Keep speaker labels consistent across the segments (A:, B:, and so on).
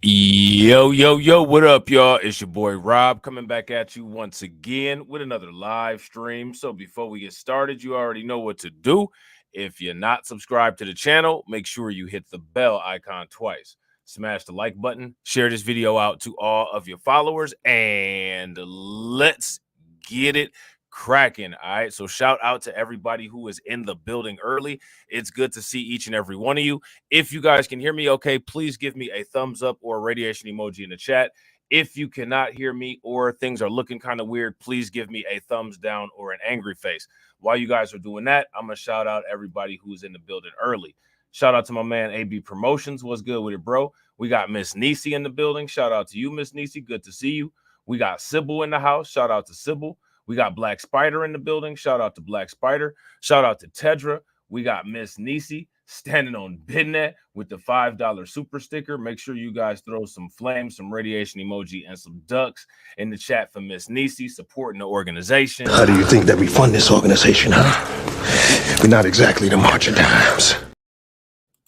A: Yo, what up, y'all? It's your boy Rob coming back at you once again with another live stream. So before we get started, you already know what to do. If you're not subscribed to the channel, make sure you hit the bell icon twice. Smash the like button, share this video out to all of your followers, and let's get it cracking. All right, so shout out to everybody who is in the building early. It's good to see each and every one of you. If you guys can hear me okay, please give me a thumbs up or a radiation emoji in the chat. If you cannot hear me or things are looking kind of weird, please give me a thumbs down or an angry face. While you guys are doing that, I'm going to shout out everybody who's in the building early. Shout out to my man AB Promotions. What's good with it, bro? We got Miss Nisi in the building. Shout out to you, Miss Nisi. Good to see you. We got Sybil in the house. Shout out to Sybil. We got Black Spider in the building. Shout out to Black Spider. Shout out to Tedra. We got Miss Nisi standing on business with the $5 super sticker. Make sure you guys throw some flames, some radiation emoji, and some ducks in the chat for Miss Nisi supporting the organization.
B: How do you think that we fund this organization, huh? We're not exactly the March of Dimes.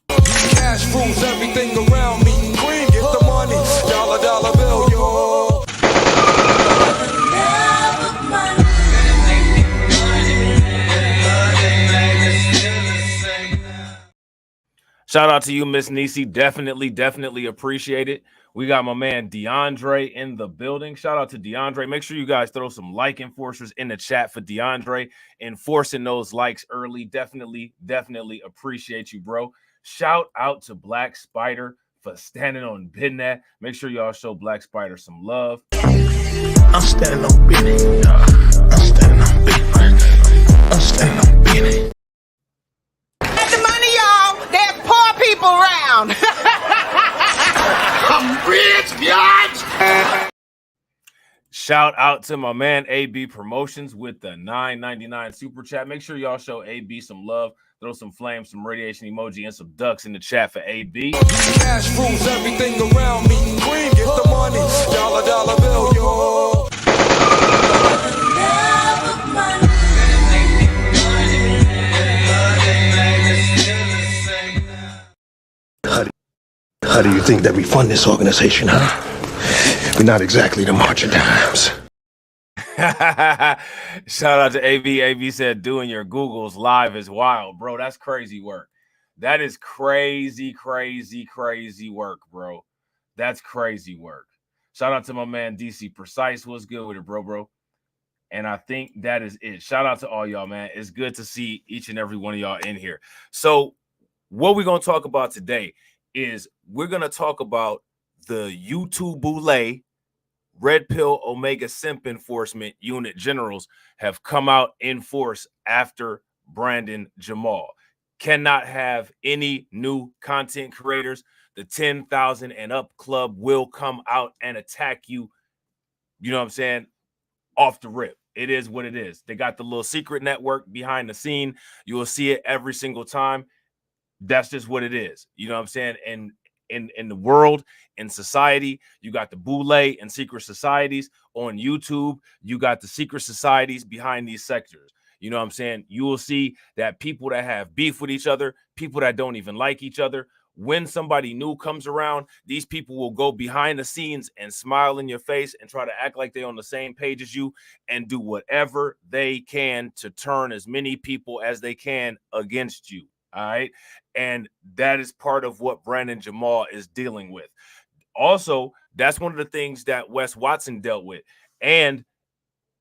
C: Cash rules everything around me. Queen, get the money. Dollar bill, yo.
A: Shout out to you, Miss Nisi. Definitely appreciate it. We got my man DeAndre in the building. Shout out to DeAndre. Make sure you guys throw some like enforcers in the chat for DeAndre. Enforcing those likes early. Definitely appreciate you, bro. Shout out to Black Spider for standing on business. Make sure y'all show Black Spider some love.
B: I'm standing on business. I'm standing on business. I'm standing on business.
D: People around.
B: I'm rich, bitch.
A: Shout out to my man AB Promotions with the $9.99 super chat. Make sure y'all show AB some love. Throw some flames, some radiation emoji, and some ducks in the chat for AB.
C: Cash rules everything around me. Queen, get the money. Dollar bill, yo.
B: How do you think that we fund this organization, huh? We're not exactly the March of Dimes.
A: Shout out to AB. AB said doing your Googles live is wild, bro. That's crazy work. That is crazy work, bro. That's crazy work. Shout out to my man DC Precise. What's good with it, bro? And I think that is it. Shout out to all y'all, man. It's good to see each and every one of y'all in here. So what we're going to talk about today is we're going to talk about the YouTuboule Red Pill Omega Simp Enforcement Unit Generals have come out in force after Brandon Jamal. Cannot have any new content creators. The 10,000 and up club will come out and attack you. You know what I'm saying? Off the rip. It is what it is. They got the little secret network behind the scene. You will see it every single time. That's just what it is. You know what I'm saying? And in the world, in society, you got the boule and secret societies. On YouTube, you got the secret societies behind these sectors. You know what I'm saying? You will see that people that have beef with each other, people that don't even like each other, when somebody new comes around, these people will go behind the scenes and smile in your face and try to act like they're on the same page as you and do whatever they can to turn as many people as they can against you. All right. And that is part of what Brandon Jamal is dealing with. Also, that's one of the things that Wes Watson dealt with. And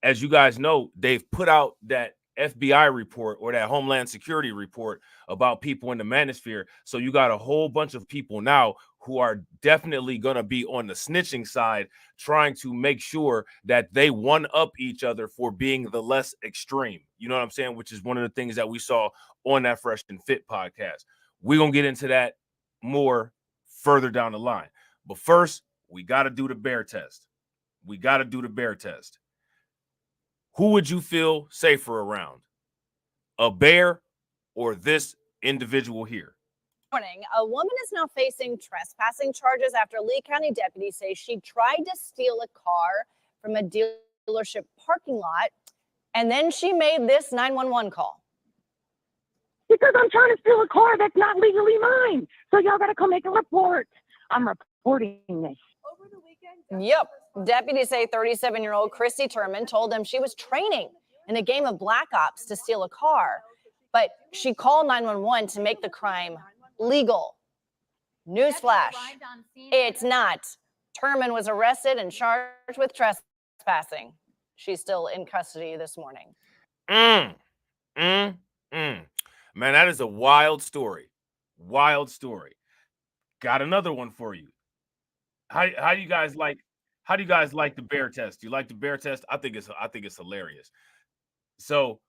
A: as you guys know, they've put out that FBI report or that Homeland Security report about people in the manosphere. So you got a whole bunch of people now who are definitely going to be on the snitching side, trying to make sure that they one up each other for being the less extreme. You know what I'm saying? Which is one of the things that we saw on that Fresh and Fit podcast. We're going to get into that more further down the line. But first, we got to do the bear test. Who would you feel safer around? A bear or this individual here?
E: Morning. A woman is now facing trespassing charges after Lee County deputies say she tried to steal a car from a dealership parking lot, and then she made this 911 call.
F: Because I'm trying to steal a car that's not legally mine. So y'all got to come make a report. I'm supporting this.
E: Yep. Deputies say 37-year-old Christy Turman told them she was training in a game of Black Ops to steal a car, but she called 911 to make the crime legal. Newsflash, it's not. Turman was arrested and charged with trespassing. She's still in custody this morning.
A: Man, that is a wild story. Wild story. Got another one for you. How do you guys like the bear test? Do you like the bear test? I think it's hilarious. So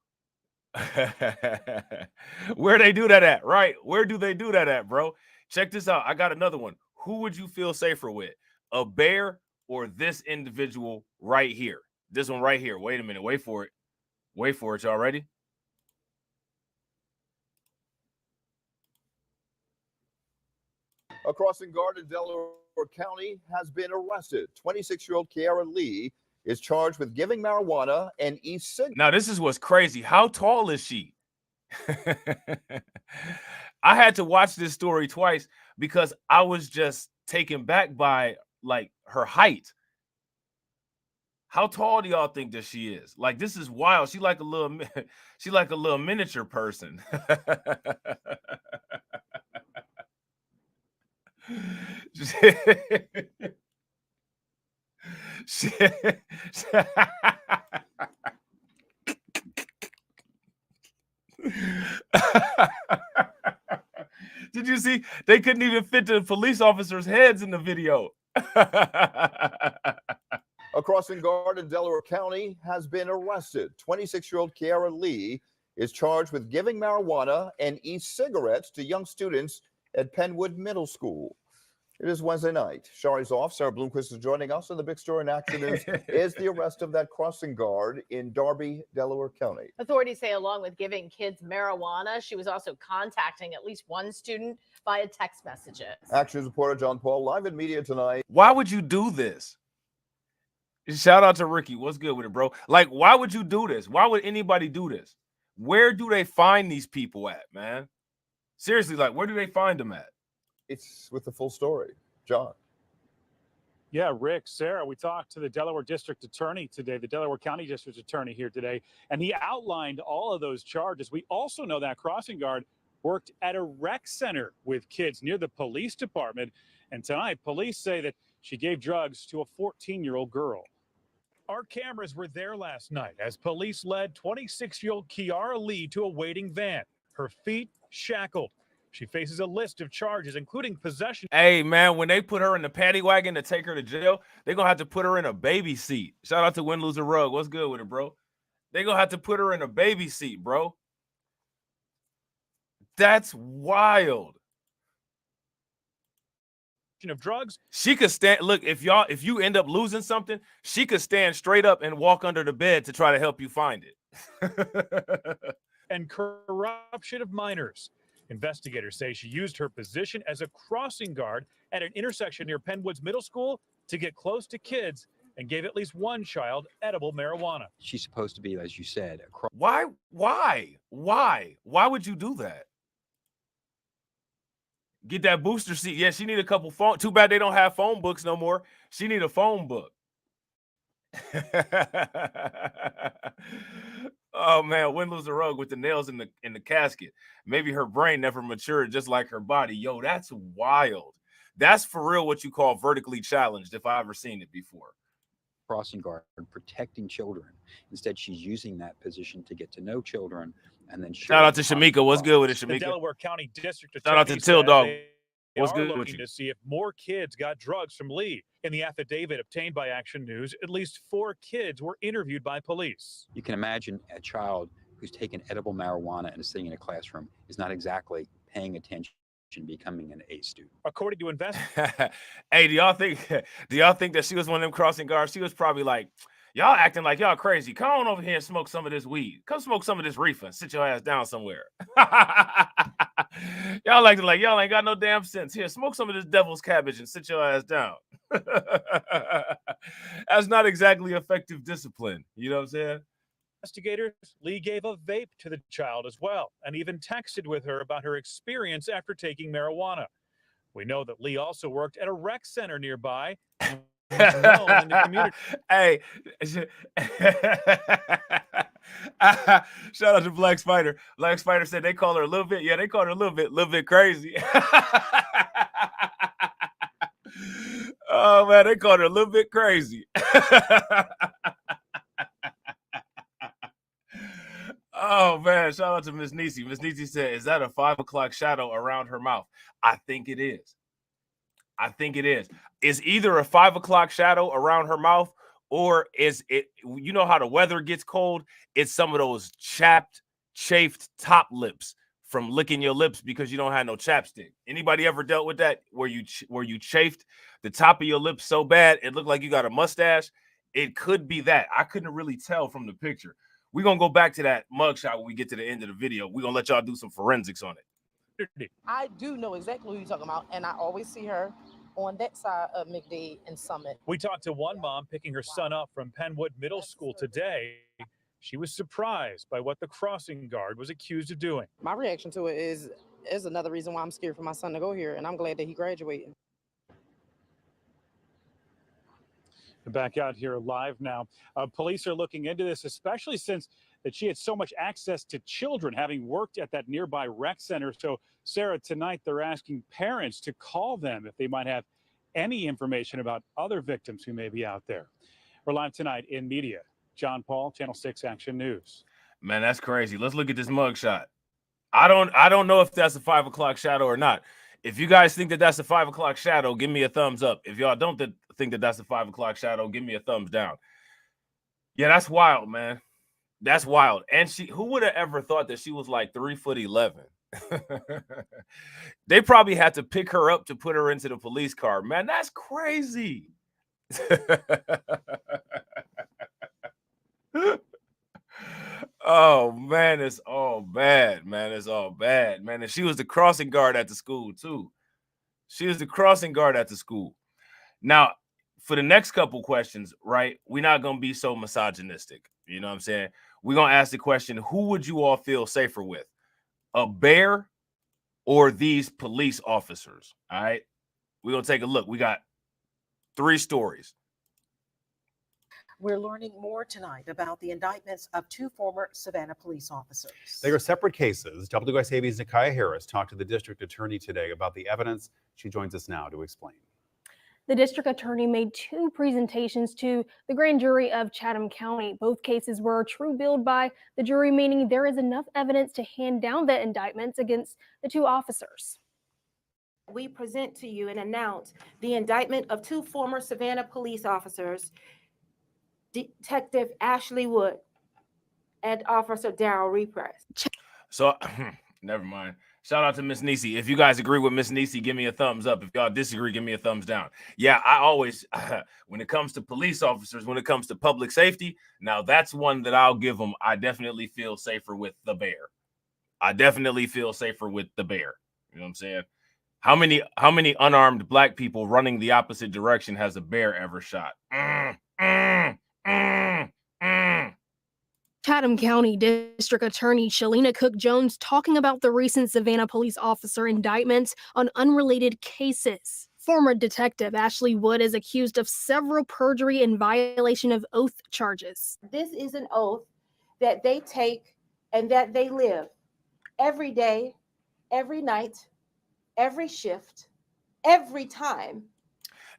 A: where they do that at, right? Where do they do that at, bro? Check this out. I got another one. Who would you feel safer with? A bear or this individual right here? This one right here. Wait a minute. Wait for it. Wait for it. Y'all ready?
G: A crossing guard in Delaware County has been arrested. 26-year-old Kiara Lee is charged with giving marijuana and e-cigarettes.
A: Now, this is what's crazy. How tall is she? I had to watch this story twice because I was just taken back by like her height. How tall do y'all think that she is? Like, this is wild. She like a little miniature person. Did you see? They couldn't even fit the police officers' heads in the video.
G: A crossing guard in Delaware County has been arrested. 26-year-old Kiara Lee is charged with giving marijuana and e-cigarettes to young students at Penwood Middle School. It is Wednesday night. Shari's off. Sarah Bloomquist is joining us. And the big story in Action News is the arrest of that crossing guard in Darby, Delaware County.
H: Authorities say along with giving kids marijuana, she was also contacting at least one student via text messages.
G: Action News reporter John Paul live in media tonight.
A: Why would you do this? Shout out to Ricky. What's good with it, bro? Like, why would you do this? Why would anybody do this? Where do they find these people at, man? Seriously, like, where do they find them at?
G: It's with the full story. John.
I: Yeah, Rick, Sarah, we talked to the Delaware District Attorney today, the Delaware County District Attorney here today, and he outlined all of those charges. We also know that crossing guard worked at a rec center with kids near the police department. And tonight, police say that she gave drugs to a 14-year-old girl. Our cameras were there last night as police led 26-year-old Kiara Lee to a waiting van, her feet shackled. She faces a list of charges, including possession.
A: Hey, man, when they put her in the paddy wagon to take her to jail, they're going to have to put her in a baby seat. Shout out to Win, Lose, or Rug. What's good with it, bro? They're going to have to put her in a baby seat, bro. That's wild.
I: Of drugs.
A: She could stand. Look, if you end up losing something, she could stand straight up and walk under the bed to try to help you find it.
I: And corruption of minors. Investigators say she used her position as a crossing guard at an intersection near Penwood's Middle School to get close to kids and gave at least one child edible marijuana.
J: She's supposed to be, as you said,
A: Why would you do that? Get that booster seat. Yeah, she need a couple phone. Too bad they don't have phone books no more. She need a phone book. Oh man, Win, Lose, or Rug with the nails in the casket. Maybe her brain never matured just like her body. Yo, that's wild. That's for real what you call vertically challenged, if I ever seen it before.
J: crossing guard protecting children. Instead, she's using that position to get to know children. And then
A: shout out to Shamika. What's good with it, Shamika?
I: The Delaware County District
A: Shout out to Till Dog. What's good
I: looking
A: with you?
I: to see if more kids got drugs from Lee. In the affidavit obtained by Action News, at least 4 kids were interviewed by police.
J: You can imagine a child who's taken edible marijuana and is sitting in a classroom is not exactly paying attention, becoming an A student.
I: According to investigators.
A: Hey, do y'all think that she was one of them crossing guards? She was probably like, y'all acting like y'all crazy. Come on over here and smoke some of this weed. Come smoke some of this reefer and sit your ass down somewhere. Y'all acting like y'all ain't got no damn sense. Here, smoke some of this devil's cabbage and sit your ass down. That's not exactly effective discipline. You know what I'm saying?
I: Investigators, Lee gave a vape to the child as well and even texted with her about her experience after taking marijuana. We know that Lee also worked at a rec center nearby. And was known in the community.
A: Hey, shout out to Black Spider. Black Spider said they call her a little bit. Yeah, they call her a little bit crazy. Oh man, they called her a little bit crazy. Oh man, shout out to Miss Niecy. Miss Niecy said, "Is that a 5 o'clock shadow around her mouth?" I think it is. I think it is. It's either a 5 o'clock shadow around her mouth, or is it, you know how the weather gets cold? It's some of those chafed top lips from licking your lips because you don't have no chapstick. Anybody ever dealt with that where you chafed the top of your lips so bad it looked like you got a mustache? It could be that. I couldn't really tell from the picture. We're going to go back to that mugshot when we get to the end of the video. We're going to let y'all do some forensics on it.
F: I do know exactly who you're talking about, and I always see her on that side of McDade and Summit.
I: We talked to one mom picking her son up from Penwood Middle School today. She was surprised by what the crossing guard was accused of doing.
F: My reaction to it is another reason why I'm scared for my son to go here, and I'm glad that he graduated.
I: Back out here live now. Police are looking into this, especially since that she had so much access to children, having worked at that nearby rec center. So, Sarah, tonight they're asking parents to call them if they might have any information about other victims who may be out there. We're live tonight in media. John Paul, Channel 6 Action News.
A: Man, that's crazy. Let's look at this mugshot. I don't know if that's a 5 o'clock shadow or not. If you guys think that that's a 5 o'clock shadow, give me a thumbs up. If y'all don't think that that's a 5 o'clock shadow, give me a thumbs down. Yeah, that's wild, man. That's wild. And who would have ever thought that she was like 3'11"? They probably had to pick her up to put her into the police car. Man, that's crazy. Oh man, it's all bad, man. It's all bad, man. And she was the crossing guard at the school too. She was the crossing guard at the school. Now, for the next couple questions, right? We're not gonna be so misogynistic. You know what I'm saying? We're gonna ask the question: who would you all feel safer with, a bear or these police officers? All right, we're gonna take a look. We got 3 stories.
K: We're learning more tonight about the indictments of 2 former Savannah police officers.
L: They are separate cases. WSAB's Nikiah Harris talked to the district attorney today about the evidence. She joins us now to explain.
M: The district attorney made 2 presentations to the grand jury of Chatham County. Both cases were true billed by the jury, meaning there is enough evidence to hand down the indictments against the 2 officers.
N: We present to you and announce the indictment of 2 former Savannah police officers, Detective Ashley Wood and Officer Daryl Repress.
A: So, never mind. Shout out to Miss Niecy. If you guys agree with Miss Niecy, give me a thumbs up. If y'all disagree, give me a thumbs down. Yeah, I always, when it comes to police officers, when it comes to public safety, now that's one that I'll give them. I definitely feel safer with the bear. I definitely feel safer with the bear. You know what I'm saying? How many unarmed black people running the opposite direction has a bear ever shot?
M: Chatham County District Attorney Shalina Cook Jones talking about the recent Savannah police officer indictments on unrelated cases. Former Detective Ashley Wood is accused of several perjury and violation of oath charges.
N: This is an oath that they take and that they live every day, every night, every shift, every time.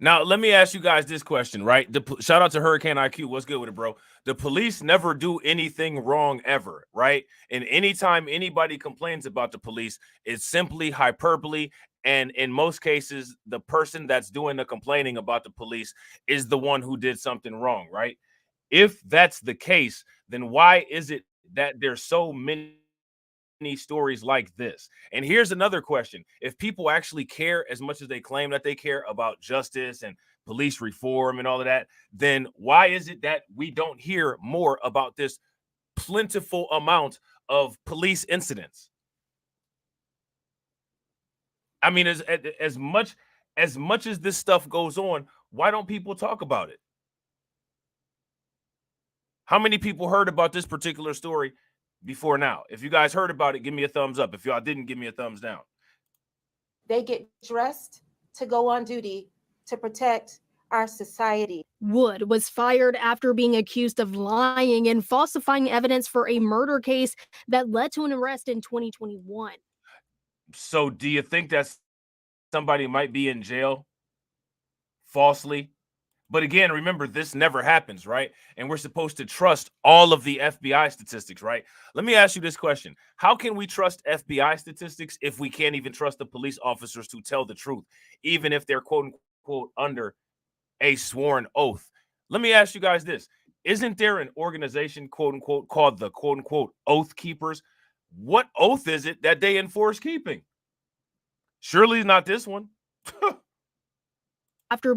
A: Now, let me ask you guys this question, right? Shout out to Hurricane IQ. What's good with it, bro? The police never do anything wrong ever, right? And anytime anybody complains about the police, it's simply hyperbole. And in most cases, the person that's doing the complaining about the police is the one who did something wrong, right? If that's the case, then why is it that there's so many stories like this? And here's another question: if people actually care as much as they claim that they care about justice and police reform and all of that, then why is it that we don't hear more about this plentiful amount of police incidents? I mean, as much as this stuff goes on, why don't people talk about it? How many people heard about this particular story before now? If you guys heard about it, give me a thumbs up. If y'all didn't, give me a thumbs down.
N: They get dressed to go on duty to protect our society.
M: Wood was fired after being accused of lying and falsifying evidence for a murder case that led to an arrest in 2021.
A: So do you think that somebody might be in jail falsely? But again, remember, this never happens, right? And we're supposed to trust all of the FBI statistics, right? Let me ask you this question. How can we trust FBI statistics if we can't even trust the police officers to tell the truth, even if they're quote unquote under a sworn oath? Let me ask you guys this. Isn't there an organization, quote unquote, called the quote unquote oath keepers? What oath is it that they enforce keeping? Surely not this one.
M: After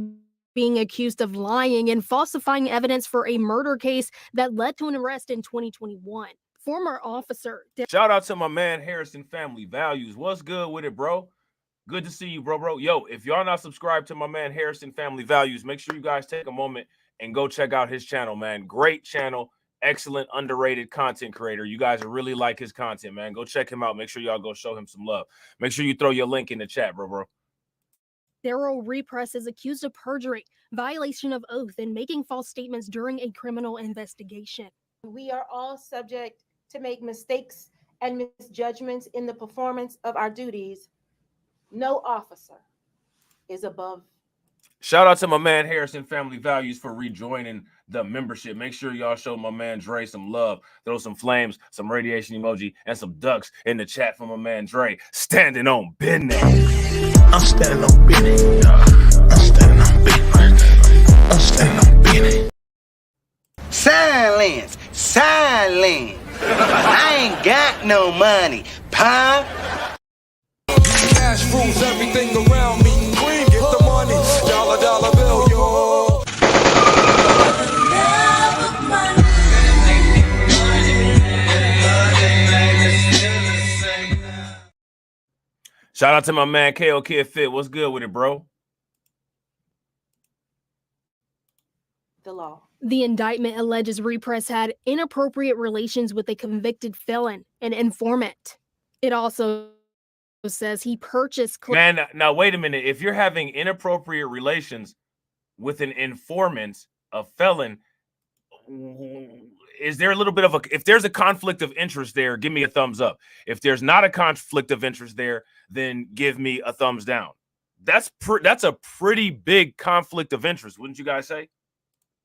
M: being accused of lying and falsifying evidence for a murder case that led to an arrest in 2021. Former officer.
A: Shout out to my man Harrison Family Values. What's good with it, bro? Good to see you, bro. Yo, if y'all not subscribed to my man Harrison Family Values, make sure you guys take a moment and go check out his channel, man. Great channel. Excellent, underrated content creator. You guys will really like his content, man. Go check him out. Make sure y'all go show him some love. Make sure you throw your link in the chat, bro.
M: Daryl Repress is accused of perjury, violation of oath, and making false statements during a criminal investigation.
N: We are all subject to make mistakes and misjudgments in the performance of our duties. No officer is above.
A: Shout out to my man Harrison Family Values for rejoining the membership. Make sure y'all show my man Dre some love. Throw some flames, some radiation emoji, and some ducks in the chat for my man Dre. Standing on business.
B: I'm standing on business. I'm standing on business. I'm standing on business.
O: Silence. Silence. I ain't got no money. Pop.
C: Cash rules everything around me. Green, get the money. Dollar bill, yo.
A: Shout out to my man KO Kid Fit. What's good with it, bro?
N: The law.
M: The indictment alleges Repress had inappropriate relations with a convicted felon, an informant. It also says he purchased.
A: Man, now wait a minute. If you're having inappropriate relations with an informant, a felon, is there a little bit of if there's a conflict of interest there, give me a thumbs up. If there's not a conflict of interest there, then give me a thumbs down. That's a pretty big conflict of interest, wouldn't you guys say?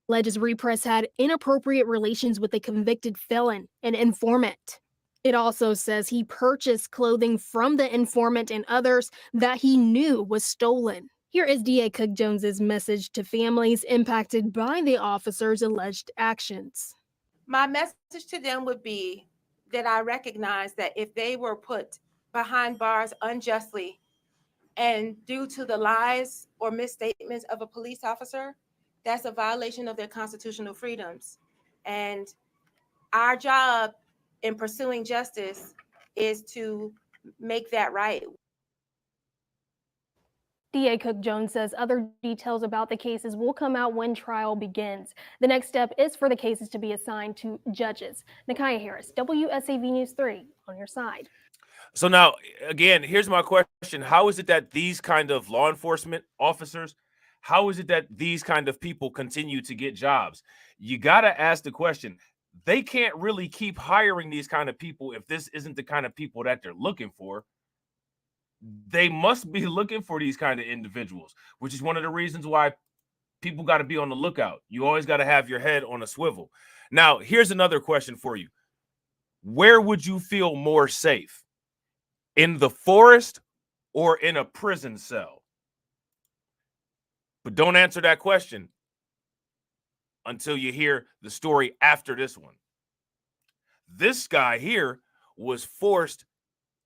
M: Alleges Repress had inappropriate relations with a convicted felon, an informant. It also says he purchased clothing from the informant and others that he knew was stolen. Here is DA Cook Jones's message to families impacted by the officer's alleged actions.
N: My message to them would be that I recognize that if they were put behind bars unjustly and due to the lies or misstatements of a police officer, that's a violation of their constitutional freedoms. And our job in pursuing justice is to make that right.
M: DA Cook Jones says other details about the cases will come out when trial begins. The next step is for the cases to be assigned to judges. Nakaya Harris, WSAV News 3, on your side.
A: So now, again, here's my question. How is it that these kind of law enforcement officers, how is it that these kind of people continue to get jobs? You got to ask the question. They can't really keep hiring these kind of people if this isn't the kind of people that they're looking for. They must be looking for these kind of individuals, which is one of the reasons why people got to be on the lookout. You always got to have your head on a swivel. Now, here's another question for you. Where would you feel more safe? In the forest or in a prison cell? But don't answer that question until you hear the story after this one. This guy here was forced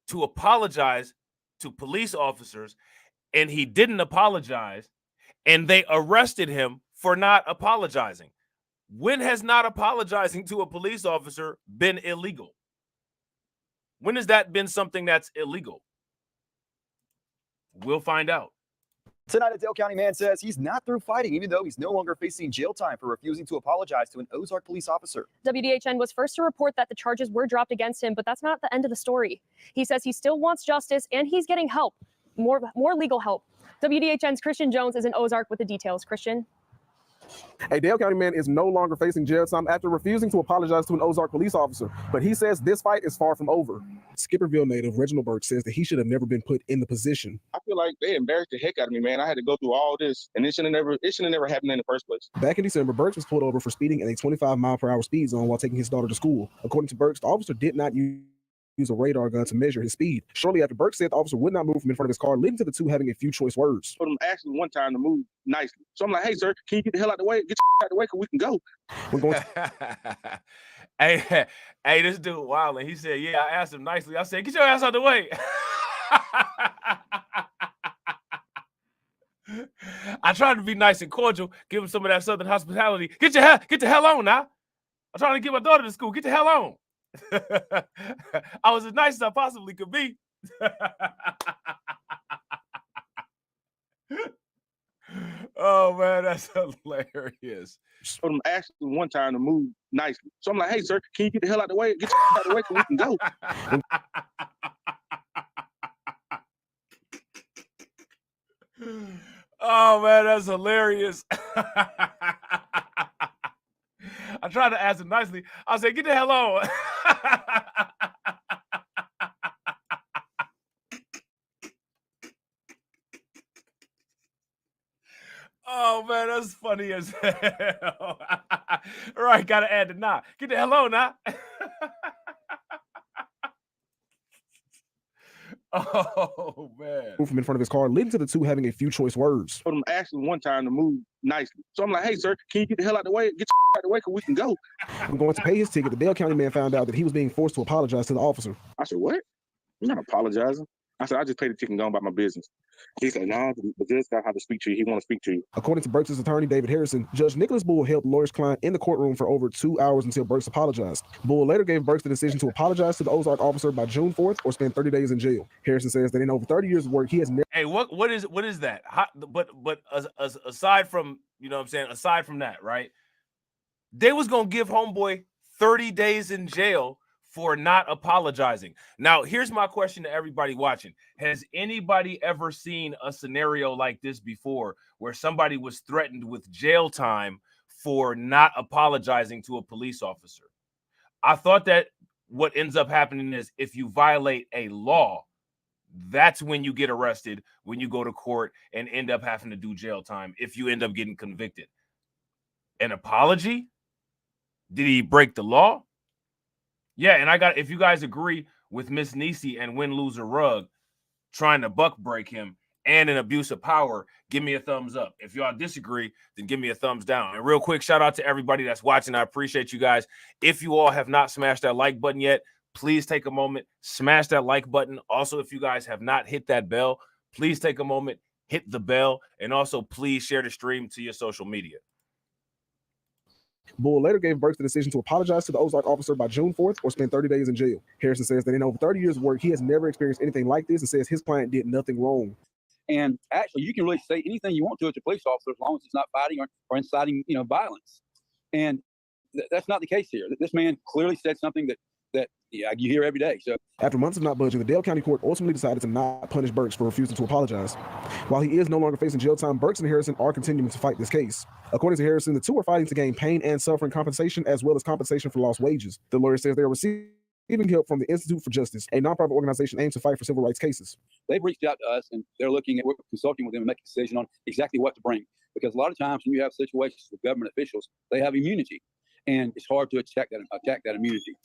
A: to apologize to police officers, and he didn't apologize, and they arrested him for not apologizing. When has not apologizing to a police officer been illegal? When has that been something that's illegal? We'll find out.
P: Tonight, a Dale County man says he's not through fighting, even though he's no longer facing jail time for refusing to apologize to an Ozark police officer.
Q: WDHN was first to report that the charges were dropped against him, but that's not the end of the story. He says he still wants justice and he's getting help, more legal help. WDHN's Christian Jones is in Ozark with the details. Christian.
R: A Dale County man is no longer facing jail time after refusing to apologize to an Ozark police officer, but he says this fight is far from over. Skipperville native Reginald Burke says that he should have never been put in the position.
S: I feel like they embarrassed the heck out of me, man. I had to go through all this, and it should have never happened in the first place.
R: Back in December, Burks was pulled over for speeding in a 25-mile-per-hour speed zone while taking his daughter to school. According to Burks, the officer did not use a radar gun to measure his speed. Shortly after, Burks said the officer would not move from in front of his car, leading to the two having a few choice words.
S: I told him actually one time to move nicely. So I'm like, hey, sir, can you get the hell out the way? Get your out the way because we can go.
R: We're going
A: hey, this dude wild, and he said, yeah, I asked him nicely. I said, get your ass out the way. I tried to be nice and cordial, give him some of that Southern hospitality. Get the hell on now. I'm trying to get my daughter to school. Get the hell on. I was as nice as I possibly could be. Oh man, that's hilarious.
S: I told him actually one time to move nicely. So I'm like, hey, sir, can you get the hell out the way? Get your out the way so we can go.
A: Oh man, that's hilarious. I tried to ask him nicely. I said, get the hell on. Oh man, that's funny as hell. Right, gotta add the nah. Get the hell on now. Oh man.
R: From in front of his car, leading to the two having a few choice words.
S: I told him actually one time to move nicely. So I'm like, hey, sir, can you get the hell out the way? Get your out the way because we can go.
R: When going to pay his ticket, the Dale County man found out that he was being forced to apologize to the officer.
S: I said, what? I'm not apologizing. I said, I just paid the ticket and gone about my business. He said, no, the judge got how to speak to you. He want to speak to you.
R: According to Burks' attorney, David Harrison, Judge Nicholas Bull held the lawyer's client in the courtroom for over 2 hours until Burks apologized. Bull later gave Burks the decision to apologize to the Ozark officer by June 4th or spend 30 days in jail. Harrison says that in over 30 years of work, he has never...
A: Hey, what is that? But aside from, you know what I'm saying, aside from that, right? They was going to give homeboy 30 days in jail for not apologizing. Now, here's my question to everybody watching. Has anybody ever seen a scenario like this before where somebody was threatened with jail time for not apologizing to a police officer? I thought that what ends up happening is if you violate a law, that's when you get arrested, when you go to court and end up having to do jail time if you end up getting convicted. An apology? Did he break the law? Yeah, and if you guys agree with Miss Niecy and Win Loser Rug trying to buck break him and an abuse of power, give me a thumbs up. If y'all disagree, then give me a thumbs down. And real quick, shout out to everybody that's watching. I appreciate you guys. If you all have not smashed that like button yet, please take a moment, smash that like button. Also, if you guys have not hit that bell, please take a moment, hit the bell, and also please share the stream to your social media.
R: Bull later gave Burks the decision to apologize to the Ozark officer by June 4th or spend 30 days in jail. Harrison says that in over 30 years of work, he has never experienced anything like this and says his client did nothing wrong.
J: And actually, you can really say anything you want to as a police officer as long as it's not fighting or inciting, violence. And that's not the case here. This man clearly said something that you hear every day. So
R: after months of not budging, the Dale County Court ultimately decided to not punish Burks for refusing to apologize. While he is no longer facing jail time, Burks and Harrison are continuing to fight this case. According to Harrison, the two are fighting to gain pain and suffering compensation as well as compensation for lost wages. The lawyer says they are receiving help from the Institute for Justice, a nonprofit organization aimed to fight for civil rights cases.
J: They've reached out to us and they're looking at, we're consulting with them and making a decision on exactly what to bring. Because a lot of times when you have situations with government officials, they have immunity. And it's hard to attack that immunity.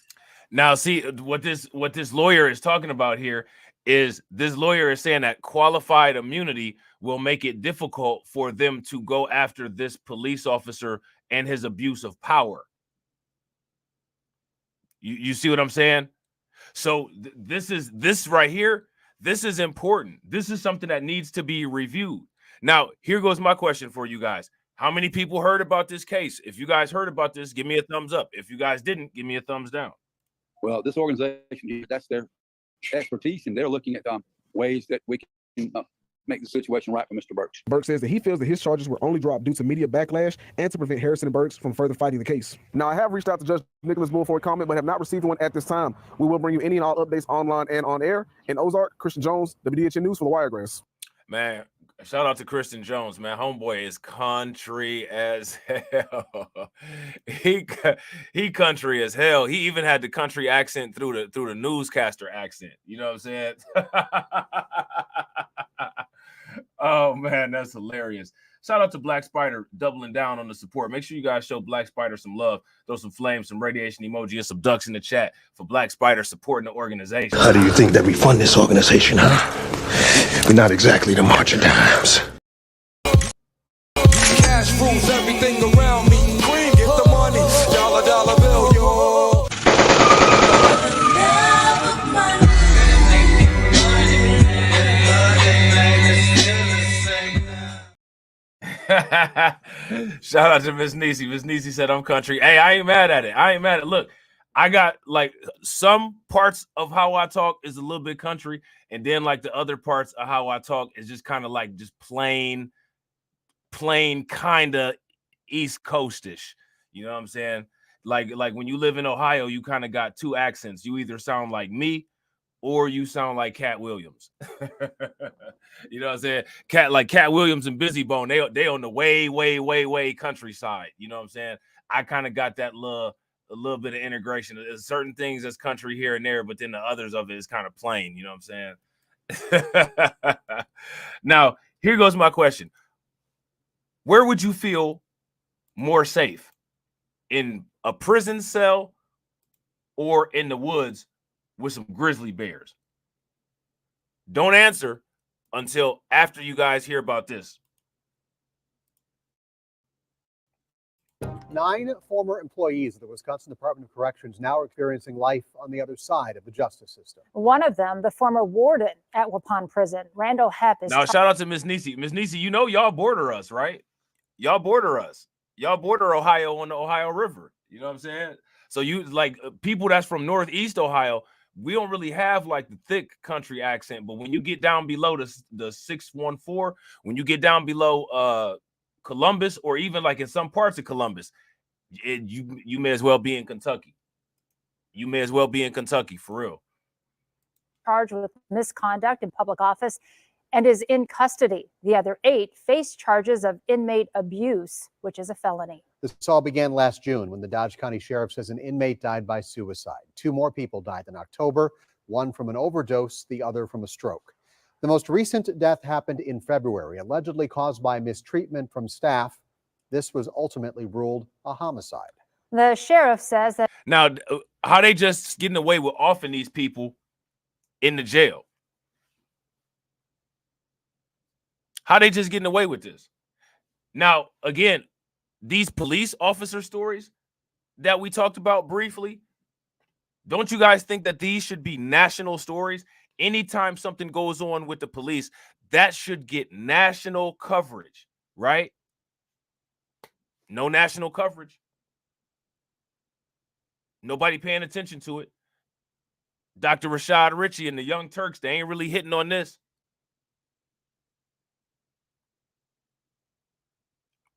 A: Now, see, what this lawyer is talking about here is this lawyer is saying that qualified immunity will make it difficult for them to go after this police officer and his abuse of power. You see what I'm saying? So this right here, this is important. This is something that needs to be reviewed. Now, here goes my question for you guys. How many people heard about this case? If you guys heard about this, give me a thumbs up. If you guys didn't, give me a thumbs down.
J: Well, this organization, that's their expertise, and they're looking at ways that we can make the situation right for Mr. Burks.
R: Burks says that he feels that his charges were only dropped due to media backlash and to prevent Harrison and Burks from further fighting the case. Now, I have reached out to Judge Nicholas Bull for a comment, but have not received one at this time. We will bring you any and all updates online and on air. In Ozark, Christian Jones, WDHN News for the Wiregrass.
A: Man, Shout out to Kristen Jones, man. Homeboy is country as hell. he country as hell. He even had the country accent through the newscaster accent. You know what I'm saying? Oh man, that's hilarious. Shout out to Black Spider doubling down on the support. Make sure you guys show Black Spider some love. Throw some flames, some radiation emoji, and some ducks in the chat for Black Spider supporting the organization.
B: How do you think that we fund this organization, huh? We're not exactly the March of Dimes.
C: Cash rules everything around me. Queen, get the money. Dollar bill, yo.
A: Shout out to Miss Niecy. Miss Niecy said I'm country. Hey, I ain't mad at it. I ain't mad at it. Look, I got like some parts of how I talk is a little bit country, and then like the other parts of how I talk is just kind of like just plain kind of East Coastish. You know what I'm saying? Like when you live in Ohio, you kind of got two accents. You either sound like me or you sound like Cat Williams. You know what I'm saying? Cat Williams and Busy Bone, they on the way countryside. You know what I'm saying? I kind of got that a little bit of integration. There's certain things that's country here and there, but then the others of it is kind of plain. You know what I'm saying? Now, here goes my question. Where would you feel more safe? In a prison cell or in the woods with some grizzly bears? Don't answer until after you guys hear about this.
T: 9 former employees of the Wisconsin Department of Corrections now are experiencing life on the other side of the justice system.
U: One of them, the former warden at Waupun Prison, Randall Hepp, is
A: now shout out to Miss Niecy. Miss Niecy, you know y'all border us, right? Y'all border us. Y'all border Ohio on the Ohio River. You know what I'm saying? So you like people that's from Northeast Ohio, we don't really have like the thick country accent, but when you get down below the 614, when you get down below Columbus, or even like in some parts of Columbus, you may as well be in Kentucky. You may as well be in Kentucky for real.
U: charged with misconduct in public office and is in custody. The other 8 face charges of inmate abuse, which is a felony.
T: This all began last June when the Dodge County Sheriff says an inmate died by suicide. 2 more people died in October, one from an overdose, the other from a stroke. The most recent death happened in February, allegedly caused by mistreatment from staff. This was ultimately ruled a homicide.
U: The sheriff says that
A: Now, how they just getting away with offing these people in the jail? How they just getting away with this? Now, again, these police officer stories that we talked about briefly, don't you guys think that these should be national stories? Anytime something goes on with the police, that should get national coverage, right? No national coverage. Nobody paying attention to it. Dr. Rashad Ritchie and the Young Turks, they ain't really hitting on this.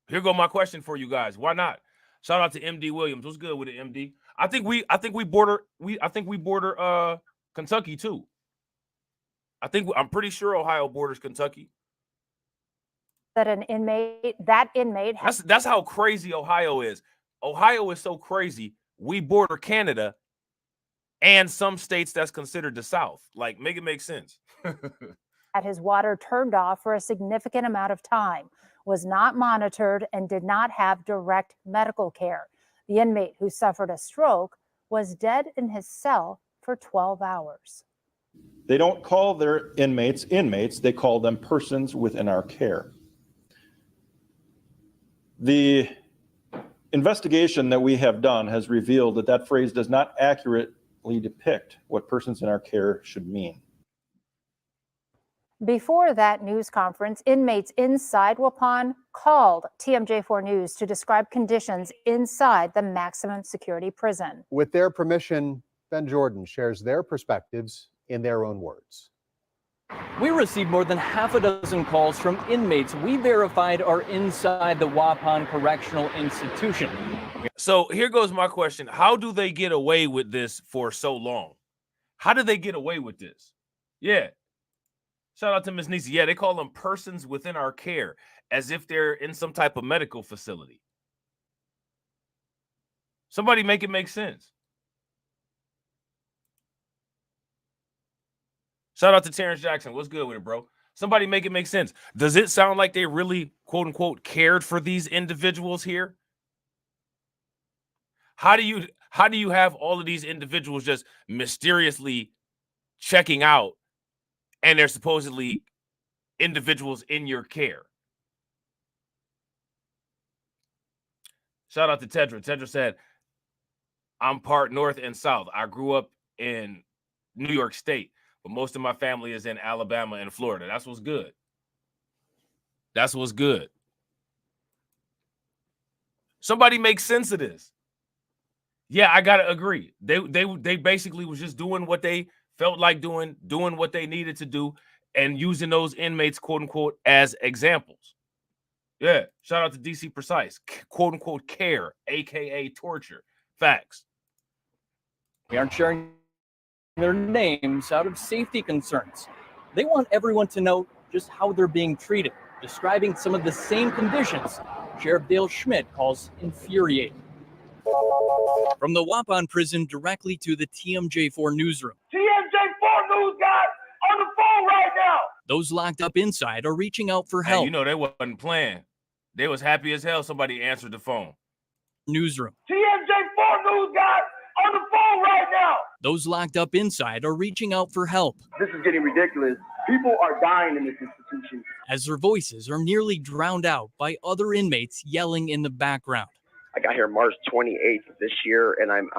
A: Here go my question for you guys. Why not? Shout out to MD Williams. What's good with it, MD? I think we border Kentucky too. I'm pretty sure Ohio borders Kentucky.
U: that an inmate, that inmate has
A: That's how crazy Ohio is. Ohio is so crazy. We border Canada and some states that's considered the South. Like, make it make sense.
U: had his water turned off for a significant amount of time, was not monitored, and did not have direct medical care. The inmate, who suffered a stroke, was dead in his cell for 12 hours.
V: They don't call their inmates, they call them persons within our care. The investigation that we have done has revealed that that phrase does not accurately depict what persons in our care should mean.
U: Before that news conference, inmates inside Waupun called TMJ4 News to describe conditions inside the maximum security prison.
T: With their permission, Ben Jordan shares their perspectives in their own words.
W: We received more than half a dozen calls from inmates we verified are inside the Waupun Correctional Institution.
A: So here goes my question. How do they get away with this for so long? How do they get away with this? Yeah. Shout out to Miss Nisi. Yeah, they call them persons within our care, as if they're in some type of medical facility. Somebody make it make sense. Shout out to Terrence Jackson. What's good with it, bro? Somebody make it make sense. Does it sound like they really, quote unquote, cared for these individuals here? How do you have all of these individuals just mysteriously checking out and they're supposedly individuals in your care? Shout out to Tedra. Tedra said, I'm part North and South. I grew up in New York State, but most of my family is in Alabama and Florida. That's what's good. That's what's good. Somebody make sense of this. Yeah, I gotta agree. They basically was just doing what they felt like doing what they needed to do, and using those inmates, quote unquote, as examples. Yeah, shout out to DC Precise, quote unquote, care, aka torture. Facts.
W: We aren't sharing their names out of safety concerns. They want everyone to know just how they're being treated, describing some of the same conditions Sheriff Dale Schmidt calls infuriating. From the Waupun prison directly to the TMJ4 newsroom.
D: TMJ4 news guy on the phone right now.
W: Those locked up inside are reaching out for help.
A: Hey, you know they wasn't playing. They was happy as hell somebody answered the phone.
W: Newsroom.
D: TMJ4 news guy on the phone right now.
W: Those locked up inside are reaching out for help.
D: This is getting ridiculous. People are dying in this institution.
W: As their voices are nearly drowned out by other inmates yelling in the background.
E: I got here March 28th of this year, and I'm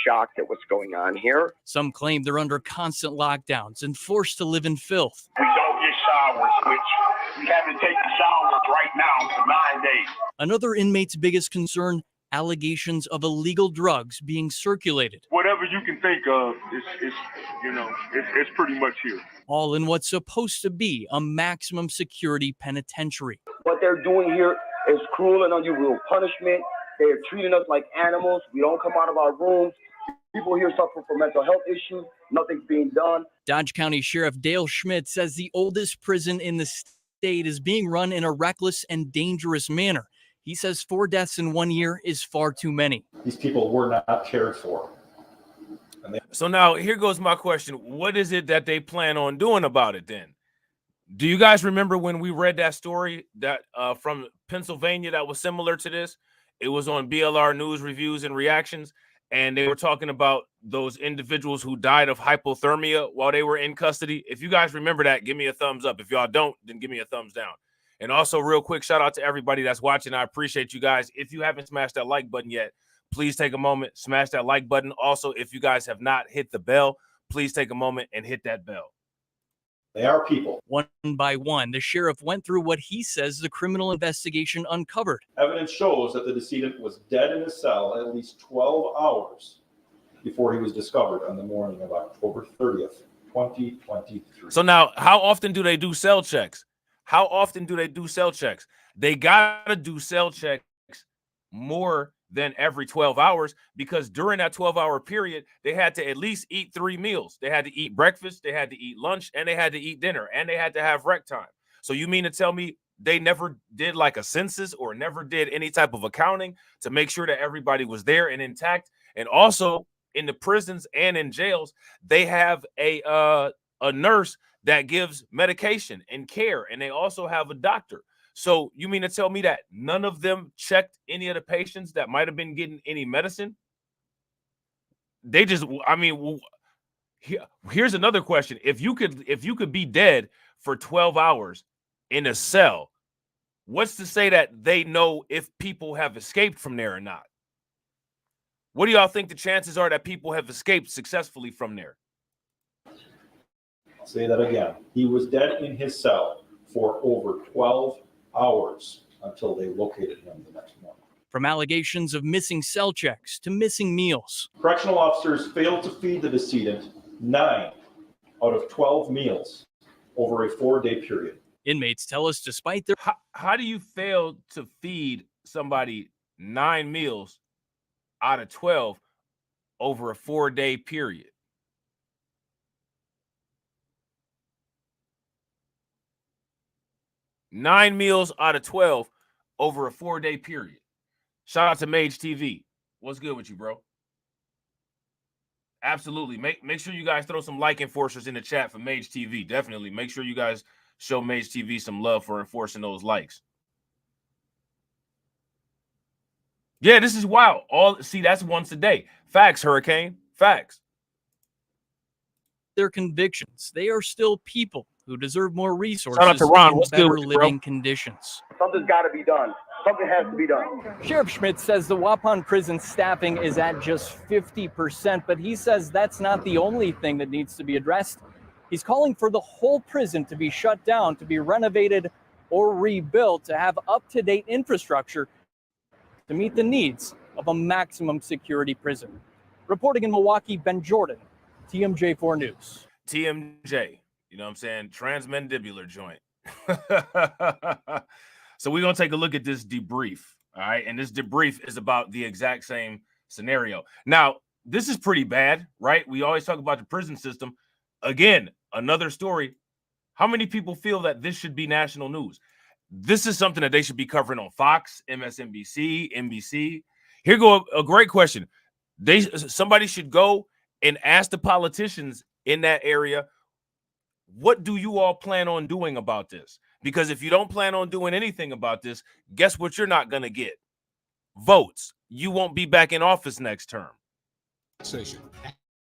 E: shocked at what's going on here.
W: Some claim they're under constant lockdowns and forced to live in filth.
D: We don't get showers, which we have to take the showers right now for 9 days.
W: Another inmate's biggest concern, allegations of illegal drugs being circulated.
D: Whatever you can think of, it's pretty much here.
W: All in what's supposed to be a maximum security penitentiary.
E: What they're doing here is cruel and unusual punishment. They're treating us like animals. We don't come out of our rooms. People here suffer from mental health issues. Nothing's being done.
W: Dodge County Sheriff Dale Schmidt says the oldest prison in the state is being run in a reckless and dangerous manner. He says 4 deaths in 1 year is far too many.
V: These people were not cared for.
A: So now here goes my question. What is it that they plan on doing about it then? Do you guys remember when we read that story that from Pennsylvania that was similar to this? It was on BLR News Reviews and Reactions, and they were talking about those individuals who died of hypothermia while they were in custody. If you guys remember that, give me a thumbs up. If y'all don't, then give me a thumbs down. And also, real quick, shout out to everybody that's watching. I appreciate you guys. If you haven't smashed that like button yet, please take a moment, smash that like button. Also, if you guys have not hit the bell, please take a moment and hit that bell.
V: They are people.
W: One by one, the sheriff went through what he says the criminal investigation uncovered.
V: Evidence shows that the decedent was dead in his cell at least 12 hours before he was discovered on the morning of October 30th, 2023.
A: So now, how often do they do cell checks? How often do they do cell checks? They got to do cell checks more than every 12 hours because during that 12-hour period, they had to at least eat 3 meals. They had to eat breakfast, they had to eat lunch, and they had to eat dinner, and they had to have rec time. So you mean to tell me they never did like a census or never did any type of accounting to make sure that everybody was there and intact? And also in the prisons and in jails, they have a nurse that gives medication and care, and they also have a doctor. So you mean to tell me that none of them checked any of the patients that might have been getting any medicine? They just, I mean, here's another question. If you could be dead for 12 hours in a cell, what's to say that they know if people have escaped from there or not? What do y'all think the chances are that people have escaped successfully from there?
V: I'll say that again. He was dead in his cell for over 12 hours until they located him the next morning.
W: From allegations of missing cell checks to missing meals.
V: Correctional officers failed to feed the decedent 9 out of 12 meals over a 4-day period.
W: Inmates tell us despite their...
A: How do you fail to feed somebody 9 meals out of 12 over a 4-day period? 9 meals out of 12 over a 4-day period. Shout out to Mage TV. What's good with you, bro? Absolutely. Make sure you guys throw some like enforcers in the chat for Mage TV. Definitely. Make sure you guys show Mage TV some love for enforcing those likes. Yeah, this is wild. That's once a day. Facts, Hurricane. Facts.
W: Their convictions. They are still people who deserve more resources
A: Shout out to Ron.
W: and
A: What's good
W: better
A: with you, bro?
W: living conditions.
E: Something's got to be done. Something has to be done.
W: Sheriff Schmidt says the Waupun prison staffing is at just 50%, but he says that's not the only thing that needs to be addressed. He's calling for the whole prison to be shut down, to be renovated or rebuilt, to have up-to-date infrastructure to meet the needs of a maximum security prison. Reporting in Milwaukee, Ben Jordan, TMJ4 News.
A: TMJ, you know what I'm saying? Transmandibular joint. So we're going to take a look at this debrief, all right? And this debrief is about the exact same scenario. Now, this is pretty bad, right? We always talk about the prison system. Again, another story. How many people feel that this should be national news? This is something that they should be covering on Fox, MSNBC, NBC. Here go a great question. Somebody should go and ask the politicians in that area, what do you all plan on doing about this? Because if you don't plan on doing anything about this, guess what you're not going to get? Votes. You won't be back in office next term.
F: Station.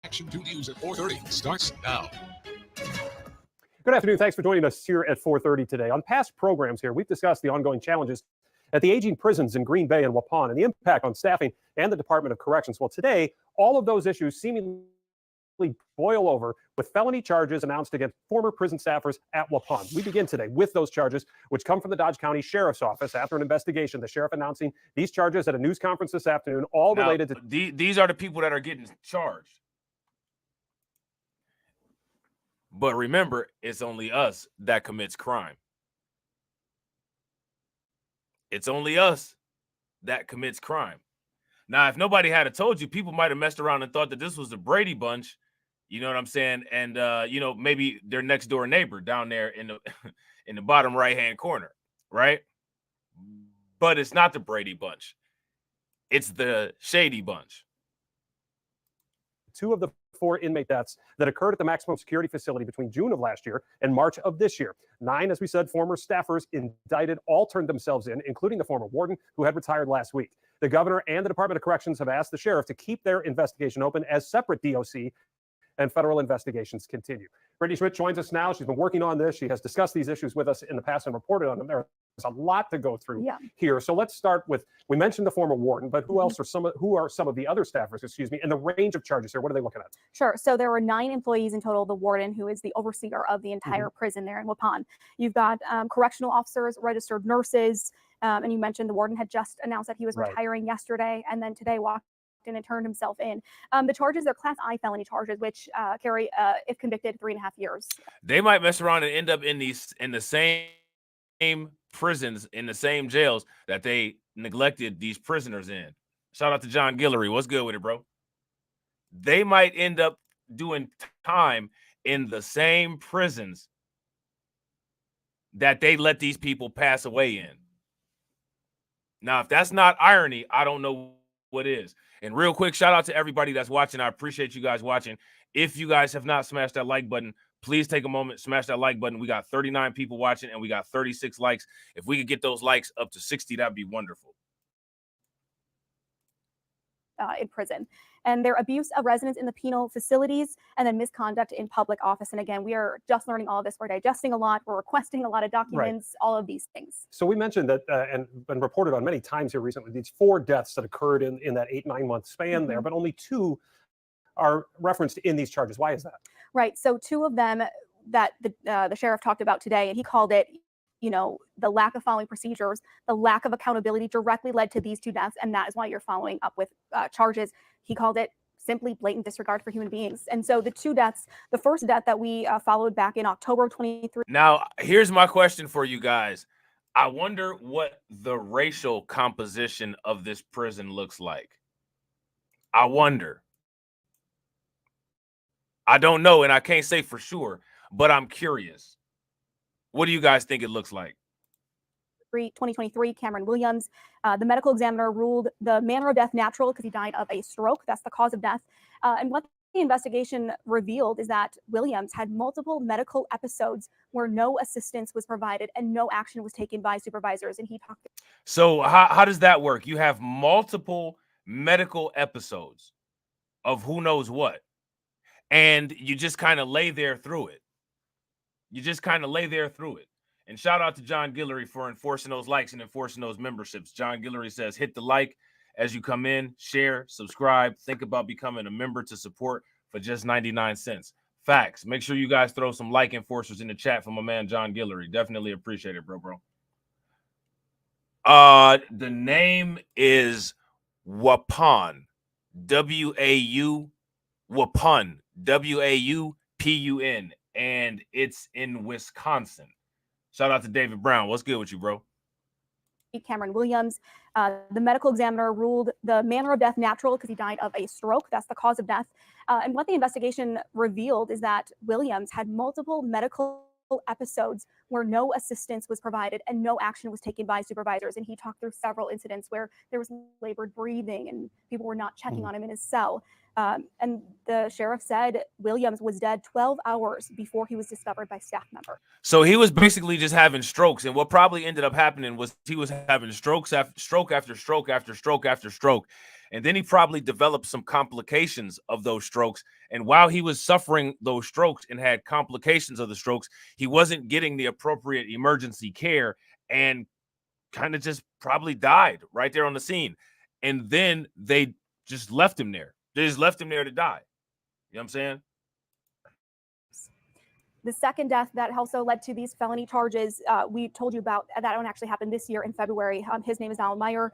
F: Action 2 News at 4:30 starts now.
G: Good afternoon. Thanks for joining us here at 4:30 today. On past programs here, we've discussed the ongoing challenges at the aging prisons in Green Bay and Waupun and the impact on staffing and the Department of Corrections. Well, today, all of those issues seemingly boil over with felony charges announced against former prison staffers at Waupun. We begin today with those charges, which come from the Dodge County Sheriff's Office after an investigation. The sheriff announcing these charges at a news conference this afternoon, all related to...
A: These are the people that are getting charged. But remember, it's only us that commits crime. It's only us that commits crime. Now, if nobody had told you, people might have messed around and thought that this was the Brady Bunch. You know what I'm saying? And, maybe their next door neighbor down there in the bottom right-hand corner, right? But it's not the Brady Bunch. It's the Shady Bunch.
G: 2 of the 4 inmate deaths that occurred at the maximum security facility between June of last year and March of this year. 9, as we said, former staffers indicted, all turned themselves in, including the former warden who had retired last week. The governor and the Department of Corrections have asked the sheriff to keep their investigation open as separate DOC and federal investigations continue. Brittany Schmidt joins us now. She's been working on this. She has discussed these issues with us in the past and reported on them. There's a lot to go through here. So let's start with, we mentioned the former warden, but who else are some of the other staffers, and the range of charges here? What are they looking at?
H: Sure. So there were 9 employees in total. The warden, who is the overseer of the entire prison there in Waupun. You've got correctional officers, registered nurses, and you mentioned the warden had just announced that he was retiring yesterday, and then today walked in and turned himself in. The charges are Class I felony charges, which carry, if convicted, 3.5 years.
A: They might mess around and end up in the same prisons, in the same jails that they neglected these prisoners in. Shout out to John Guillory. What's good with it, bro? They might end up doing time in the same prisons that they let these people pass away in. Now, if that's not irony, I don't know what is. And real quick, shout out to everybody that's watching. I appreciate you guys watching. If you guys have not smashed that like button, please take a moment, smash that like button. We got 39 people watching and we got 36 likes. If we could get those likes up to 60, that'd be wonderful.
H: In prison, and their abuse of residents in the penal facilities, and then misconduct in public office. And again, we are just learning all of this. We're digesting a lot. We're requesting a lot of documents, all of these things.
G: So we mentioned that, and been reported on many times here recently, these 4 deaths that occurred in that 8-9 month span there, but only 2 are referenced in these charges. Why is that?
H: Right. So 2 of them that the sheriff talked about today, and he called it, the lack of following procedures, the lack of accountability directly led to these 2 deaths. And that is why you're following up with charges. He called it simply blatant disregard for human beings. And so the 2 deaths, the first death that we followed back in October of 23.
A: Now, here's my question for you guys. I wonder what the racial composition of this prison looks like. I wonder. I don't know, and I can't say for sure, but I'm curious. What do you guys think it looks like?
H: 2023, Cameron Williams. The medical examiner ruled the manner of death natural because he died of a stroke. That's the cause of death. And what the investigation revealed is that Williams had multiple medical episodes where no assistance was provided and no action was taken by supervisors. And he talked.
A: So how does that work? You have multiple medical episodes of who knows what, and you just kind of lay there through it. You just kind of lay there through it. And shout out to John Guillory for enforcing those likes and enforcing those memberships. John Guillory says, hit the like as you come in, share, subscribe, think about becoming a member to support for just 99 cents. Facts. Make sure you guys throw some like enforcers in the chat for my man, John Guillory. Definitely appreciate it, bro. The name is Waupun, W-A-U, Waupun, W-A-U-P-U-N, and it's in Wisconsin. Shout out to David Brown. What's good with you, bro?
H: Cameron Williams. The medical examiner ruled the manner of death natural because he died of a stroke. That's the cause of death. And what the investigation revealed is that Williams had multiple medical episodes where no assistance was provided and no action was taken by supervisors. And he talked through several incidents where there was labored breathing and people were not checking on him in his cell. And the sheriff said Williams was dead 12 hours before he was discovered by staff member.
A: So he was basically just having strokes. And what probably ended up happening was he was having stroke after stroke after stroke after stroke after stroke. And then he probably developed some complications of those strokes. And while he was suffering those strokes and had complications of the strokes, he wasn't getting the appropriate emergency care and kind of just probably died right there on the scene. And then they just left him there. They just left him there to die. You know what I'm saying?
H: The second death that also led to these felony charges, we told you about, that one actually happened this year in February. His name is Alan Meyer.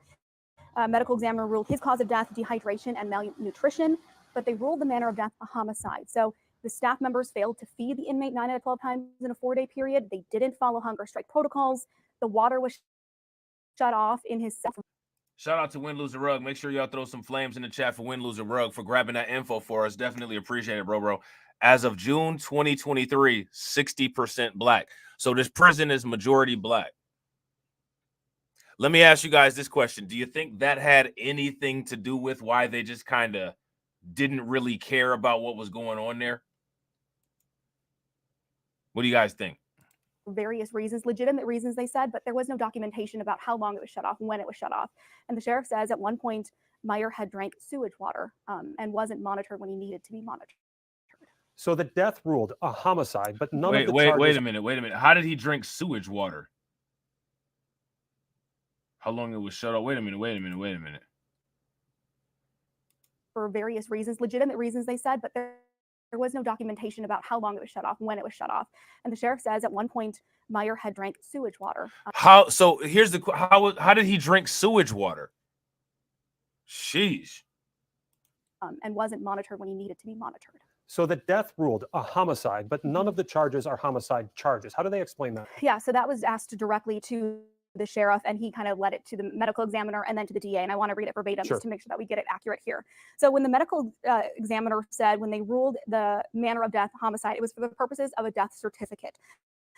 H: Medical examiner ruled his cause of death, dehydration and malnutrition, but they ruled the manner of death a homicide. So the staff members failed to feed the inmate 9 out of 12 times in a 4-day period. They didn't follow hunger strike protocols. The water was shut off in his cell.
A: Shout out to Win, Lose, or Rug. Make sure y'all throw some flames in the chat for Win, Lose, or Rug for grabbing that info for us. Definitely appreciate it, bro. As of June 2023, 60% black. So this prison is majority black. Let me ask you guys this question. Do you think that had anything to do with why they just kind of didn't really care about what was going on there? What do you guys think?
H: Various reasons, legitimate reasons, they said, but there was no documentation about how long it was shut off and when it was shut off. And the sheriff says at one point Meyer had drank sewage water and wasn't monitored when he needed to be monitored.
G: So the death ruled a homicide, but none of the
A: Wait
G: charges...
A: a minute. How did he drink sewage water? How long it was shut off? Wait a minute.
H: For various reasons, legitimate reasons, they said, but there was no documentation about how long it was shut off and when it was shut off. And the sheriff says at one point Meyer had drank sewage water.
A: How did he drink sewage water? Sheesh.
H: And wasn't monitored when he needed to be monitored.
G: So the death ruled a homicide, but none of the charges are homicide charges. How do they explain that?
H: Yeah, so that was asked directly to the sheriff, and he kind of led it to the medical examiner and then to the DA. And I want to read it verbatim just to make sure that we get it accurate here. So when the medical examiner said when they ruled the manner of death homicide, it was for the purposes of a death certificate.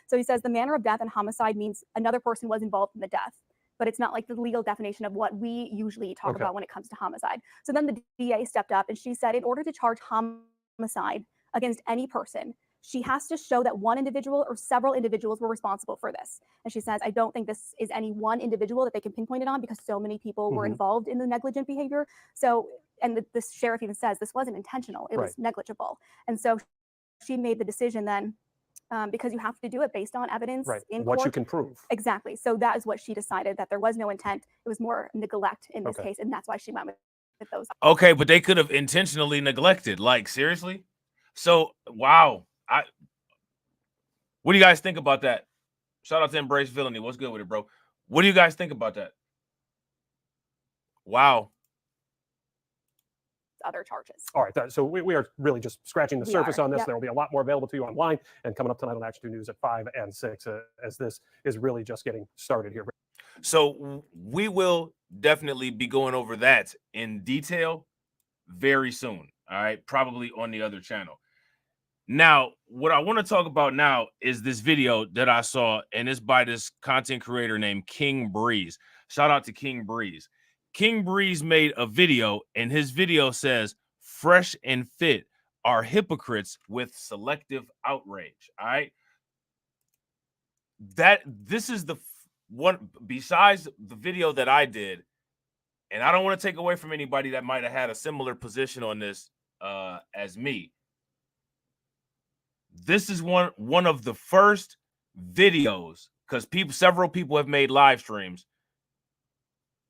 H: So he says the manner of death and homicide means another person was involved in the death, but it's not like the legal definition of what we usually talk about when it comes to homicide. So then the DA stepped up and she said in order to charge homicide against any person, she has to show that one individual or several individuals were responsible for this. And she says, I don't think this is any one individual that they can pinpoint it on because so many people were involved in the negligent behavior. So, and the sheriff even says this wasn't intentional, it was negligible. And so she made the decision then, because you have to do it based on evidence in court.
G: What you can prove.
H: Exactly. So that is what she decided, that there was no intent. It was more neglect in this case. And that's why she went with those.
A: Okay, but they could have intentionally neglected. Like, seriously? So, wow. What do you guys think about that? Shout out to Embrace Villainy. What's good with it, bro? What do you guys think about that? Wow.
H: Other charges.
G: All right, so we are really just scratching the surface on this. There will be a lot more available to you online and coming up tonight on Action 2 News at 5 and 6 as this is really just getting started here.
A: So we will definitely be going over that in detail very soon. All right, probably on the other channel. Now, what I want to talk about now is this video that I saw, and it's by this content creator named King Breeze. Shout out to King Breeze. King Breeze made a video, and his video says, "Fresh and Fit are hypocrites with selective outrage." All right. This is the one besides the video that I did, and I don't want to take away from anybody that might have had a similar position on this as me. This is one of the first videos, because several people have made live streams.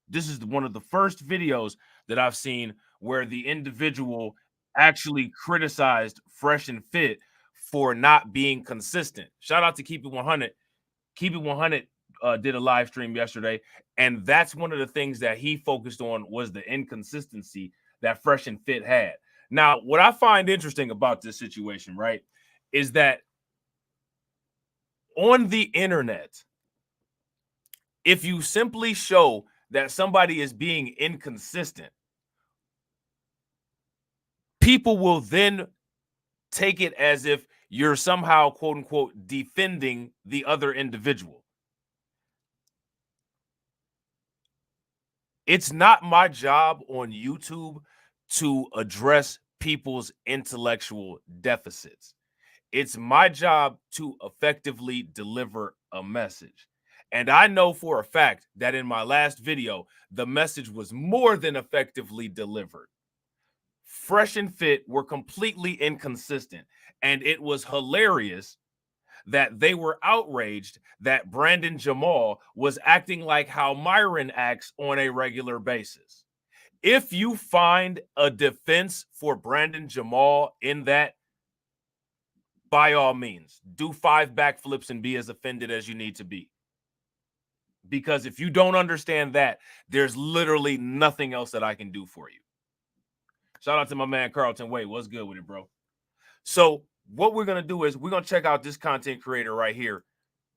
A: This is one of the first videos that I've seen where the individual actually criticized Fresh and Fit for not being consistent. Shout out to Keep It 100. Keep It 100 did a live stream yesterday, and that's one of the things that he focused on was the inconsistency that Fresh and Fit had. Now, what I find interesting about this situation, right, is that on the internet, if you simply show that somebody is being inconsistent, people will then take it as if you're somehow, quote unquote, defending the other individual. It's not my job on YouTube to address people's intellectual deficits. It's my job to effectively deliver a message. And I know for a fact that in my last video, the message was more than effectively delivered. Fresh and Fit were completely inconsistent, and it was hilarious that they were outraged that Brandon Jamal was acting like how Myron acts on a regular basis. If you find a defense for Brandon Jamal in that, by all means, do 5 backflips and be as offended as you need to be. Because if you don't understand that, there's literally nothing else that I can do for you. Shout out to my man Carlton Wade. What's good with it, bro? So what we're going to do is we're going to check out this content creator right here,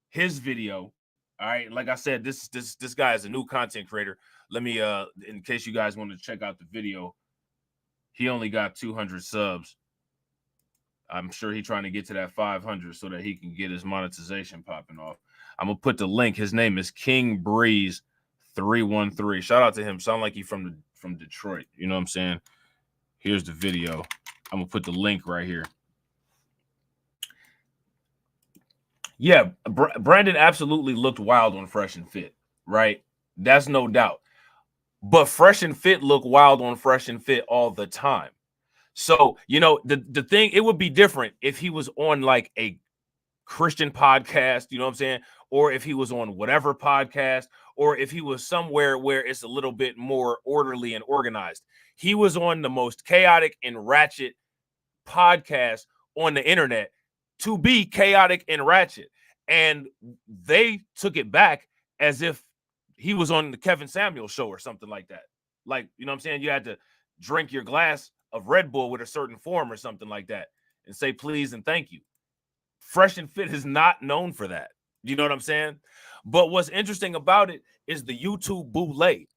A: his video. All right. Like I said, this guy is a new content creator. Let me, in case you guys want to check out the video, he only got 200 subs. I'm sure he's trying to get to that 500 so that he can get his monetization popping off. I'm going to put the link. His name is King Breeze 313. Shout out to him. Sound like he's from Detroit. You know what I'm saying? Here's the video. I'm going to put the link right here. Yeah, Brandon absolutely looked wild on Fresh and Fit, right? That's no doubt. But Fresh and Fit look wild on Fresh and Fit all the time. So, you know, the thing, it would be different if he was on like a Christian podcast, you know what I'm saying? Or if he was on whatever podcast, or if he was somewhere where it's a little bit more orderly and organized. He was on the most chaotic and ratchet podcast on the internet to be chaotic and ratchet. And they took it back as if he was on the Kevin Samuel show or something like that. Like, you know what I'm saying? You had to drink your glass of Red Bull with a certain form or something like that and say please and thank you. Fresh and Fit is not known for that. You know what I'm saying? But what's interesting about it is the YouTuboule.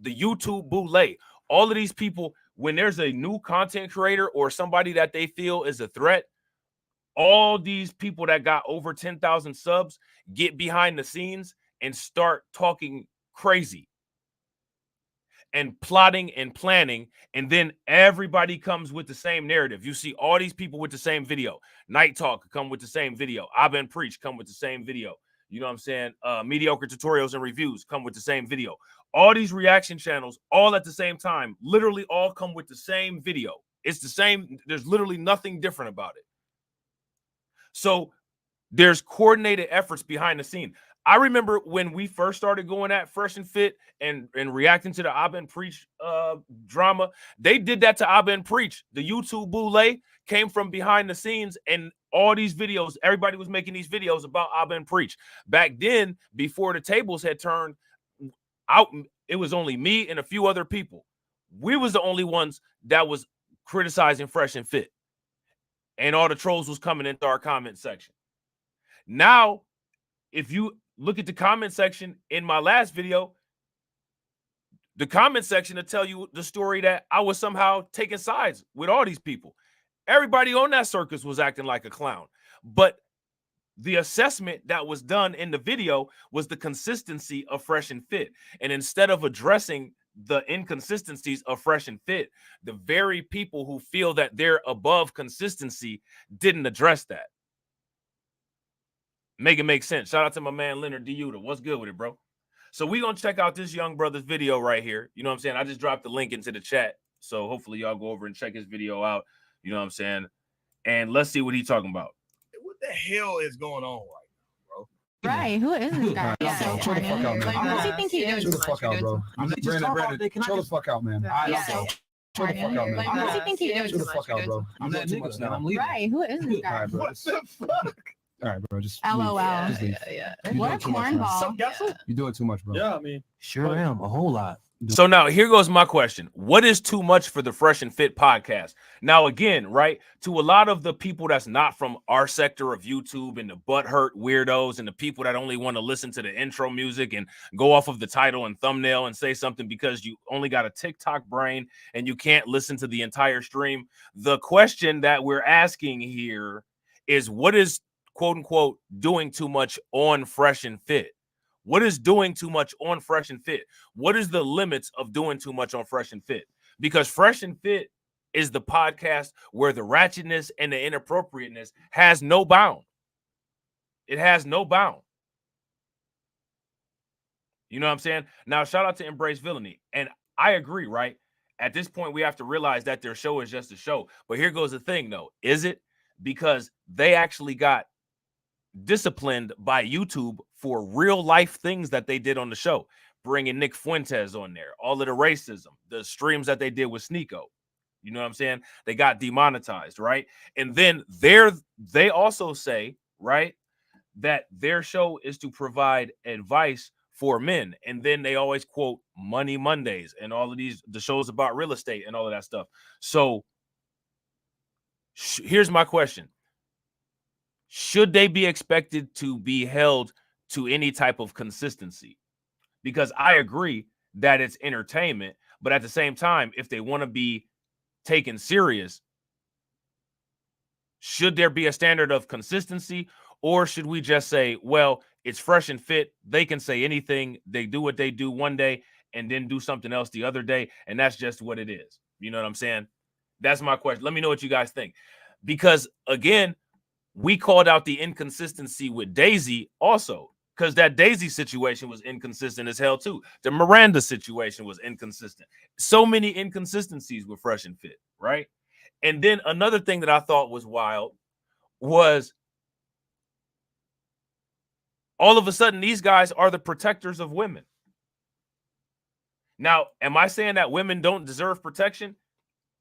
A: The YouTuboule. All of these people, when there's a new content creator or somebody that they feel is a threat, all these people that got over 10,000 subs get behind the scenes and start talking crazy and plotting and planning, and then everybody comes with the same narrative. You see all these people with the same video. Night Talk come with the same video. I've Been Preach come with the same video. You know what I'm saying? Mediocre Tutorials and Reviews come with the same video. All these reaction channels, all at the same time, literally all come with the same video. It's the same. There's literally nothing different about it. So there's coordinated efforts behind the scene. I remember when we first started going at Fresh and Fit and reacting to the I've Been Preach drama, they did that to I've Been Preach. The YouTuboule came from behind the scenes, and all these videos, everybody was making these videos about I've Been Preach. Back then, before the tables had turned out, it was only me and a few other people. We was the only ones that was criticizing Fresh and Fit. And all the trolls was coming into our comment section. Now, if you look at the comment section in my last video, the comment section will tell you the story that I was somehow taking sides with all these people. Everybody on that circus was acting like a clown. But the assessment that was done in the video was the consistency of Fresh and Fit. And instead of addressing the inconsistencies of Fresh and Fit, the very people who feel that they're above consistency didn't address that. Make it make sense. Shout out to my man Leonard Diuta. What's good with it, bro? So we're going to check out this young brother's video right here. You know what I'm saying? I just dropped the link into the chat. So hopefully y'all go over and check his video out. You know what I'm saying? And let's see what he's talking about.
I: What the hell is going on right now, bro?
K: Right, who is this guy?
I: Yeah,
K: Chill the fuck out, man. What does he think he is?
I: Chill the fuck out, bro. Brandon, chill the fuck out, man. Chill the fuck out, man.
K: What does he think he is?
I: Chill the fuck out, bro.
K: I'm that nigga now. I'm leaving. Right, who is this guy?
I: What the fuck? All right, bro. Just
K: LOL.
I: Just leave.
K: What a cornball.
I: You're doing too much, bro.
V: Yeah, I mean,
I: sure am. A whole lot.
A: So now here goes my question. What is too much for the Fresh and Fit podcast? Now, again, right, to a lot of the people that's not from our sector of YouTube and the butthurt weirdos and the people that only want to listen to the intro music and go off of the title and thumbnail and say something because you only got a TikTok brain and you can't listen to the entire stream. The question that we're asking here is, what is, quote unquote, doing too much on Fresh and Fit? What is doing too much on Fresh and Fit? What is the limits of doing too much on Fresh and Fit? Because Fresh and Fit is the podcast where the ratchetness and the inappropriateness has no bound. It has no bound. You know what I'm saying? Now, shout out to Embrace Villainy. And I agree, right? At this point, we have to realize that their show is just a show. But here goes the thing, though. Is it? Because they actually got disciplined by YouTube for real life things that they did on the show, bringing Nick Fuentes on there, all of the racism, the streams that they did with Sneeko. You know what I'm saying? They got demonetized, right? And then they also say, right, that their show is to provide advice for men. And then they always quote Money Mondays and all of the shows about real estate and all of that stuff. So here's my question. Should they be expected to be held to any type of consistency? Because I agree that it's entertainment, but at the same time, if they want to be taken serious, should there be a standard of consistency, or should we just say, well, it's Fresh and Fit, they can say anything, they do what they do one day and then do something else the other day, and that's just what it is? You know what I'm saying? That's my question. Let me know what you guys think. Because again, we called out the inconsistency with Daisy also, because that Daisy situation was inconsistent as hell too. The Miranda situation was inconsistent. So many inconsistencies with Fresh and Fit, right? And then another thing that I thought was wild was all of a sudden these guys are the protectors of women. Now, am I saying that women don't deserve protection?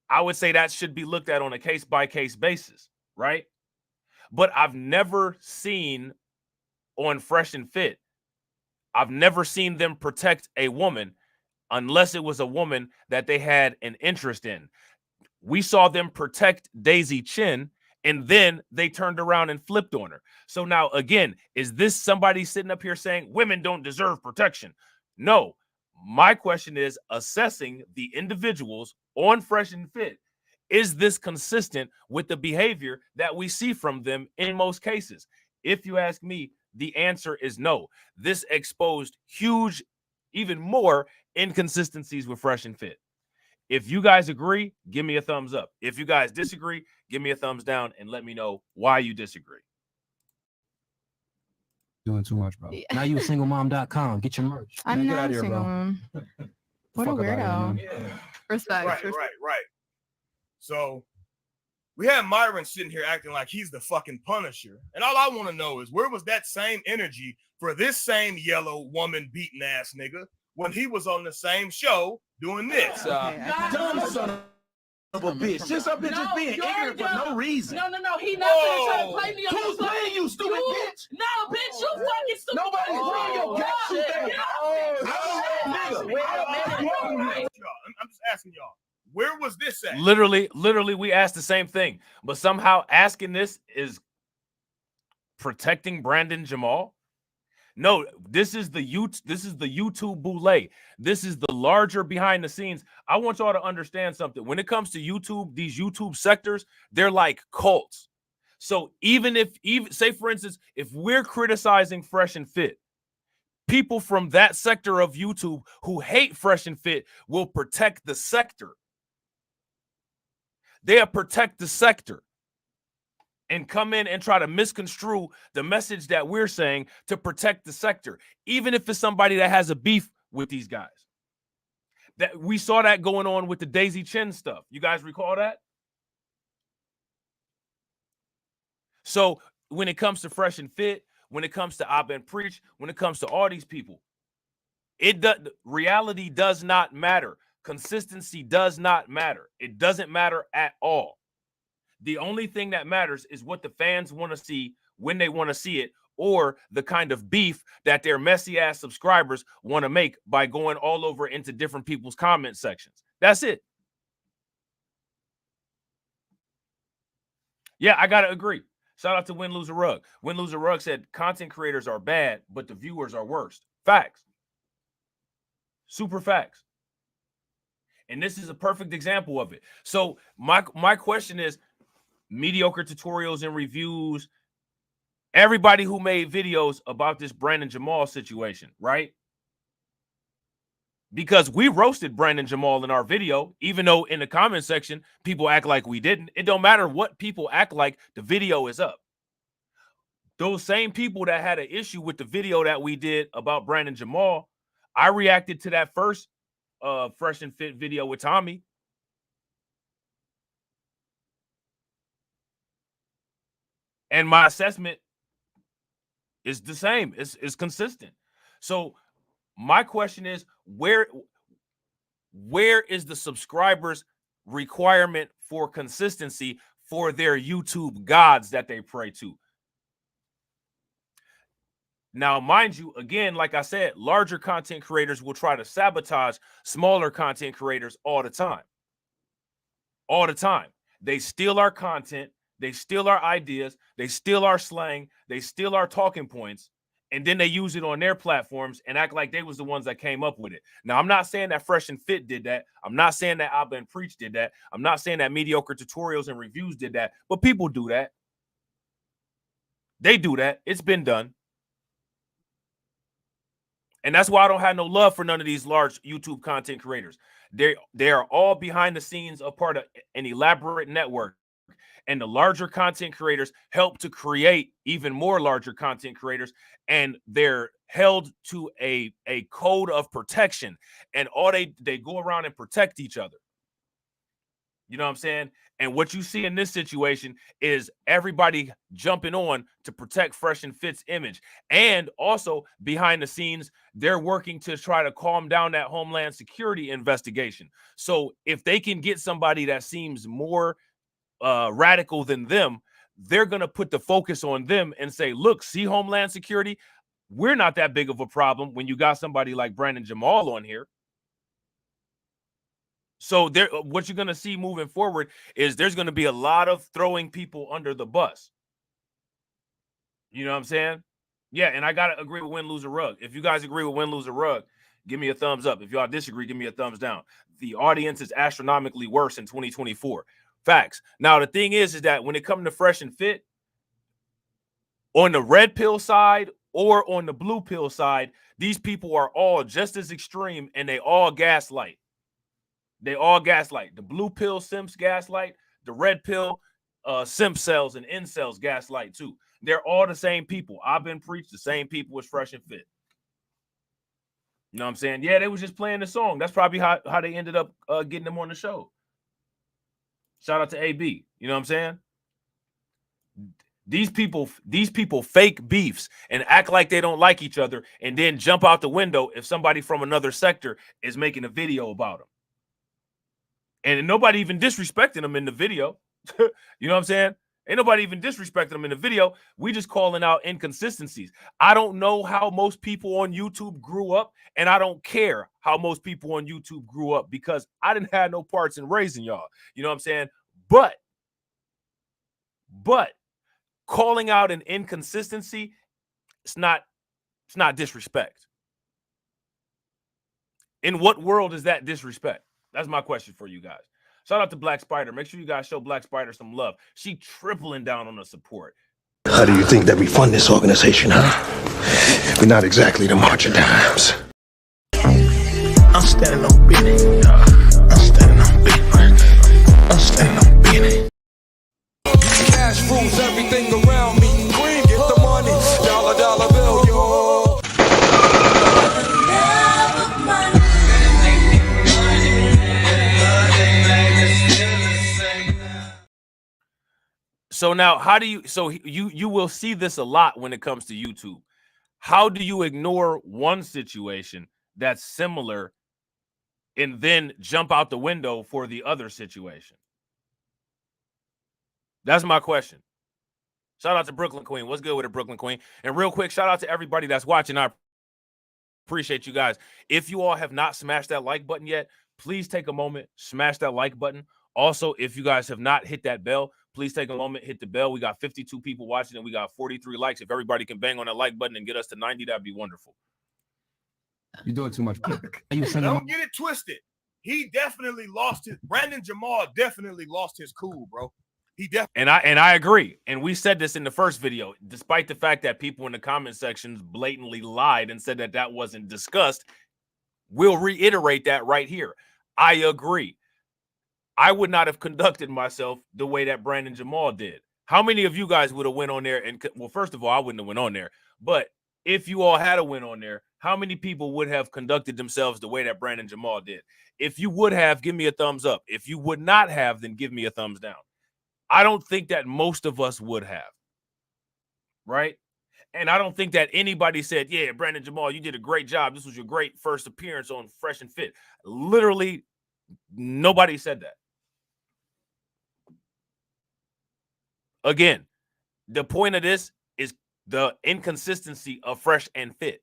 A: I would say that should be looked at on a case-by-case basis, right? But I've never seen on Fresh and Fit, I've never seen them protect a woman unless it was a woman that they had an interest in. We saw them protect Daisy Chin, and then they turned around and flipped on her. So now, again, is this somebody sitting up here saying women don't deserve protection? No. My question is assessing the individuals on Fresh and Fit. Is this consistent with the behavior that we see from them in most cases? If you ask me, the answer is no. This exposed huge, even more inconsistencies with Fresh and Fit. If you guys agree, give me a thumbs up. If you guys disagree, give me a thumbs down and let me know why you disagree.
I: Doing too much, bro. Now you singlemom.com. Get your merch.
K: I'm
I: Get
K: not
I: out
K: a
I: of here,
K: single
I: bro.
K: mom. What a
I: Fuck about it,
K: weirdo.
I: man.
K: Respect.
I: Right. So we had Myron sitting here acting like he's the fucking Punisher. And all I want to know is, where was that same energy for this same yellow woman beating ass nigga when he was on the same show doing this?
B: Dumb son of a bitch. Just up here just being ignorant for no reason.
L: No, he not gonna try to
B: Whoa.
L: play me on
B: Who's
L: the phone.
B: playing you, stupid bitch?
L: No, bitch, you fucking stupid.
B: Nobody's playing your goddamn thing.
I: I'm just asking y'all, where was this at?
A: Literally, we asked the same thing, but somehow asking this is protecting Brandon Jamal. No, this is the YouTuboule. This is the larger behind the scenes. I want y'all to understand something. When it comes to YouTube, these YouTube sectors, they're like cults. So even say for instance, if we're criticizing Fresh and Fit, people from that sector of YouTube who hate Fresh and Fit will protect the sector. They'll protect the sector and come in and try to misconstrue the message that we're saying to protect the sector, even if it's somebody that has a beef with these guys. That we saw that going on with the Daisy Chin stuff. You guys recall that? So when it comes to Fresh and Fit, when it comes to Ob and Preach, when it comes to all these people, reality does not matter. Consistency does not matter. It doesn't matter at all. The only thing that matters is what the fans want to see when they want to see it, or the kind of beef that their messy ass subscribers want to make by going all over into different people's comment sections. That's it. Yeah, I got to agree. Shout out to Win Lose a Rug. Win Lose a Rug said content creators are bad, but the viewers are worst. Facts. Super facts. And this is a perfect example of it. So my question is, mediocre tutorials and reviews, everybody who made videos about this Brandon Jamal situation, right? Because we roasted Brandon Jamal in our video, even though in the comment section, people act like we didn't. It don't matter what people act like, the video is up. Those same people that had an issue with the video that we did about Brandon Jamal, I reacted to that first Fresh and Fit video with Tommy. And my assessment is the same. It's consistent. So my question is, where is the subscribers' requirement for consistency for their YouTube gods that they pray to? Now, mind you, again, like I said, larger content creators will try to sabotage smaller content creators all the time. All the time. They steal our content. They steal our ideas. They steal our slang. They steal our talking points. And then they use it on their platforms and act like they was the ones that came up with it. Now, I'm not saying that Fresh and Fit did that. I'm not saying that Abba and Preach did that. I'm not saying that mediocre tutorials and reviews did that. But people do that. They do that. It's been done. And that's why I don't have no love for none of these large YouTube content creators. They are all behind the scenes, a part of an elaborate network. And the larger content creators help to create even more larger content creators. And they're held to a code of protection. And all they go around and protect each other. You know what I'm saying? And what you see in this situation is everybody jumping on to protect Fresh and Fit's image. And also behind the scenes, they're working to try to calm down that Homeland Security investigation. So if they can get somebody that seems more radical than them, they're going to put the focus on them and say, look, see Homeland Security, we're not that big of a problem when you got somebody like Brandon Jamal on here. So what you're going to see moving forward is there's going to be a lot of throwing people under the bus. You know what I'm saying? Yeah, and I got to agree with Win, Lose a Rug. If you guys agree with Win, Lose a Rug, give me a thumbs up. If y'all disagree, give me a thumbs down. The audience is astronomically worse in 2024. Facts. Now, the thing is that when it comes to Fresh and Fit, on the red pill side or on the blue pill side, these people are all just as extreme and they all gaslight. They all gaslight. The blue pill simps gaslight. The red pill simp cells and incels gaslight too. They're all the same people. I've been preached the same people as Fresh and Fit. You know what I'm saying? Yeah, they was just playing the song. That's probably how they ended up getting them on the show. Shout out to AB. You know what I'm saying? These people fake beefs and act like they don't like each other and then jump out the window if somebody from another sector is making a video about them. And nobody even disrespecting them in the video. You know what I'm saying? Ain't nobody even disrespecting them in the video. We just calling out inconsistencies. I don't know how most people on YouTube grew up, and I don't care how most people on YouTube grew up because I didn't have no parts in raising y'all. You know what I'm saying? But calling out an inconsistency, it's not It's not disrespect. In what world is that disrespect? That's my question for you guys. Shout out to Black Spider. Make sure you guys show Black Spider some love. She tripling down on the support.
B: How do you think that we fund this organization, huh? We're not exactly the march of dimes.
C: I'm standing on business. I'm standing on business. I'm standing on business. Cash rules everything around me. Green, get the money. Dollar, dollar bill, yo.
A: So now, how do you? So you will see this a lot when it comes to YouTube. How do you ignore one situation that's similar and then jump out the window for the other situation? That's my question. Shout out to Brooklyn Queen. What's good with it, Brooklyn Queen? And real quick, shout out to everybody that's watching. I appreciate you guys. If you all have not smashed that like button yet, please take a moment, smash that like button. Also, if you guys have not hit that bell, please take a moment, hit the bell. We got 52 people watching and we got 43 likes. If everybody can bang on that like button and get us to 90, that'd be wonderful.
M: You're doing too much.
I: Don't get it twisted. He definitely lost his. Brandon Jamal definitely lost his cool, bro. He definitely.
A: And I agree. And we said this in the first video, despite the fact that people in the comment sections blatantly lied and said that that wasn't discussed. We'll reiterate that right here. I agree. I would not have conducted myself the way that Brandon Jamal did. How many of you guys would have went on there? And well, first of all, I wouldn't have went on there. But if you all had a win on there, how many people would have conducted themselves the way that Brandon Jamal did? If you would have, give me a thumbs up. If you would not have, then give me a thumbs down. I don't think that most of us would have. Right? And I don't think that anybody said, yeah, Brandon Jamal, you did a great job. This was your great first appearance on Fresh and Fit. Literally, nobody said that. Again, the point of this is the inconsistency of Fresh and Fit.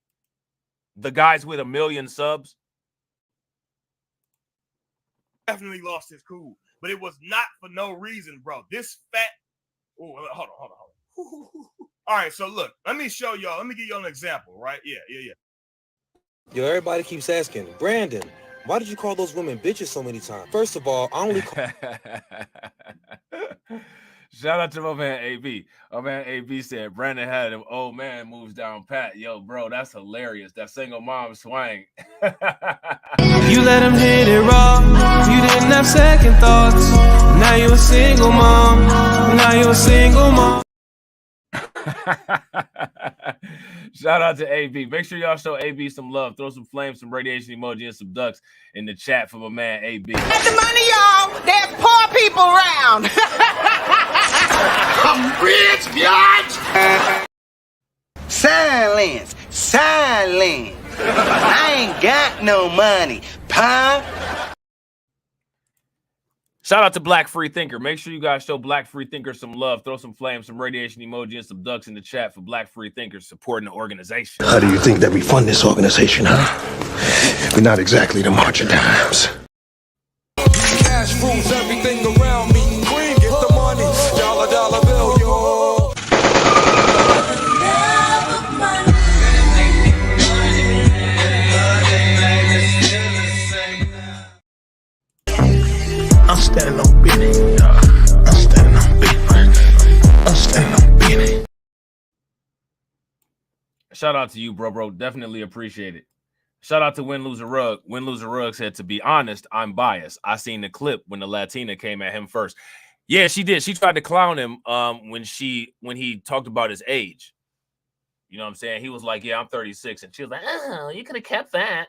A: The guys with 1 million subs
I: definitely lost his cool, but it was not for no reason, bro. This fat. Oh, hold on. All right, so look, let me show y'all. Let me give y'all an example, right? Yeah.
N: Yo, everybody keeps asking, Brandon, why did you call those women bitches so many times? First of all, I only call.
A: Shout out to my man AB. My man AB said Brandon had him old man moves down pat. Yo, bro, that's hilarious. That single mom swang.
C: You let him hit it raw. You didn't have second thoughts. Now you're a single mom. Now you're a single mom.
A: Shout out to AB. Make sure y'all show AB some love. Throw some flames, some radiation emoji, and some ducks in the chat for my man AB.
L: Get the money, y'all. There's poor people around. I'm rich, bitch.
O: Silence. I ain't got no money, pie.
A: Shout out to Black Free Thinker. Make sure you guys show Black Free Thinker some love. Throw some flames, some radiation emoji, and some ducks in the chat for Black Free Thinkers supporting the organization.
B: How do you think that we fund this organization, huh? We're not exactly the march of dimes.
C: Cash rules everything around me. Green, get the money. Dollar, dollar bill, yo. I'm standing on business. I'm standing on business. I'm standing on business.
A: Shout out to you, bro. Definitely appreciate it. Shout out to Win Lose a Rug. Win Lose a Rug said, to be honest, I'm biased. I seen the clip when the Latina came at him first. Yeah, she did. She tried to clown him when he talked about his age. You know what I'm saying? He was like, yeah, I'm 36. And she was like, oh, you could have kept that.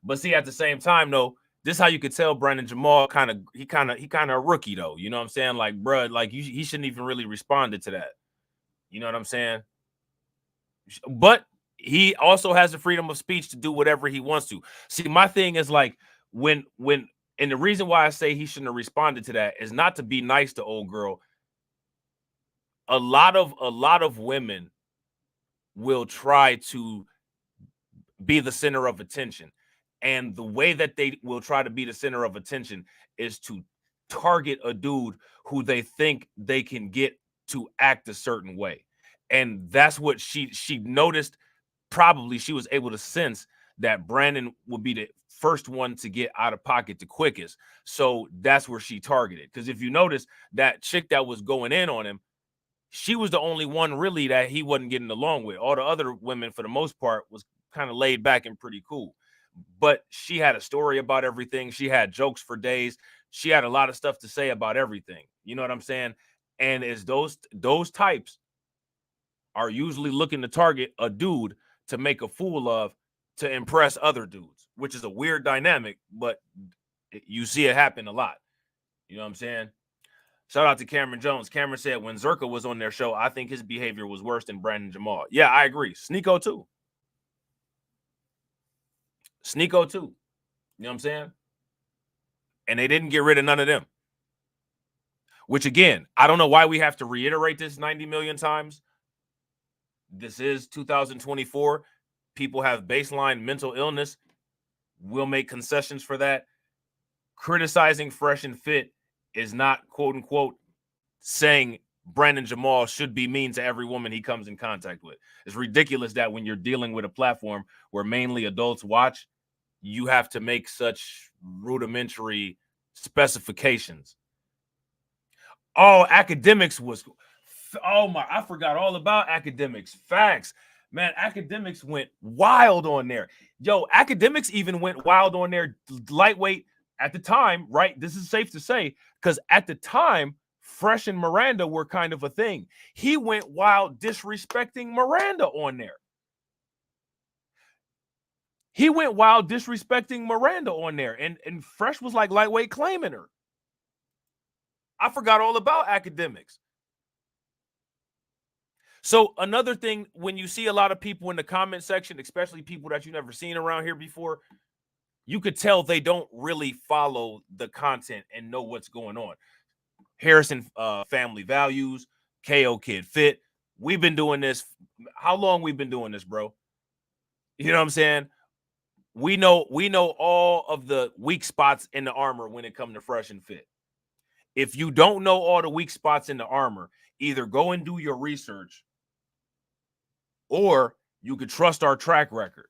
A: But see, at the same time, though, this is how you could tell Brandon Jamal he kind of a rookie, though. You know what I'm saying? Like, bro, like he shouldn't even really responded to that. You know what I'm saying? But he also has the freedom of speech to do whatever he wants to. See, my thing is like when and the reason why I say he shouldn't have responded to that is not to be nice to old girl. A lot of women will try to be the center of attention. And the way that they will try to be the center of attention is to target a dude who they think they can get to act a certain way. And that's what she noticed probably she was able to sense that Brandon would be the first one to get out of pocket the quickest. So that's where she targeted. Because if you notice, that chick that was going in on him, she was the only one really that he wasn't getting along with. All the other women, for the most part, was kind of laid back and pretty cool. But she had a story about everything. She had jokes for days. She had a lot of stuff to say about everything. You know what I'm saying? And as those types are usually looking to target a dude to make a fool of, to impress other dudes, which is a weird dynamic, but you see it happen a lot. You know what I'm saying? Shout out to Cameron Jones. Cameron said when Zerka was on their show, I think his behavior was worse than Brandon Jamal. Yeah, I agree. Sneeko too. Sneeko too. You know what I'm saying? And they didn't get rid of none of them. Which, again, I don't know why we have to reiterate this 90 million times. This is 2024. People have baseline mental illness. We'll make concessions for that. Criticizing Fresh and Fit is not, quote unquote, saying Brandon Jamal should be mean to every woman he comes in contact with. It's ridiculous that when you're dealing with a platform where mainly adults watch, you have to make such rudimentary specifications. Oh, academics was, oh my, I forgot all about academics. Facts. Man, academics went wild on there. Yo, academics even went wild on there. Lightweight at the time, right? This is safe to say, because at the time, Fresh and Miranda were kind of a thing. He went wild disrespecting Miranda on there. He went wild disrespecting Miranda on there. And Fresh was like lightweight claiming her. I forgot all about academics. So another thing, when you see a lot of people in the comment section, especially people that you've never seen around here before, you could tell they don't really follow the content and know what's going on. Harrison Family Values, KO Kid Fit. We've been doing this. How long we've been doing this, bro? You know what I'm saying? We know all of the weak spots in the armor when it comes to Fresh and Fit. If you don't know all the weak spots in the armor, either go and do your research, or you could trust our track record.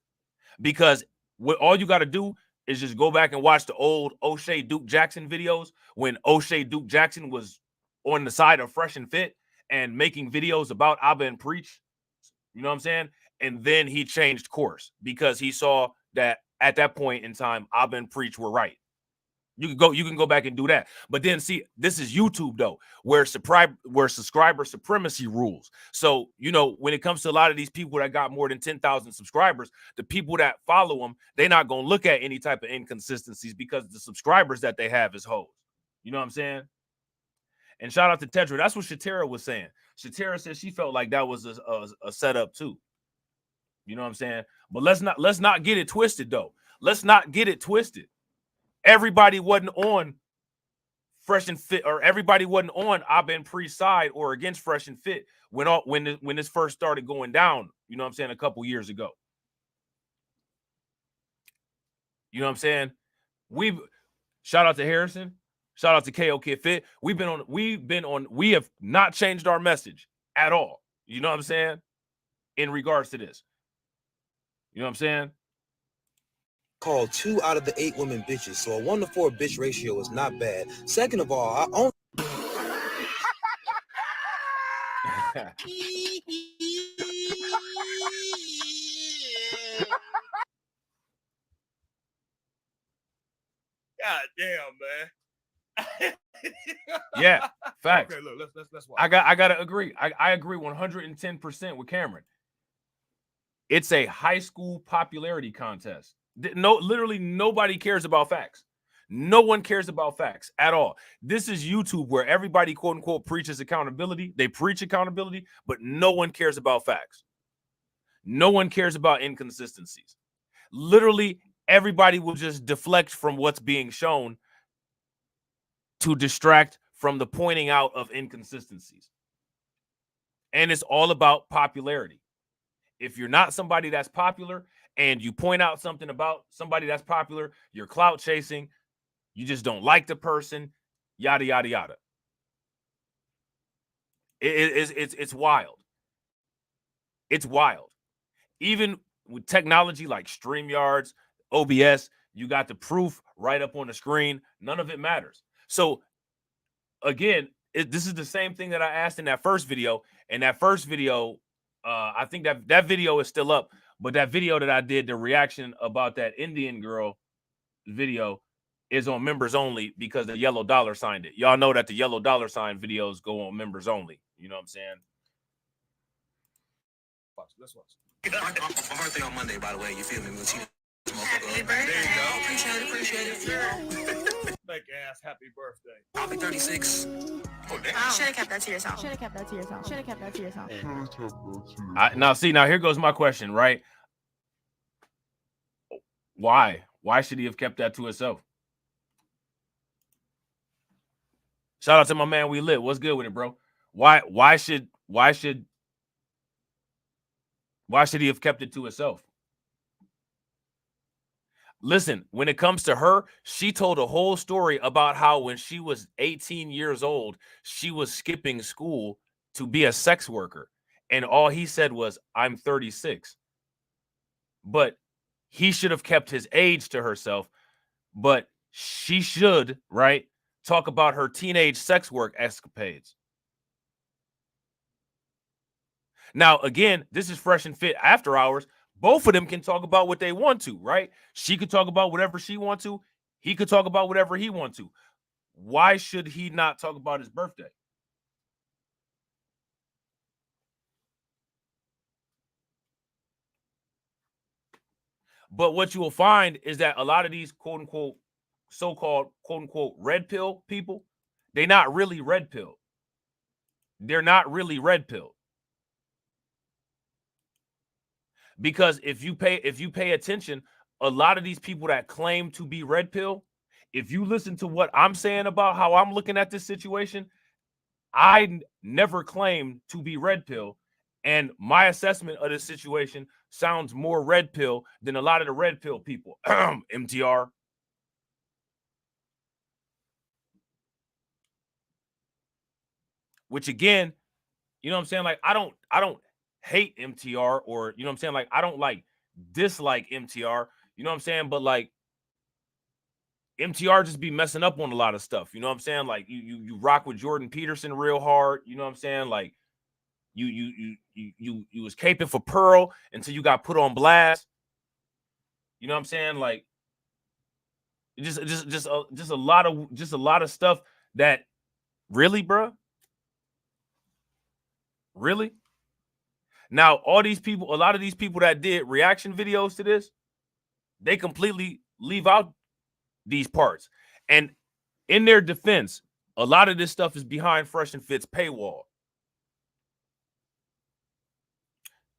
A: Because what all you got to do is just go back and watch the old O'Shea Duke Jackson videos when O'Shea Duke Jackson was on the side of Fresh and Fit and making videos about Abba and Preach. You know what I'm saying? And then he changed course because he saw that at that point in time, Abba and Preach were right. You can go back and do that. But then see, this is YouTube though, where subscriber supremacy rules. So, you know, when it comes to a lot of these people that got more than 10,000 subscribers, the people that follow them, they're not going to look at any type of inconsistencies because the subscribers that they have is hoes. You know what I'm saying? And shout out to Tetra. That's what Shatera was saying. Shatera said she felt like that was a setup too. You know what I'm saying? But let's not get it twisted though. Let's not get it twisted. Everybody wasn't on Fresh and Fit, or everybody wasn't on Abba and Pre's side or against Fresh and Fit when this first started going down, you know what I'm saying, a couple years ago. You know what I'm saying? Shout out to Harrison, shout out to KO Kid Fit. We have not changed our message at all. You know what I'm saying? In regards to this. You know what I'm saying?
N: Called 2 out of the 8 women bitches, so a 1 to 4 bitch ratio is not bad. Second of all, I only
I: God damn, man.
A: Yeah, facts.
I: Okay, look, let's watch.
A: I gotta agree. I agree 110% with Cameron. It's a high school popularity contest. Literally nobody cares about facts. No one cares about facts at all. This is YouTube where everybody, quote unquote, preaches accountability. They preach accountability, but no one cares about facts. No one cares about inconsistencies. Literally everybody will just deflect from what's being shown to distract from the pointing out of inconsistencies. And it's all about popularity. If you're not somebody that's popular and you point out something about somebody that's popular, you're clout chasing, you just don't like the person, yada, yada, yada. It's wild. It's wild. Even with technology like StreamYards, OBS, you got the proof right up on the screen. None of it matters. So again, this is the same thing that I asked in that first video. And that first video, I think that video is still up. But that video that I did, the reaction about that Indian girl video, is on members only because the yellow dollar signed it. Y'all know that the yellow dollar sign videos go on members only. You know what I'm saying?
I: Let's watch.
O: My birthday on Monday, by the way. You feel me? We'll see this motherfucker. There you go. Appreciate it.
I: Fake ass happy birthday.
O: I'll be 36. Oh, damn.
K: Should have kept that to yourself. Should have kept that to yourself. Should have kept that to yourself.
A: Now here goes my question, right? Why? Why should he have kept that to himself? Shout out to my man We Lit. What's good with it, bro? Why should he have kept it to himself? Listen, when it comes to her, she told a whole story about how when she was 18 years old, she was skipping school to be a sex worker. And all he said was, I'm 36. But he should have kept his age to herself. But she should, right, talk about her teenage sex work escapades. Now, again, this is Fresh and Fit After Hours. Both of them can talk about what they want to, right? She could talk about whatever she wants to. He could talk about whatever he wants to. Why should he not talk about his birthday? But what you will find is that a lot of these quote-unquote, so-called quote-unquote red pill people, they're not really red pill. They're not really red pill. Because if you pay attention, a lot of these people that claim to be red pill, if you listen to what I'm saying about how I'm looking at this situation, I never claimed to be red pill. And my assessment of this situation sounds more red pill than a lot of the red pill people. MTR. Which again, you know what I'm saying? Like, I don't hate MTR, or you know what I'm saying? Like, I don't like dislike MTR, you know what I'm saying? But like, MTR just be messing up on a lot of stuff, you know what I'm saying? Like, you rock with Jordan Peterson real hard, you know what I'm saying? Like, you was caping for Pearl until you got put on blast, you know what I'm saying? Like, just a lot of stuff that really, bro, really. Now, all these people, a lot of these people that did reaction videos to this, they completely leave out these parts. And in their defense, a lot of this stuff is behind Fresh and Fit's paywall.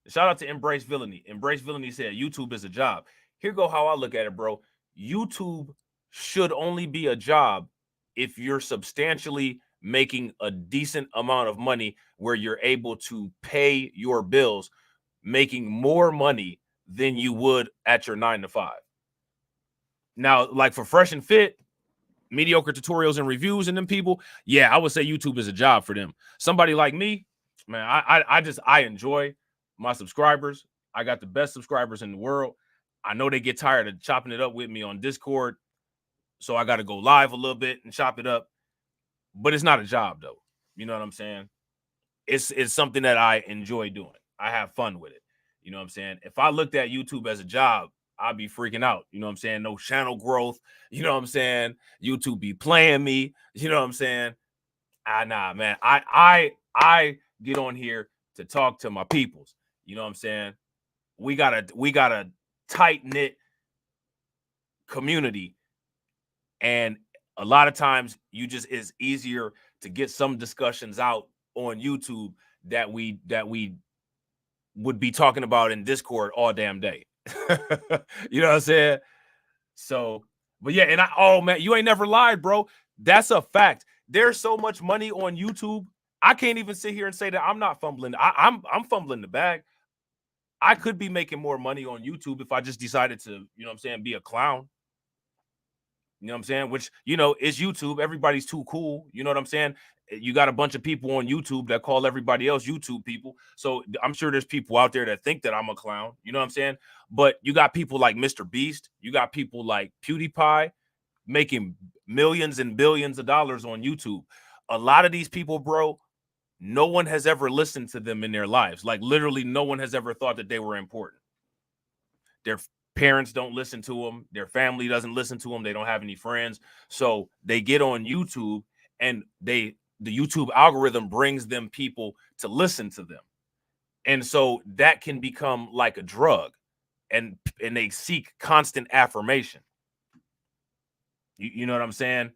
A: Shout out to Embrace Villainy. Embrace Villainy said, YouTube is a job. Here go how I look at it, bro. YouTube should only be a job if you're substantially making a decent amount of money where you're able to pay your bills, making more money than you would at your 9-to-5. Now, like for Fresh and Fit, mediocre tutorials and reviews and them people, yeah, I would say YouTube is a job for them. Somebody like me, man, I enjoy my subscribers. I got the best subscribers in the world. I know they get tired of chopping it up with me on Discord, so I got to go live a little bit and chop it up. But it's not a job, though. You know what I'm saying? It's something that I enjoy doing. I have fun with it. You know what I'm saying? If I looked at YouTube as a job, I'd be freaking out. You know what I'm saying? No channel growth. You know what I'm saying? YouTube be playing me. You know what I'm saying? Nah, man. I get on here to talk to my peoples. You know what I'm saying? We got a tight-knit community, and a lot of times it's easier to get some discussions out on YouTube that we would be talking about in Discord all damn day. You know what I'm saying? So, but yeah, and oh man, you ain't never lied, bro. That's a fact. There's so much money on YouTube. I can't even sit here and say that I'm not fumbling. I'm fumbling the bag. I could be making more money on YouTube if I just decided to, you know what I'm saying, be a clown. You know what I'm saying? Which, you know, is YouTube. Everybody's too cool. You know what I'm saying? You got a bunch of people on YouTube that call everybody else YouTube people. So I'm sure there's people out there that think that I'm a clown. You know what I'm saying? But you got people like Mr. Beast. You got people like PewDiePie making millions and billions of dollars on YouTube. A lot of these people, bro, no one has ever listened to them in their lives. Like literally no one has ever thought that they were important. Their parents don't listen to them. Their family doesn't listen to them. They don't have any friends. So they get on YouTube and the YouTube algorithm brings them people to listen to them. And so that can become like a drug, and they seek constant affirmation. You know what I'm saying?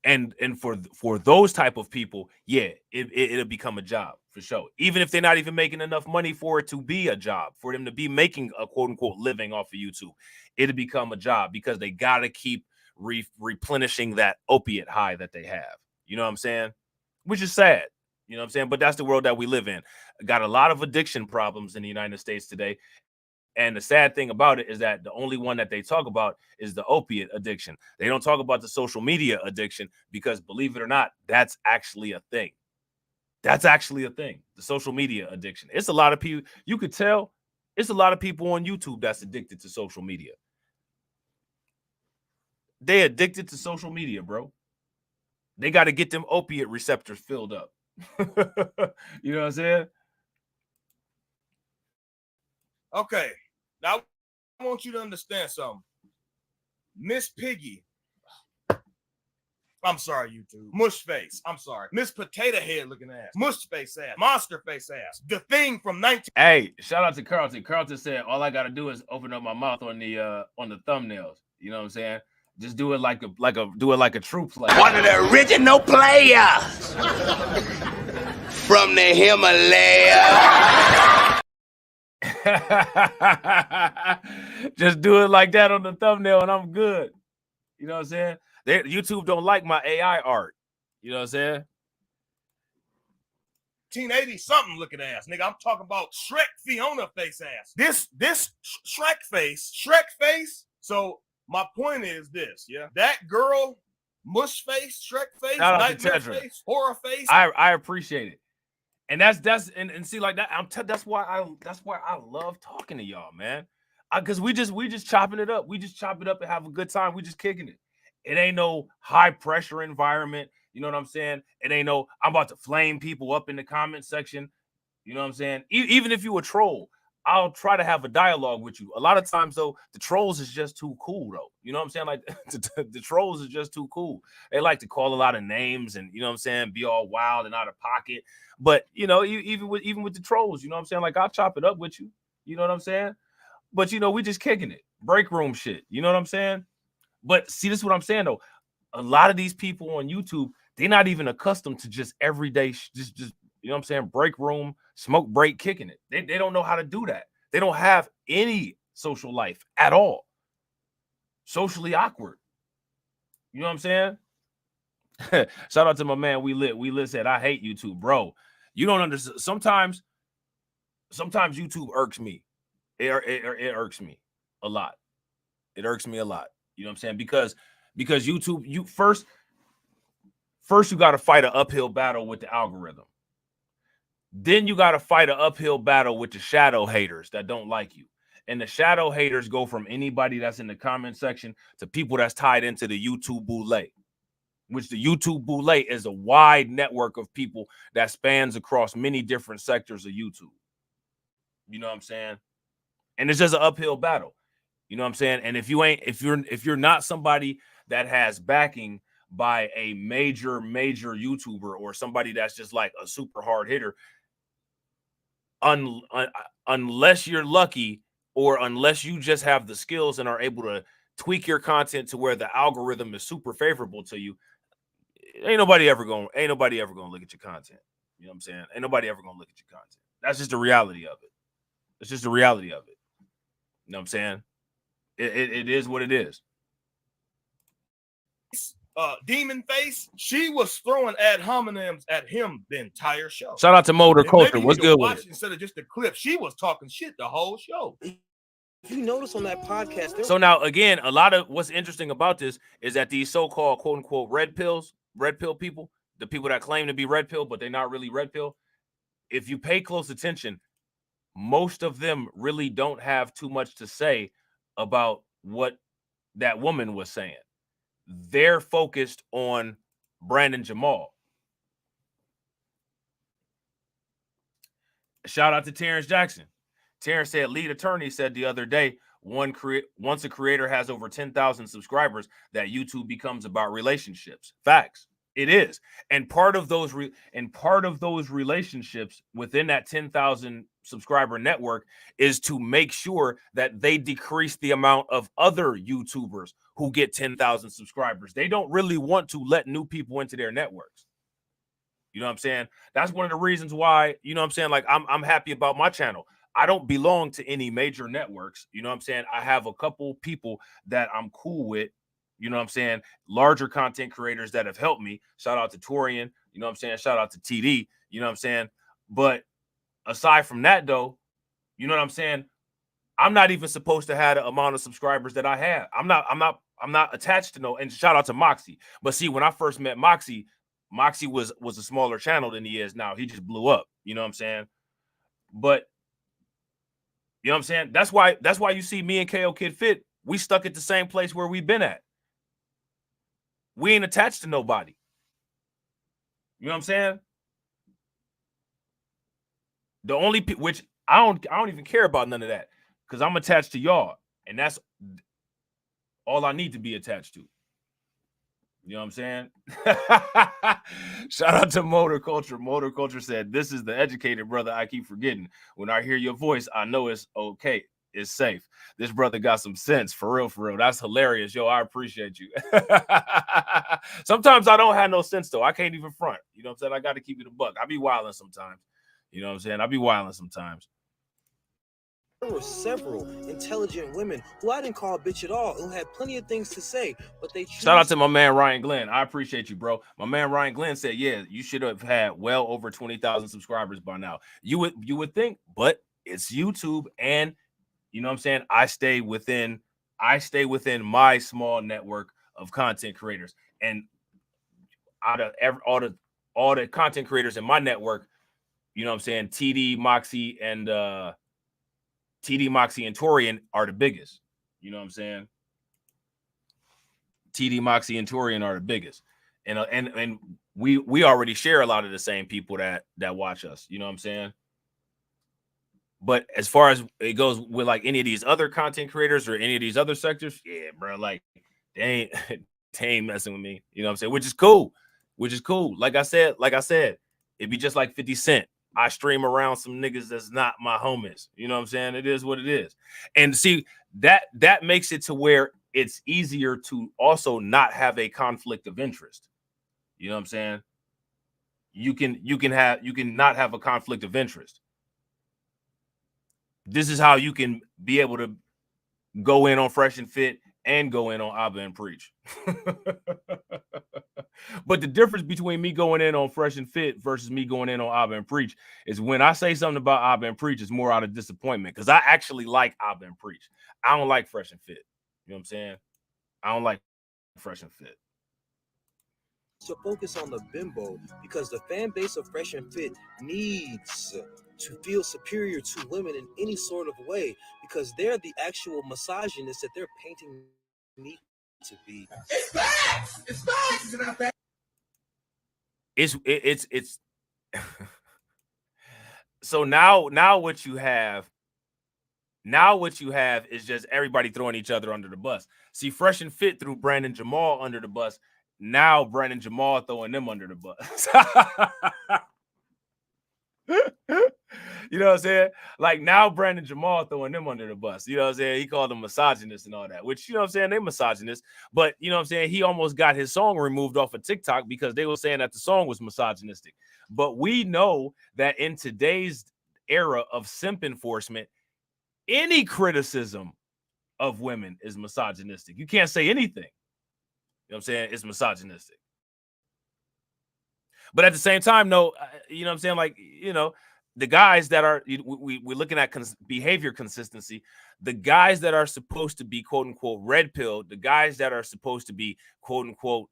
A: And for those type of people, yeah, it'll become a job for sure. Even if they're not even making enough money for it to be a job, for them to be making a quote unquote living off of YouTube, it'll become a job because they got to keep replenishing that opiate high that they have. You know what I'm saying? Which is sad. You know what I'm saying? But that's the world that we live in. Got a lot of addiction problems in the United States today. And the sad thing about it is that the only one that they talk about is the opiate addiction. They don't talk about the social media addiction because, believe it or not, that's actually a thing. That's actually a thing. The social media addiction. It's a lot of people. You could tell it's a lot of people on YouTube that's addicted to social media. They addicted to social media, bro. They got to get them opiate receptors filled up. You know what I'm saying?
I: Okay. Now, I want you to understand something. Miss Piggy. I'm sorry, YouTube. Mush face. I'm sorry. Miss Potato Head looking ass. Mush face ass. Monster face ass. The Thing from 19.
A: Hey, shout out to Carlton. Carlton said all I gotta do is open up my mouth on the thumbnails. You know what I'm saying? Just do it like a true player.
L: One of the original players from the Himalaya.
A: Just do it like that on the thumbnail and I'm good. You know what I'm saying? YouTube don't like my AI art. You know what I'm saying?
I: 1980 something looking ass. Nigga, I'm talking about Shrek Fiona face ass. This Shrek face. So my point is this, yeah. That girl, mush face, Shrek face, nightmare face, horror face.
A: I appreciate it. And that's see like that. That's why I love talking to y'all, man. Because we just chopping it up. We just chop it up and have a good time. We just kicking it. It ain't no high pressure environment. You know what I'm saying? It ain't no I'm about to flame people up in the comment section. You know what I'm saying? Even if you a troll, I'll try to have a dialogue with you. A lot of times though, the trolls is just too cool though. You know what I'm saying? Like the trolls is just too cool. They like to call a lot of names and you know what I'm saying, be all wild and out of pocket. But you know, even with the trolls, you know what I'm saying? Like I'll chop it up with you. You know what I'm saying? But you know, we just kicking it. Break room shit. You know what I'm saying? But see, this is what I'm saying though. A lot of these people on YouTube, they're not even accustomed to just everyday, just you know what I'm saying, break room, smoke break, kicking it. They don't know how to do that. They don't have any social life at all. Socially awkward. You know what I'm saying? Shout out to my man, We Lit said, I hate YouTube, bro. You don't understand. Sometimes YouTube irks me. It irks me a lot. It irks me a lot. You know what I'm saying? Because YouTube, you first you got to fight an uphill battle with the algorithm. Then you got to fight an uphill battle with the shadow haters that don't like you. And the shadow haters go from anybody that's in the comment section to people that's tied into the YouTuboule, which the YouTuboule is a wide network of people that spans across many different sectors of YouTube. You know what I'm saying? And it's just an uphill battle. You know what I'm saying? And if you're not somebody that has backing by a major YouTuber or somebody that's just like a super hard hitter, unless you're lucky or unless you just have the skills and are able to tweak your content to where the algorithm is super favorable to you, ain't nobody ever gonna look at your content. You know what I'm saying? Ain't nobody ever gonna look at your content. That's just the reality of it. It's just the reality of it. You know what I'm saying? It is what it is.
I: Demon face, she was throwing ad hominems at him the entire show.
A: Shout out to Motor Culture. What's good with it?
I: Instead of just the clip, she was talking shit the whole show.
N: if you notice on that podcast,
A: so now again, a lot of what's interesting about this is that these so-called quote unquote red pill people, the people that claim to be red pill, but they're not really red pill. If you pay close attention, most of them really don't have too much to say about what that woman was saying. They're focused on Brandon Jamal. Shout out to Terrence Jackson. Terrence said, lead attorney said the other day, once a creator has over 10,000 subscribers, that YouTube becomes about relationships. Facts. It is. And part of those relationships within that 10,000 subscriber network is to make sure that they decrease the amount of other YouTubers who get 10,000 subscribers. They don't really want to let new people into their networks. You know what I'm saying? That's one of the reasons why, you know what I'm saying? Like, I'm happy about my channel. I don't belong to any major networks. You know what I'm saying? I have a couple people that I'm cool with. You know what I'm saying? Larger content creators that have helped me. Shout out to Torian. You know what I'm saying? Shout out to TD. You know what I'm saying? But aside from that, though, you know what I'm saying? I'm not even supposed to have the amount of subscribers that I have. I'm not attached to no. And shout out to Moxie. But see, when I first met Moxie was a smaller channel than he is now. He just blew up. You know what I'm saying? But you know what I'm saying? That's why you see me and KO Kid Fit. We stuck at the same place where we've been at. We ain't attached to nobody. You know what I'm saying? The only which I don't even care about none of that, because I'm attached to y'all, and that's all I need to be attached to. You know what I'm saying? Shout out to Motor Culture. Motor Culture said, "This is the educated brother I keep forgetting. When I hear your voice, I know it's okay. It's safe. This brother got some sense, for real, for real. That's hilarious. Yo, I appreciate you." Sometimes I don't have no sense, though. I can't even front. You know what I'm saying? I got to keep it a buck. I be wilding sometimes. You know what I'm saying? I be wilding sometimes.
N: there were several intelligent women who I didn't call bitch at all, who had plenty of things to say, but they choose.
A: Shout out to my man Ryan Glenn. I appreciate you, bro. My man Ryan Glenn said, "Yeah, you should have had well over 20,000 subscribers by now." You would think, but it's YouTube, and you know what I'm saying? I stay within my small network of content creators, and out of all the content creators in my network, you know what I'm saying? TD, Moxie, and Torian are the biggest. You know what I'm saying? TD, Moxie, and Torian are the biggest, and we already share a lot of the same people that watch us. You know what I'm saying? But as far as it goes with like any of these other content creators or any of these other sectors, yeah, bro, like they ain't messing with me. You know what I'm saying? Which is cool. Like I said, it'd be just like 50 Cent. I stream around some niggas that's not my homies. You know what I'm saying? It is what it is. And see, that makes it to where it's easier to also not have a conflict of interest. You know what I'm saying? You can not have a conflict of interest. This is how you can be able to go in on Fresh and Fit and go in on Abba and Preach. But the difference between me going in on Fresh and Fit versus me going in on Abba and Preach is when I say something about Abba and Preach, it's more out of disappointment, because I actually like Abba and Preach. I don't like Fresh and Fit. You know what I'm saying? I don't like Fresh and Fit.
N: To focus on the bimbo, because the fan base of Fresh and Fit needs to feel superior to women in any sort of way, because they're the actual misogynists that they're painting me to be.
L: It's facts. It's facts. It's not facts.
A: It's so now what you have is just everybody throwing each other under the bus. See, Fresh and Fit threw Brandon Jamal under the bus. Now Brandon Jamal throwing them under the bus. You know what I'm saying? Like, now Brandon Jamal throwing them under the bus. You know what I'm saying? He called them misogynist and all that, which, you know what I'm saying, they misogynist. But, you know what I'm saying, he almost got his song removed off of TikTok because they were saying that the song was misogynistic. But we know that in today's era of simp enforcement, any criticism of women is misogynistic. You can't say anything. You know what I'm saying? It's misogynistic. But at the same time, no, you know what I'm saying? Like, you know, the guys that are we're looking at behavior consistency. The guys that are supposed to be quote unquote red pill, the guys that are supposed to be quote unquote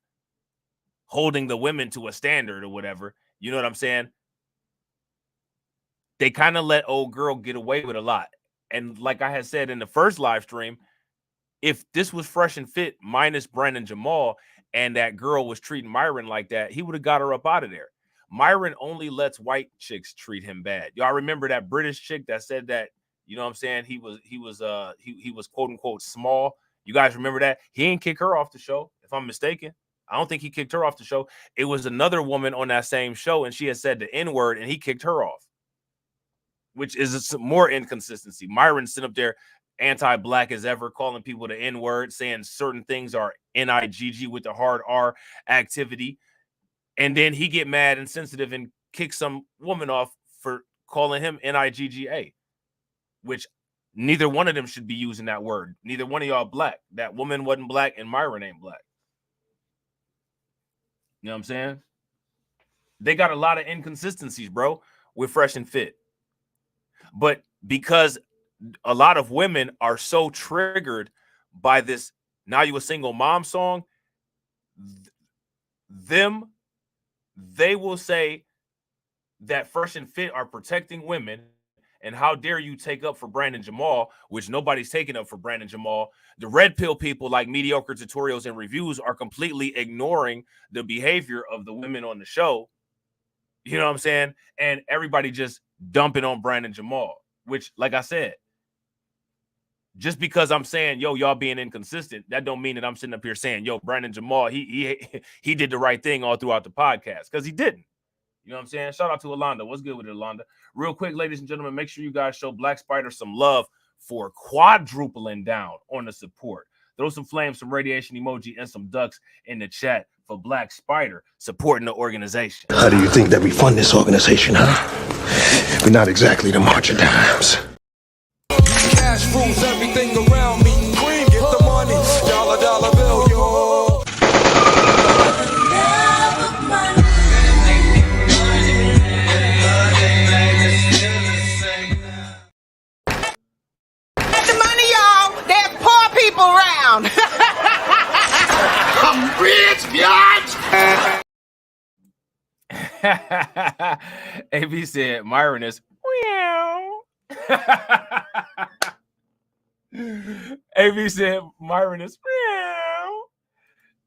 A: holding the women to a standard or whatever, you know what I'm saying? They kind of let old girl get away with a lot. And like I had said in the first live stream, if this was Fresh and Fit minus Brandon Jamal and that girl was treating Myron like that, he would have got her up out of there. Myron only lets white chicks treat him bad. Y'all remember that British chick that said that, you know what I'm saying? He was quote unquote small. You guys remember that? He ain't kick her off the show, if I'm mistaken. I don't think he kicked her off the show. It was another woman on that same show, and she had said the N-word, and he kicked her off, which is more inconsistency. Myron sitting up there anti-black as ever, calling people the N-word, saying certain things are N-I-G-G with the hard R activity. And then he get mad and sensitive and kick some woman off for calling him N-I-G-G-A, which neither one of them should be using that word. Neither one of y'all black. That woman wasn't black and Myron ain't black. You know what I'm saying? They got a lot of inconsistencies, bro, with Fresh and Fit. But because a lot of women are so triggered by this "Now You a Single Mom" song, they will say that Fresh and Fit are protecting women, and how dare you take up for Brandon Jamal, which nobody's taking up for Brandon Jamal. The red pill people like Mediocre Tutorials and Reviews are completely ignoring the behavior of the women on the show. You know what I'm saying? And everybody just dumping on Brandon Jamal, which, like I said, just because I'm saying, yo, y'all being inconsistent, that don't mean that I'm sitting up here saying, yo, Brandon Jamal, he did the right thing all throughout the podcast, because he didn't. You know what I'm saying? Shout out to Alonda. What's good with it, Alonda? Real quick, ladies and gentlemen, make sure you guys show Black Spider some love for quadrupling down on the support. Throw some flames, some radiation emoji, and some ducks in the chat for Black Spider supporting the organization.
L: How do you think that we fund this organization, huh? We're not exactly the March of Dimes.
C: Cash rules everything around me. Cream, get the money. Dollar bill, yo.
P: Get the money, y'all. There's poor people around.
L: I'm rich, biatch.
A: AB said Myron is AB said Myron is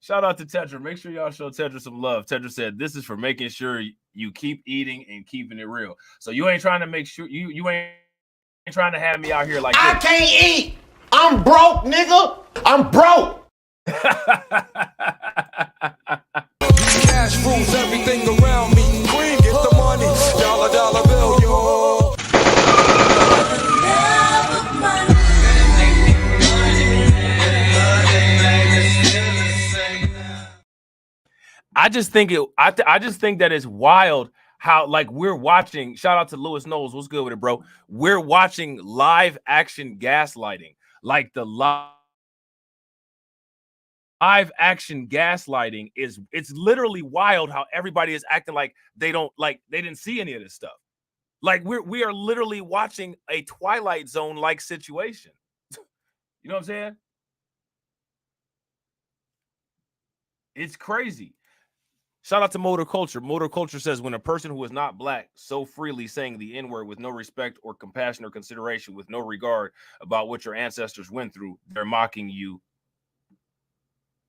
A: shout out to Tetra. Make sure y'all show Tetra some love. Tetra said this is for making sure you keep eating and keeping it real. So you ain't trying to make sure you ain't trying to have me out here like
L: I can't eat. I'm broke, nigga. I'm broke.
C: Cash rules everything around me. Cream, get the money. Dollar bill, yo.
A: I just think that it's wild how, like, we're watching. Shout out to Lewis Knowles. What's good with it, bro? We're watching live action gaslighting. Like, the live action gaslighting it's literally wild how everybody is acting like they didn't see any of this stuff. Like, we are literally watching a Twilight Zone like situation. You know what I'm saying? It's crazy. Shout out to Motor Culture. Motor Culture says, when a person who is not black so freely saying the N-word with no respect or compassion or consideration, with no regard about what your ancestors went through, they're mocking you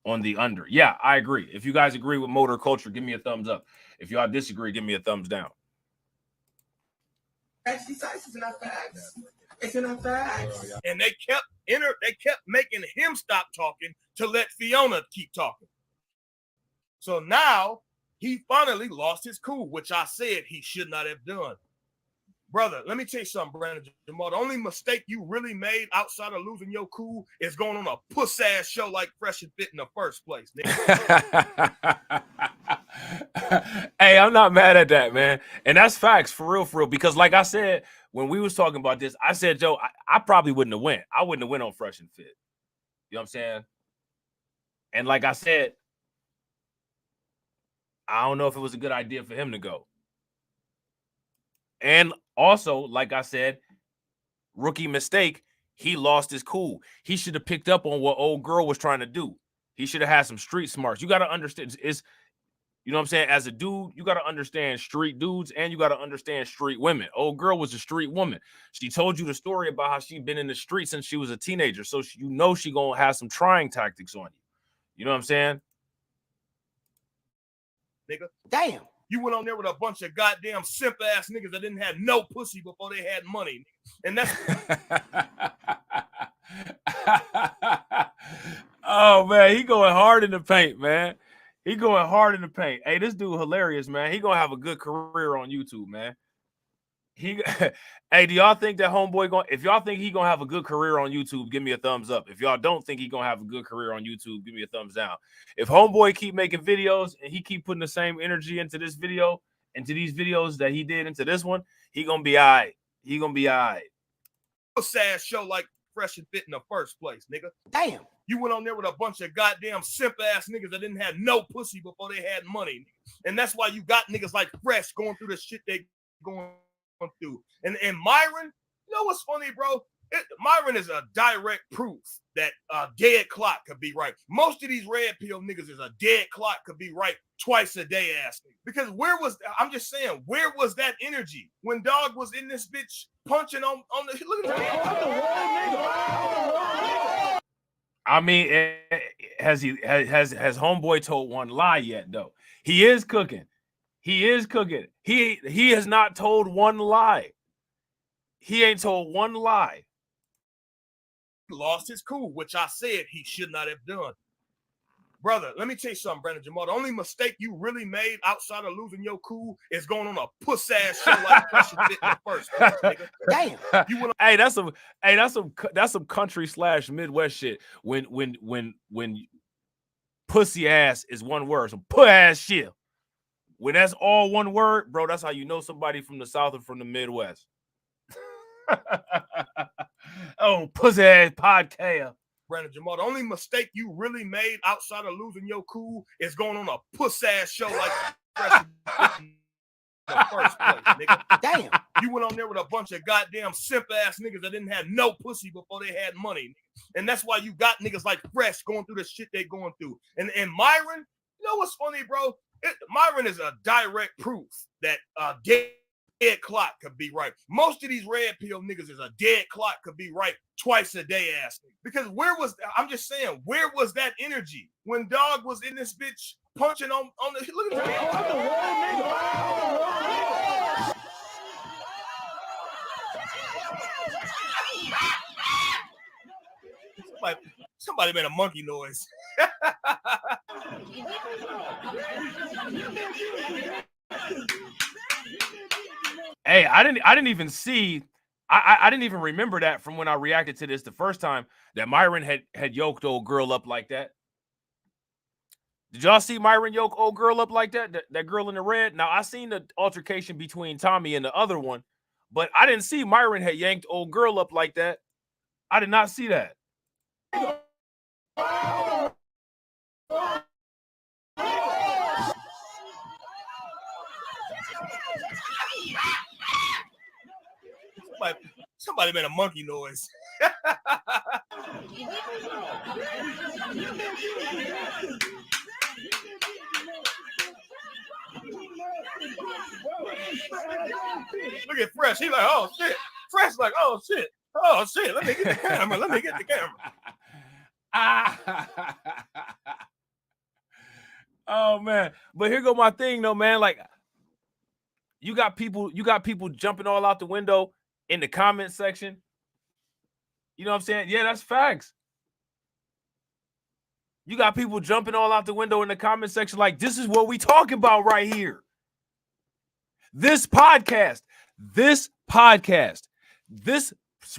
A: on the under. Yeah, I agree. If you guys agree with Motor Culture, give me a thumbs up. If y'all disagree, give me a thumbs down.
I: It's enough facts. And they kept making him stop talking to let Fiona keep talking. So now he finally lost his cool, which I said he should not have done. Brother, let me tell you something, Brandon Jamal. The only mistake you really made outside of losing your cool is going on a puss-ass show like Fresh and Fit in the first place, nigga.
A: Hey, I'm not mad at that, man. And that's facts, for real. Because like I said, when we was talking about this, I said, Joe, I probably wouldn't have went. I wouldn't have went on Fresh and Fit. You know what I'm saying? And like I said, I don't know if it was a good idea for him to go. And Also, like I said, rookie mistake. He lost his cool. He should have picked up on what old girl was trying to do. He should have had some street smarts. You got to understand. It's, you know what I'm saying? As a dude, you got to understand street dudes and you got to understand street women. Old girl was a street woman. She told you the story about how she'd been in the street since she was a teenager. So you know she gonna have some trying tactics on you. You know what I'm saying?
I: Nigga. Damn. You went on there with a bunch of goddamn simp ass niggas that didn't have no pussy before they had money. And that's
A: oh man, he going hard in the paint, man. He going hard in the paint. Hey, this dude hilarious, man. He gonna have a good career on YouTube, man. He, hey, do y'all think that homeboy going? If y'all think he gonna have a good career on YouTube, give me a thumbs up. If y'all don't think he gonna have a good career on YouTube, give me a thumbs down. If homeboy keep making videos and he keep putting the same energy into this video, into these videos that he did into this one, he gonna be all right. He gonna be all right.
I: a sad show like Fresh and Fit in the first place, nigga. Damn. You went on there with a bunch of goddamn simp ass niggas that didn't have no pussy before they had money. And that's why you got niggas like Fresh going through the shit they going through. And Myron, you know what's funny, bro? Myron is a direct proof that a dead clock could be right. Most of these red pill niggas is a dead clock could be right twice a day ass nigga. Because where was, I'm just saying, where was that energy when dog was in this bitch punching on the, look at that.
A: I mean, has homeboy told one lie yet though? He is cooking. He is cooking. He has not told one lie. He ain't told one lie.
I: Lost his cool, which I said he should not have done. Brother, let me tell you something, Brandon Jamal. The only mistake you really made outside of losing your cool is going on a puss ass show like Fresh and Fit in the first place, nigga. Damn. You went
A: Hey, that's some country / Midwest shit. When pussy ass is one word, some puss ass shit. When that's all one word, bro, that's how you know somebody from the South or from the Midwest. Oh, pussy ass podcast.
I: Brandon Jamal, the only mistake you really made outside of losing your cool is going on a puss ass show like Fresh and Fit in the first place, nigga. Damn. You went on there with a bunch of goddamn simp ass niggas that didn't have no pussy before they had money. And that's why you got niggas like Fresh going through the shit they going through. And Myron, you know what's funny, bro? Myron is a direct proof that dead clock could be right. Most of these red pill niggas is a dead clock could be right twice a day ass. Because where was, I'm just saying, where was that energy when dog was in this bitch punching on the, look at that. Somebody made a monkey noise.
A: Hey, I didn't even see. I didn't even remember that from when I reacted to this the first time that Myron had yoked old girl up like that. Did y'all see Myron yoke old girl up like that? That girl in the red. Now I seen the altercation between Tommy and the other one, but I didn't see Myron had yanked old girl up like that. I did not see that.
I: Somebody made a monkey noise. Look at Fresh. He like, oh shit. Fresh like, oh shit. Oh shit. Let me get the camera. Let me get the camera.
A: Oh man. But here go my thing though, man. Like you got people jumping all out the window in the comment section. You know what I'm saying? Yeah, that's facts. You got people jumping all out the window in the comment section like, this is what we talking about right here. This podcast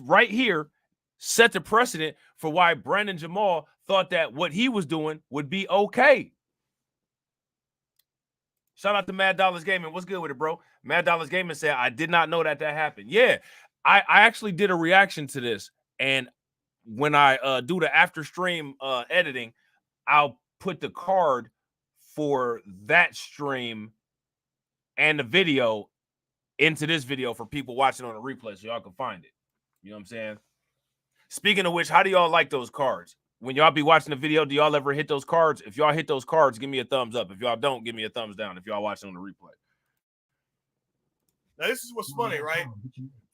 A: right here set the precedent for why Brandon Jamal thought that what he was doing would be okay. Shout out to Mad Dollars Gaming. What's good with it, bro? Mad Dollars Gaming said, I did not know that happened. Yeah, I actually did a reaction to this. And when I do the after stream editing, I'll put the card for that stream and the video into this video for people watching on the replay so y'all can find it. You know what I'm saying? Speaking of which, how do y'all like those cards? When y'all be watching the video, do y'all ever hit those cards? If y'all hit those cards, give me a thumbs up. If y'all don't, give me a thumbs down if y'all watching on the replay.
I: Now, this is what's funny, right?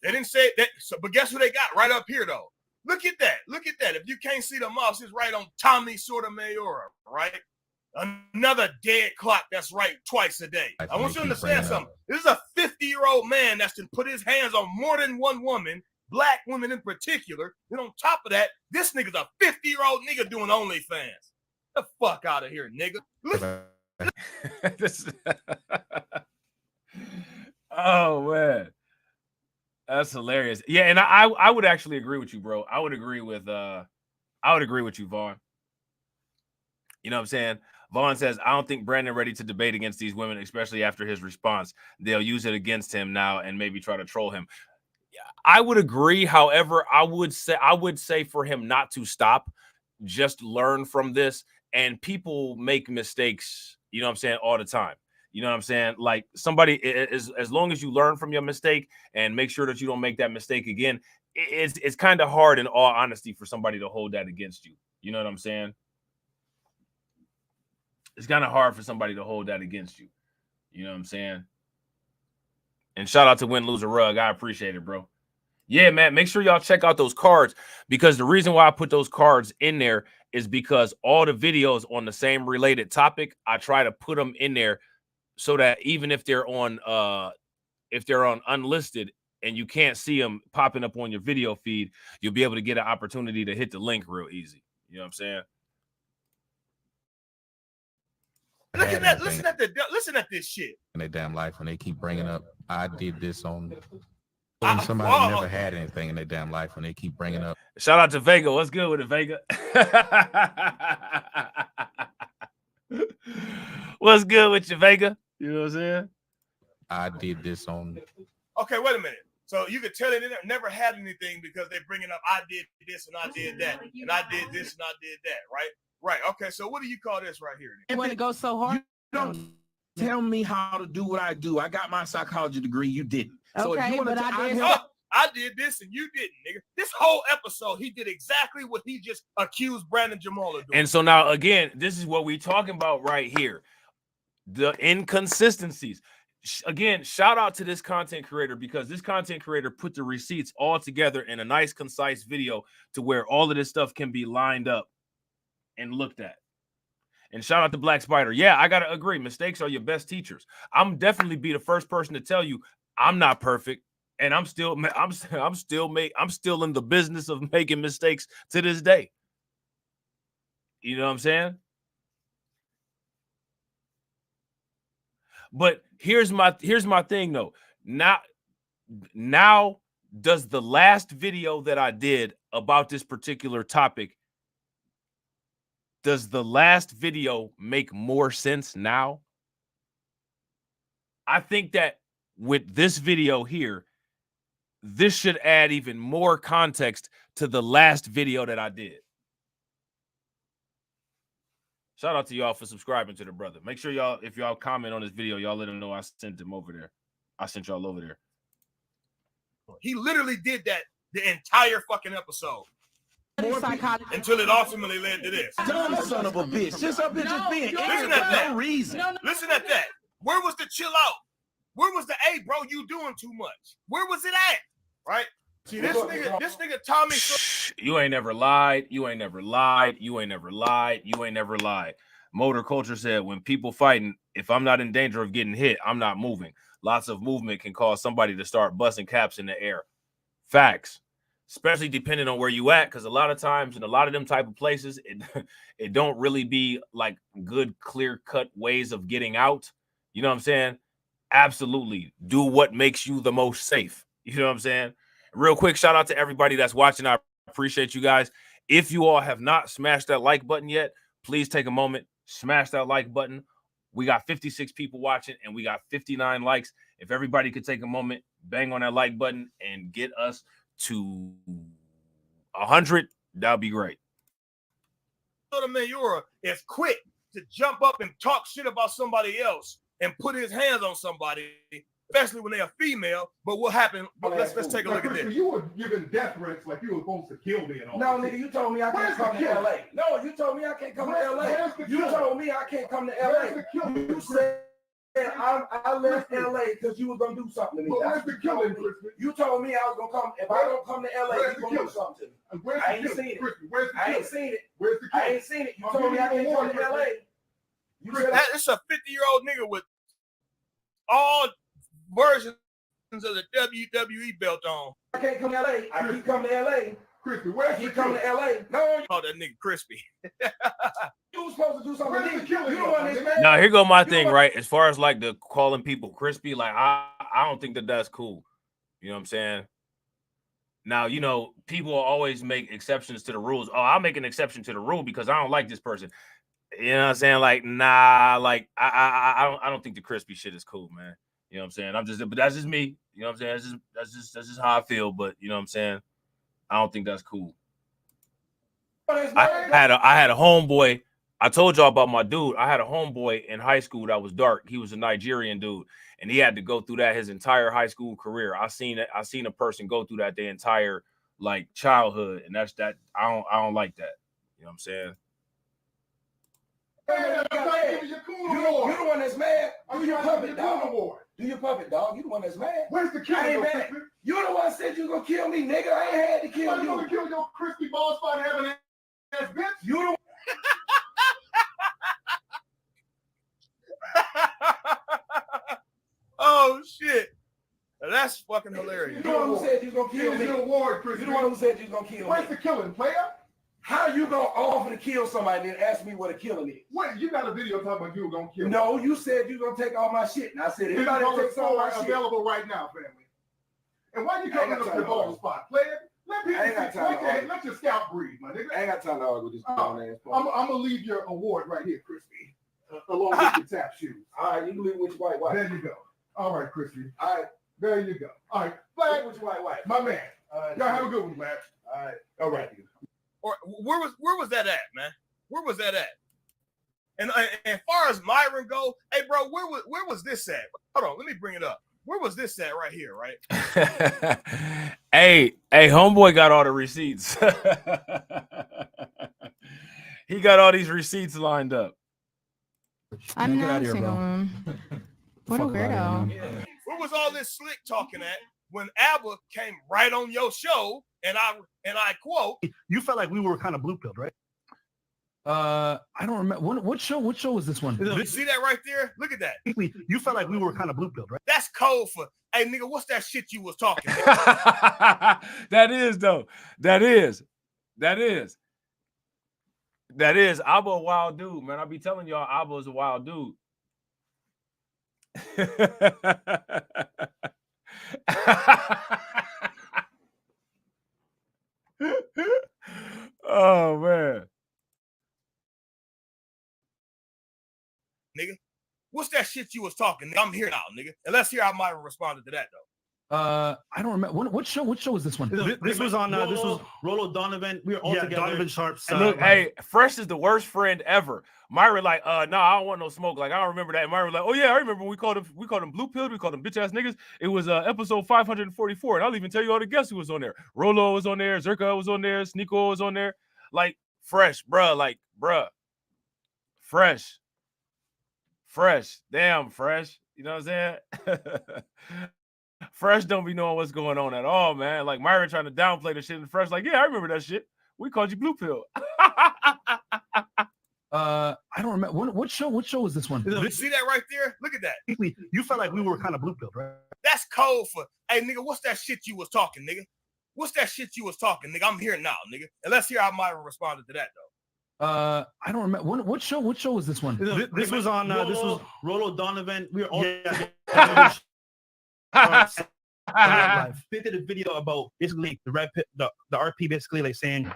I: They didn't say that, but guess who they got right up here, though? Look at that. Look at that. If you can't see the mouse, it's right on Tommy Sotomayor, right? Another dead clock that's right twice a day. I want you to understand something. This is a 50-year-old man that's been put his hands on more than one woman, black women in particular. And on top of that, this nigga's a 50-year-old nigga doing OnlyFans. The fuck out of here, nigga.
A: Oh, man. That's hilarious. Yeah, and I would actually agree with you, bro. I would agree with you, Vaughn. You know what I'm saying? Vaughn says, I don't think Brandon ready to debate against these women, especially after his response. They'll use it against him now and maybe try to troll him. I would agree. However, I would say for him not to stop, just learn from this. And people make mistakes, you know what I'm saying, all the time. You know what I'm saying? Like somebody, as long as you learn from your mistake and make sure that you don't make that mistake again, it's kind of hard, in all honesty, for somebody to hold that against you. You know what I'm saying? It's kind of hard for somebody to hold that against you. You know what I'm saying? And shout out to Win Lose a Rug. I appreciate it, bro. Yeah, man. Make sure y'all check out those cards, because the reason why I put those cards in there is because all the videos on the same related topic, I try to put them in there so that even if they're on unlisted and you can't see them popping up on your video feed, you'll be able to get an opportunity to hit the link real easy. You know what I'm saying?
I: Listen at this shit.
J: In their damn life, when they keep bringing up, I did this on somebody never had anything in their damn life, when they keep bringing up.
A: Shout out to Vega. What's good with it, Vega? What's good with you, Vega? You know what I'm saying?
J: I did this on.
I: Okay, wait a minute. So you could tell they never had anything because they're bringing up, I did this and I did that, and I did this and I did that, right? Right. Okay. So what do you call this right here?
Q: And when it goes so hard, you don't tell me how to do what I do. I got my psychology degree. You didn't. So
I: okay,
Q: if you
I: but
Q: to
I: I did this and you didn't, nigga. This whole episode, he did exactly what he just accused Brandon Jamal of doing.
A: And so now, again, this is what we're talking about right here. The inconsistencies. Again, shout out to this content creator, because this content creator put the receipts all together in a nice, concise video to where all of this stuff can be lined up and looked at. And shout out to Black Spider. Yeah, I gotta agree. Mistakes are your best teachers. I'm definitely be the first person to tell you I'm not perfect, and I'm still in the business of making mistakes to this day. You know what I'm saying? But here's my thing though. Now does the last video that I did about this particular topic, does the last video make more sense now? I think that with this video here, this should add even more context to the last video that I did. Shout out to y'all for subscribing to the brother. Make sure y'all, if y'all comment on this video, y'all let him know I sent him over there. I sent y'all over there.
I: He literally did that the entire fucking episode. Until it ultimately led to this.
Q: Dumb son of a bitch. Just up here just being
I: Listen at that. No reason. Listen at that. Where was the chill out? Where was the, hey, bro, you doing too much? Where was it at? Right? See, this nigga Tommy.
A: You ain't never lied. You ain't never lied. You ain't never lied. You ain't never lied. Motor Culture said, when people fighting, if I'm not in danger of getting hit, I'm not moving. Lots of movement can cause somebody to start busting caps in the air. Facts. Especially depending on where you at, because a lot of times in a lot of them type of places, it don't really be like good, clear-cut ways of getting out. You know what I'm saying? Absolutely. Do what makes you the most safe. You know what I'm saying? Real quick, shout out to everybody that's watching. I appreciate you guys. If you all have not smashed that like button yet, please take a moment, smash that like button. We got 56 people watching and we got 59 likes. If everybody could take a moment, bang on that like button and get us to 100, that'd be great.
I: Sotomayor is quick to jump up and talk shit about somebody else and put his hands on somebody, especially when they're a female. But what happened? Let's take a look at this.
R: You were giving death threats like you were supposed to kill me and all.
S: No, nigga, you told me I can't come to LA. No, you told me I can't come to LA. You told me I can't come to LA. You said I left LA because you was gonna do something to me.
R: Where's the killing,
S: You told me I was gonna come. If I don't come to LA, you gonna do something to me. I ain't seen it. I ain't seen it.
R: Where's the killing?
S: I ain't seen it. You told me I can't come to LA.
I: It's a 50-year-old nigga with all versions of the WWE belt on.
S: I can't come to LA. I keep coming to LA.
R: Crispy, where's
S: he come to LA? No,
I: you call that nigga Crispy.
S: You was supposed to do something. You the one that's mad.
A: Now here go my thing, right? As far as like the calling people crispy, like I don't think that's cool. You know what I'm saying? Now, you know, people always make exceptions to the rules. Oh, I'll make an exception to the rule because I don't like this person. You know what I'm saying? Like, nah, like I don't think the crispy shit is cool, man. You know what I'm saying? But that's just me. You know what I'm saying? That's just how I feel. But you know what I'm saying? I don't think that's cool. I had a homeboy. I told y'all about my dude. I had a homeboy in high school that was dark. He was a Nigerian dude, and he had to go through that his entire high school career. I seen a person go through that their entire like childhood, and that's that. I don't like that. You know what I'm saying?
S: You the one that's mad. Do your puppet, dog. Do your puppet, dog. You the one that's mad.
R: Where's the kill?
S: I ain't mad. You the one said you gonna kill me, nigga. I ain't had to kill you.
R: You gonna kill your crispy ball spot having ass bitch?
S: You the one.
I: Oh shit. That's fucking hilarious.
S: You the one who said you was gonna kill me. You the one who said you was gonna kill me.
R: Where's the killing, player?
S: How you gonna offer to kill somebody and ask me what a killing is?
R: Wait, you got a video talking about you were gonna kill me.
S: No, you said you gonna take all my shit. And I said everybody takes all my shit.
R: Available right now, family. And why you coming up to the ball spot, player? Let your scalp breathe, my nigga.
S: I ain't got time to argue with this ass.
R: I'm gonna leave your award right here, Crispy, along with your tap shoes.
S: All right, you can leave with your white.
R: There you go. All right, Crispy.
S: All right,
R: there you go. All right, Black
S: with your white.
R: My man. Y'all have a good one, Black. All right.
I: Or where was that at, man? Where was that at? And as far as Myron go, hey bro, where was this at? Hold on, let me bring it up. Where was this at right here, right?
A: Hey, homeboy got all the receipts. He got all these receipts lined up.
K: I'm not single. What a weirdo.
I: Where was all this slick talking at when ABBA came right on your show and I quote,
U: you felt like we were kind of blue pilled, right? I don't remember. What show was this one?
I: You see that right there? Look at that.
U: You felt like we were kind of blue pilled, right?
I: That's code for, hey nigga, what's that shit you was talking
A: That is though. That is. Abba a wild dude, man. I be telling y'all Abba is a wild dude. Oh man.
I: Nigga, what's that shit you was talking? Nigga? I'm here now, nigga. And let's hear how Myron responded to that though.
U: I don't remember. What show was this one? This was on. This was Rollo Donovan. We were all together. Donovan Sharp's.
A: Look, hey, Fresh is the worst friend ever. Myra like, no, I don't want no smoke. Like, I don't remember that. And Myra like, oh yeah, I remember we called them blue pilled. We called them bitch ass niggas. It was episode 544, and I'll even tell you all the guests who was on there. Rollo was on there. Zerka was on there. Sneeko was on there. Like Fresh, bruh. Like, bruh. Fresh. Damn, Fresh. You know what I'm saying? Fresh don't be knowing what's going on at all, man. Like Myra trying to downplay the shit, and Fresh like, yeah, I remember that shit. We called you blue pill.
U: I don't remember. What show was this one?
I: You see that right there? Look at that.
U: You felt like we were kind of blue pilled, right?
I: That's code for, hey nigga, what's that shit you was talking, nigga? What's that shit you was talking, nigga? I'm here now, nigga. And let's hear how Myron responded to that though.
U: I don't remember. What show was this one? This was on. This was Rollo Donovan. We were all. They did a video about basically the RP basically like saying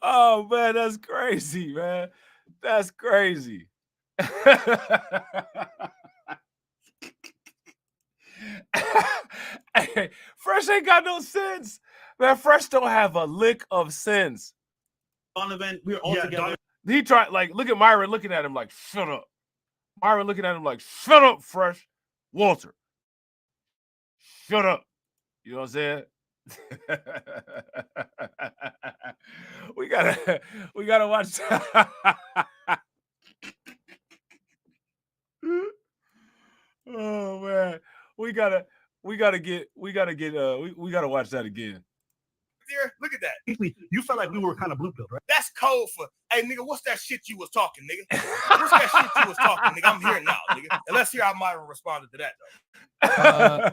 A: Oh man, that's crazy, man. That's crazy. Hey, Fresh ain't got no sense. Man, Fresh don't have a lick of sense.
U: Donovan, we were all together.
A: He tried, like, look at Myron looking at him like, shut up. Myron looking at him like, shut up, Fresh. Walter, shut up. You know what I'm saying? we gotta watch. Oh man, we gotta watch that again.
I: There, look at that.
U: You felt like we were kind of blue pilled, right?
I: That's code for, hey nigga, what's that shit you was talking, nigga? What's that shit you was talking, nigga? I'm here now, nigga. And let's hear how Myron responded to that though.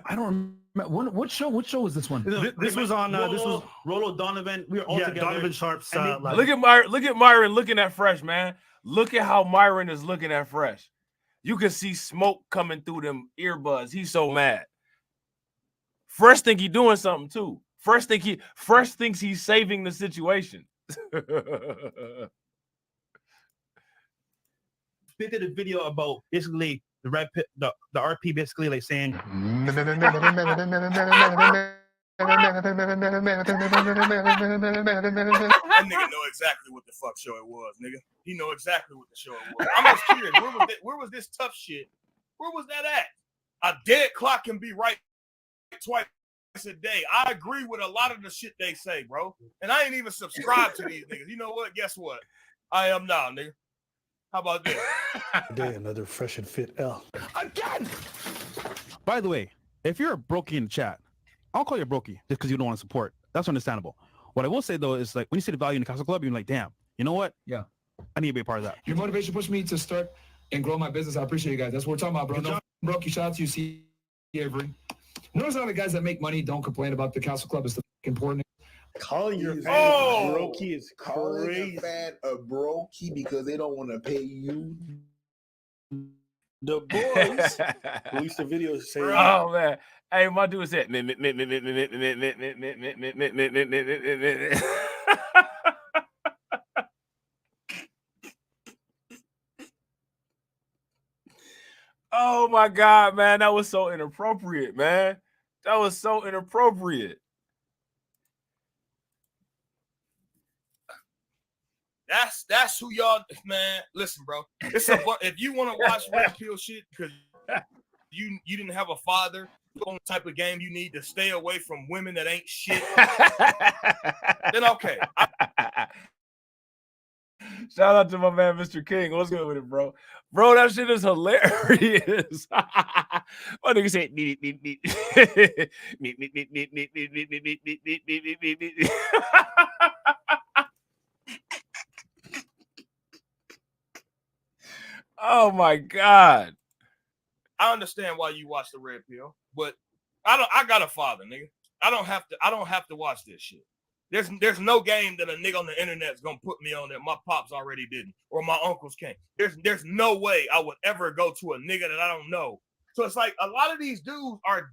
M: I don't remember. What show was this one?
U: This was on. This was Rollo Donovan. We were all together. Donovan Sharp's.
A: Look at Myron looking at Fresh, man. Look at how Myron is looking at Fresh. You can see smoke coming through them earbuds. He's so mad. Fresh think he doing something too. Fresh thinks he's saving the situation.
U: They did a video about basically the RP basically like saying.
I: That nigga know exactly what the fuck show it was, nigga. He know exactly what the show it was. I'm just curious, where was this tough shit? Where was that at? A dead clock can be right twice a day. I agree with a lot of the shit they say, bro. And I ain't even subscribed to these niggas. You know what? Guess what? I am now, nigga. How about this?
D: Today, another fresh and fit L.
U: Again! By the way, if you're a brokey in the chat, I'll call you a brokey just because you don't want to support. That's understandable. What I will say, though, is like when you see the value in the Castle Club, you're like, damn, you know what?
M: Yeah.
U: I need to be a part of that.
E: Your motivation pushed me to start and grow my business. I appreciate you guys. That's what we're talking about, bro. No, brokey, shout out to you, C. Avery. Notice how the guys that make money don't complain about the Castle Club. It's important.
R: Calling your fan brokey is crazy.
L: Calling a fan a brokey because they don't want to pay you.
R: The boys released a video saying,
A: "Oh man, hey, my dude said." Oh my God, man, that was so inappropriate, man. That was so inappropriate.
I: That's who y'all, man. Listen, bro. If you want to watch red pill shit because you didn't have a father, on the type of game you need to stay away from women that ain't shit, then okay.
A: Shout out to my man, Mr. King. What's good with it, bro? Bro, that shit is hilarious. My nigga said, oh my God.
I: I understand why you watch the red pill, but I got a father, nigga. I don't have to watch this shit. There's no game that a nigga on the internet's gonna put me on that my pops already didn't or my uncles can't. There's no way I would ever go to a nigga that I don't know. So it's like a lot of these dudes are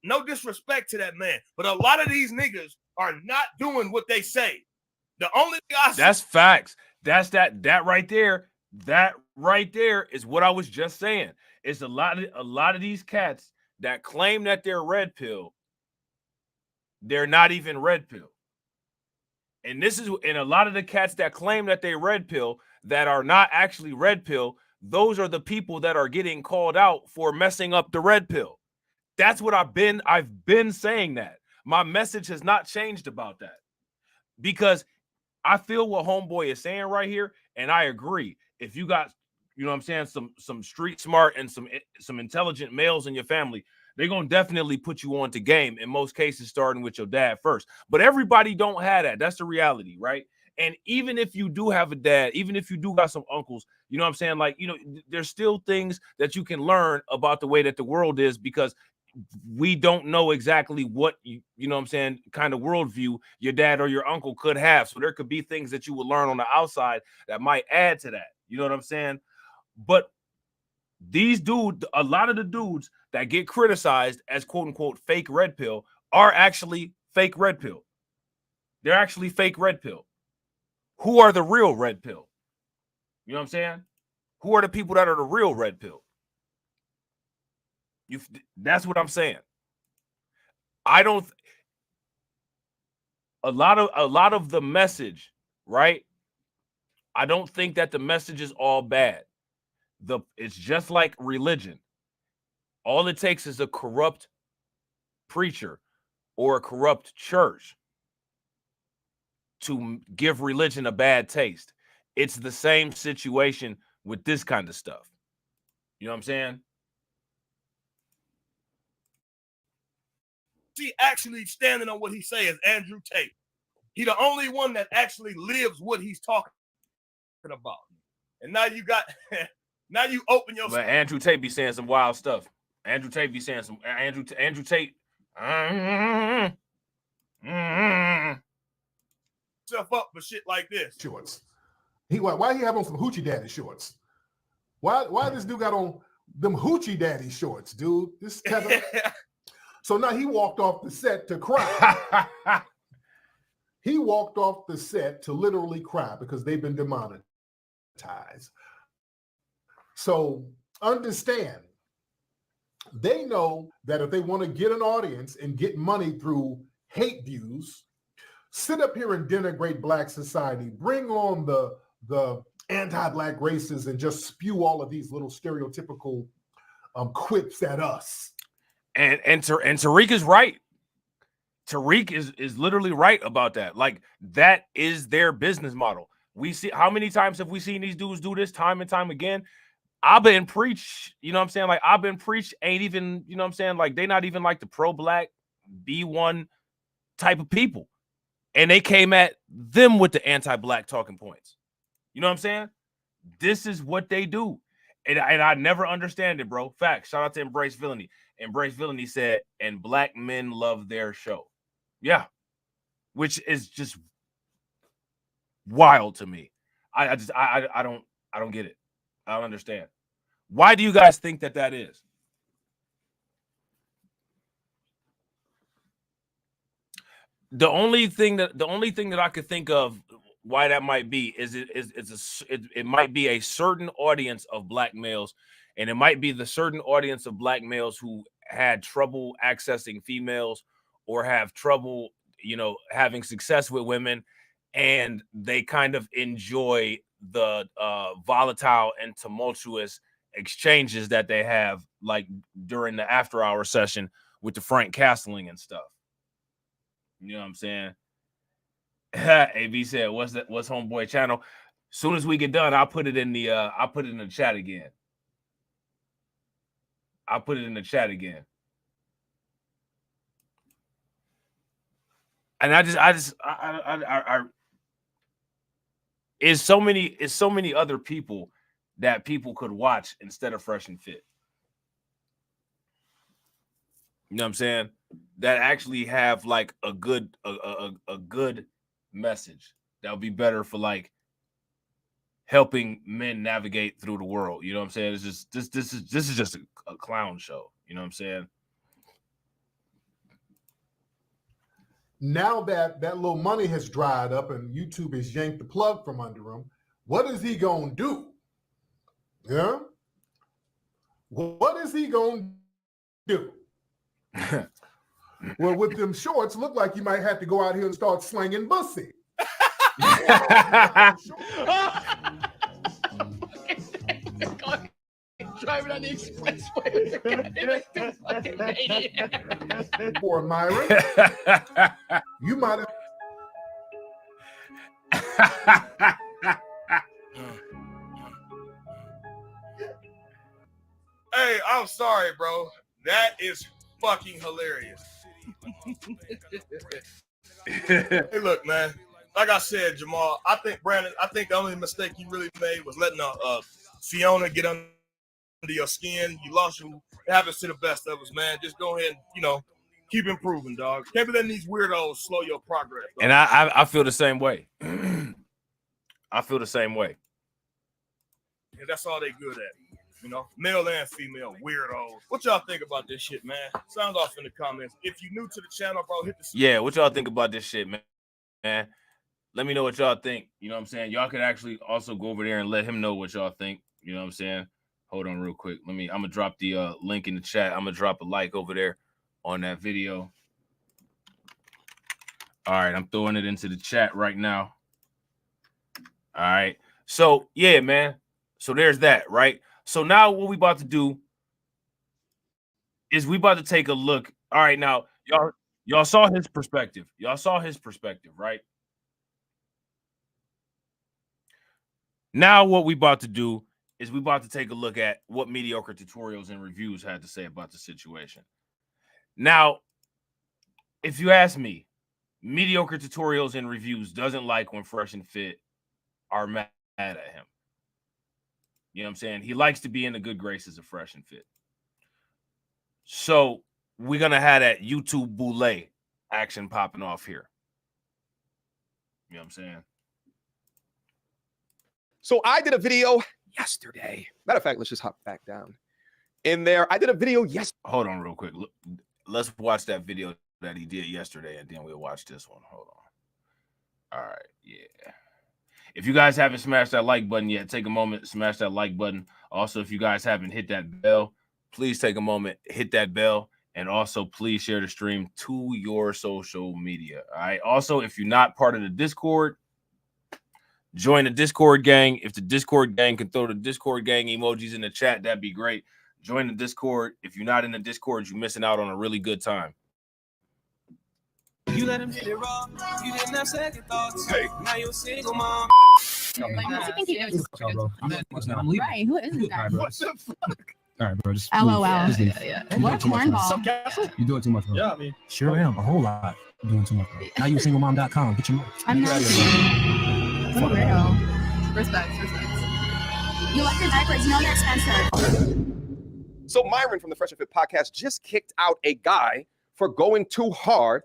I: no disrespect to that man, but a lot of these niggas are not doing what they say. The only thing I see—
A: That's facts. That's that right there. That right there is what I was just saying. It's a lot of these cats that claim that they're red pill. They're not even red pill. And a lot of the cats that claim that they red pill that are not actually red pill, those are the people that are getting called out for messing up the red pill. That's what I've been saying that. My message has not changed about that. Because I feel what homeboy is saying right here, and I agree. If you got, you know what I'm saying, some street smart and some intelligent males in your family, they're going to definitely put you on to game, in most cases starting with your dad first. But everybody don't have that. That's the reality, right? And even if you do have a dad, even if you do got some uncles, you know what I'm saying? Like, you know, there's still things that you can learn about the way that the world is, because we don't know exactly what, you know what I'm saying, kind of worldview your dad or your uncle could have. So there could be things that you would learn on the outside that might add to that. You know what I'm saying? But these dudes, a lot of the dudes that get criticized as quote unquote fake red pill are actually fake red pill. They're actually fake red pill. Who are the real red pill? You know what I'm saying? Who are the people that are the real red pill? That's what I'm saying. I don't. A lot of the message, right? I don't think that the message is all bad. It's just like religion. All it takes is a corrupt preacher or a corrupt church to give religion a bad taste. It's the same situation with this kind of stuff. You know what I'm saying?
I: He actually standing on what he say is Andrew Tate. He the only one that actually lives what he's talking about. And now you got, now you open your.
A: But Andrew Tate be saying some wild stuff. Andrew Tate be saying some Andrew Tate.
I: Stuff up for shit like this.
R: Shorts. Why he have on some hoochie daddy shorts? Why this dude got on them hoochie daddy shorts, dude? This kind of. So now he walked off the set to cry. He walked off the set to literally cry because they've been demonetized. So understand, they know that if they want to get an audience and get money through hate views, sit up here and denigrate Black society, bring on the anti-Black races and just spew all of these little stereotypical quips at us.
A: And Tariq is right. Tariq is literally right about that. Like, that is their business model. We see, how many times have we seen these dudes do this time and time again? I've been preach, you know what I'm saying? Like, I've been preach ain't even, you know what I'm saying? Like, they not even like the pro-Black B1 type of people. And they came at them with the anti-Black talking points. You know what I'm saying? This is what they do. And I never understand it, bro. Fact. Shout out to Embrace Villainy. Embrace Villainy said, and Black men love their show. Yeah. Which is just wild to me. I don't get it. I don't understand. Why do you guys think that is? The only thing that I could think of why that might be is it might be a certain audience of Black males, and it might be the certain audience of Black males who had trouble accessing females or have trouble, you know, having success with women, and they kind of enjoy the volatile and tumultuous exchanges that they have, like during the after-hour session with the Frank Castling and stuff. You know what I'm saying? AB said, "What's Homeboy channel?" Soon as we get done, I'll put it in the chat again. I'll put it in the chat again. And it's so many other people that people could watch instead of Fresh and Fit. You know what I'm saying? That actually have like a good message that would be better for like helping men navigate through the world. You know what I'm saying? It's just this is just a clown show. You know what I'm saying?
R: Now that little money has dried up and YouTube has yanked the plug from under him, what is he gonna do? Yeah? What is he gonna do? Well, with them shorts, look like you might have to go out here and start slinging pussy.
L: Driving on the expressway.
R: Poor Myron. You might have.
I: Hey, I'm sorry, bro. That is fucking hilarious. Hey, look, man. Like I said, Jamal, I think the only mistake you really made was letting Fiona get under your skin. You lost your habits to the best of us, man. Just go ahead and, you know, keep improving, dog. Can't be letting these weirdos slow your progress, dog.
A: And I feel the same way. I feel the same way.
I: Yeah, that's all they good at. You know, male and female weirdos. What y'all think about this shit, man? Sound off in the comments. If you're new to the channel, bro, hit the
A: Yeah, what y'all think about this shit, man? Let me know what y'all think. You know what I'm saying? Y'all could actually also go over there and let him know what y'all think. You know what I'm saying? Hold on real quick. I'm gonna drop the link in the chat. I'm gonna drop a like over there on that video. All right, I'm throwing it into the chat right now. All right. So yeah, man. So there's that, right? So now what we about to do is we about to take a look. All right, now y'all saw his perspective. Y'all saw his perspective, right? Now what we about to do is we about to take a look at what mediocre tutorials and reviews had to say about the situation. Now, if you ask me, mediocre tutorials and reviews doesn't like when Fresh and Fit are mad at him. You know what I'm saying? He likes to be in the good graces of Fresh and Fit. So we're going to have that YouTuboule action popping off here. You know what I'm saying?
F: So I did a video yesterday. Matter of fact, let's just hop back down. In there, I did a video yesterday.
A: Hold on real quick. Let's watch that video that he did yesterday, and then we'll watch this one. Hold on. All right, yeah. If you guys haven't smashed that like button yet, take a moment, smash that like button. Also, if you guys haven't hit that bell, please take a moment, hit that bell, and also please share the stream to your social media. All right. Also, if you're not part of the Discord, join the Discord gang. If the Discord gang can throw the Discord gang emojis in the chat, that'd be great. Join the Discord. If you're not in the Discord, you're missing out on a really good time.
O: You let him hit it raw. You didn't have second thoughts.
F: Hey.
O: Now you're a single mom.
K: Like, what's he think he is?
M: I'm leaving.
K: Right, who is this guy?
M: What the fuck? All right, bro. Just
K: LOL.
M: Just leave.
K: Yeah.
M: You
K: What a
M: doing too much,
K: cornball.
M: bro. You doing too much, bro.
I: Yeah, I mean,
M: Sure am. A whole lot. You're doing too much, bro. Now you singlemmom.com. Get your money.
K: I'm not. What a weirdo. Respect. You like your diapers? No, they're expensive.
F: So Myron from the Fresh and Fit podcast just kicked out a guy for going too hard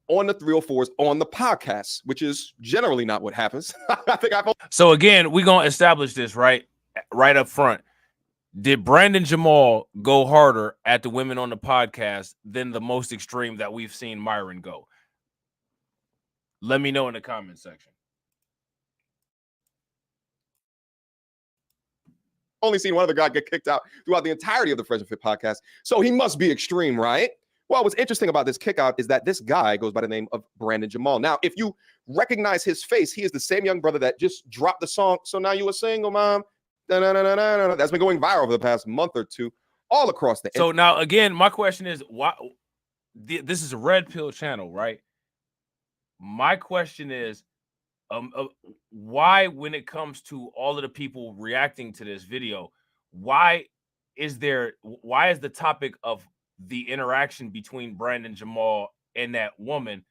F: on the 304s on the podcast, which is generally not what happens. I think
A: So again, we're gonna establish this right up front. Did Brandon Jamal go harder at the women on the podcast than the most extreme that we've seen Myron go? Let me know in the comment section.
F: only seen one other guy get kicked out throughout the entirety of the Fresh and Fit podcast. So he must be extreme, right? Well, what's interesting about this kickout is that this guy goes by the name of Brandon Jamal. Now, if you recognize his face, he is the same young brother that just dropped the song, So Now You a Single Mom. That's been going viral over the past month or two all across the
A: So now, again, my question is, why? This is a red pill channel, right? My question is, why, when it comes to all of the people reacting to this video, why is the topic of the interaction between Brandon Jamal and that woman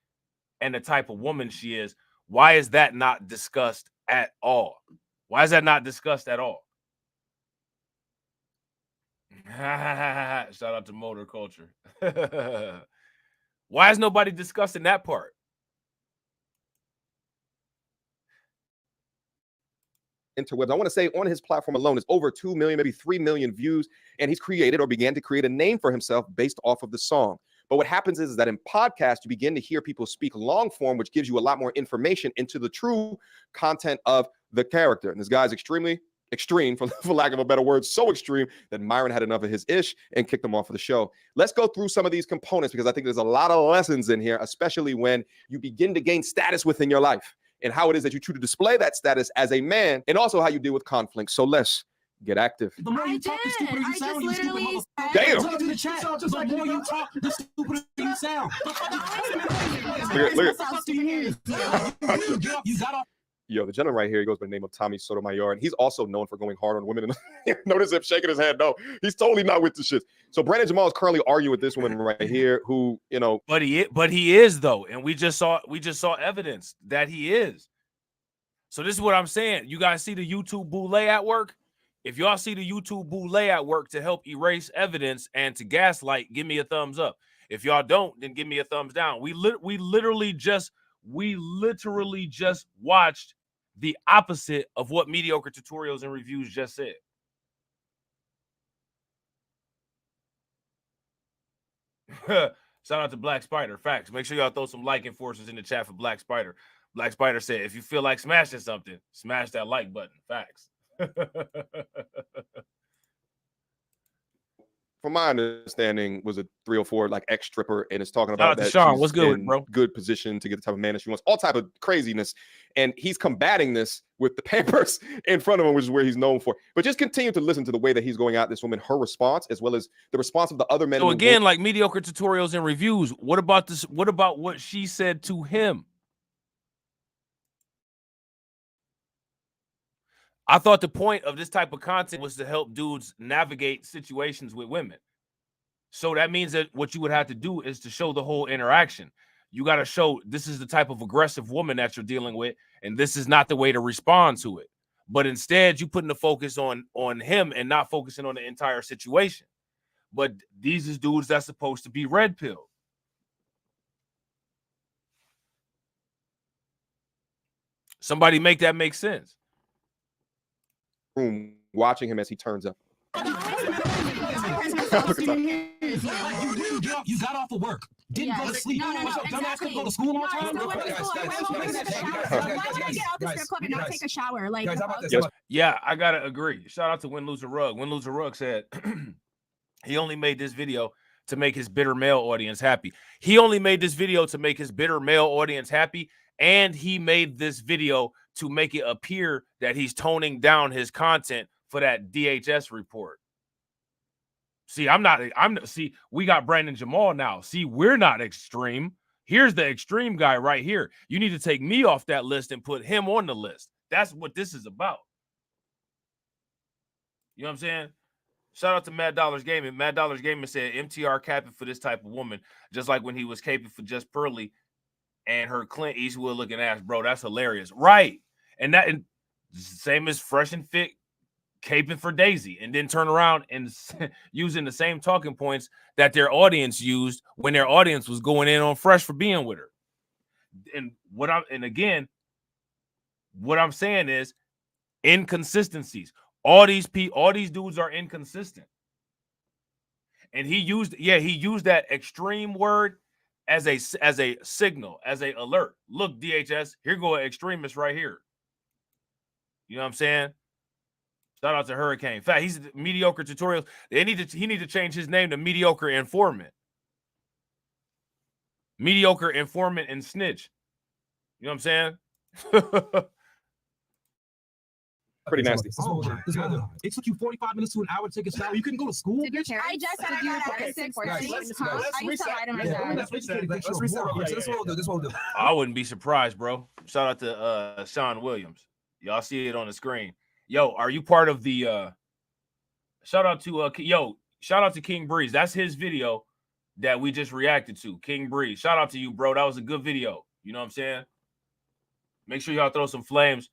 A: and the type of woman she is, why is that not discussed at all? Why is that not discussed at all? Shout out to Motor Culture. Why is nobody discussing that part?
F: Interwebs. I want to say on his platform alone is over 2 million, maybe 3 million views, and he's created or began to create a name for himself based off of the song. But what happens is that in podcasts, you begin to hear people speak long form, which gives you a lot more information into the true content of the character. And this guy's extremely extreme, for lack of a better word, so extreme that Myron had enough of his ish and kicked him off of the show. Let's go through some of these components because I think there's a lot of lessons in here, especially when you begin to gain status within your life and how it is that you choose to display that status as a man, and also how you deal with conflict. So let's get active.
M: The more you talk, the stupider you sound. You stupid motherfucker.
F: Damn.
M: Look at the chat. The more you talk, the stupider you sound.
F: Look
M: at. You got off.
F: Yo, the gentleman right here, he goes by the name of Tommy Sotomayor, and he's also known for going hard on women. Notice him shaking his head. No, he's totally not with the shit. So Brandon Jamal is currently arguing with this woman right here, who, you know,
A: but he is though, and we just saw evidence that he is. So this is what I'm saying. You guys see the YouTuboule at work? If y'all see the YouTuboule at work to help erase evidence and to gaslight, give me a thumbs up. If y'all don't, then give me a thumbs down. We literally just watched the opposite of what mediocre tutorials and reviews just said. Shout out to Black Spider. Facts. Make sure y'all throw some like enforcers in the chat for Black Spider. Black Spider said, if you feel like smashing something, smash that like button. Facts.
F: From my understanding, was a 304 like ex stripper, and it's talking
A: Shout out
F: about
A: to
F: that
A: Sean.
F: she's
A: What's good with
F: in
A: it, bro?
F: good position to get the type of man that she wants, all type of craziness, and he's combating this with the Pampers in front of him, which is where he's known for. But just continue to listen to the way that he's going at this woman, her response, as well as the response of the other men.
A: So again, like mediocre tutorials and reviews. What about this? What about what she said to him? I thought the point of this type of content was to help dudes navigate situations with women. So that means that what you would have to do is to show the whole interaction. You got to show this is the type of aggressive woman that you're dealing with, and this is not the way to respond to it. But instead, you putting the focus on him and not focusing on the entire situation. But these is dudes that's supposed to be red pill. Somebody make that make sense.
F: Room watching him as he turns up.
M: You got off of work. Didn't go to sleep. What's up, dumbass? Couldn't go to school all the time.
K: Take a shower. Like,
A: yeah, I gotta agree. Shout out to Win Loser Rug. Win Loser Rug said he only made this video to make his bitter male audience happy. He only made this video to make his bitter male audience happy, and he made this video to make it appear that he's toning down his content for that DHS report. See, see, we got Brandon Jamal now. See, we're not extreme. Here's the extreme guy right here. You need to take me off that list and put him on the list. That's what this is about. You know what I'm saying? Shout out to Mad Dollars Gaming. Mad Dollars Gaming said MTR capping for this type of woman, just like when he was caping for Just Pearly and her Clint Eastwood looking ass, bro. That's hilarious. Right. And same as Fresh and Fit caping for Daisy, and then turn around and using the same talking points that their audience used when their audience was going in on Fresh for being with her. And what I'm saying is inconsistencies. All these dudes are inconsistent. And he used that extreme word as a signal, as a alert. Look, DHS, here go an extremist right here. You know what I'm saying? Shout out to Hurricane. In fact, he's mediocre tutorials. He need to change his name to Mediocre Informant. Mediocre Informant and Snitch. You know what I'm saying?
F: Pretty nasty.
M: It took you 45 minutes to an hour to take a shower. You couldn't go to school.
K: I just said I got out at 6. I used to lie to my dad.
M: Let's reset real quick. This is what we'll do.
A: I wouldn't be surprised, bro. Shout out to Sean Williams. Y'all see it on the screen. Yo, are you part of the shout out to King Breeze? That's his video that we just reacted to. King Breeze. Shout out to you, bro. That was a good video. You know what I'm saying? Make sure y'all throw some flames,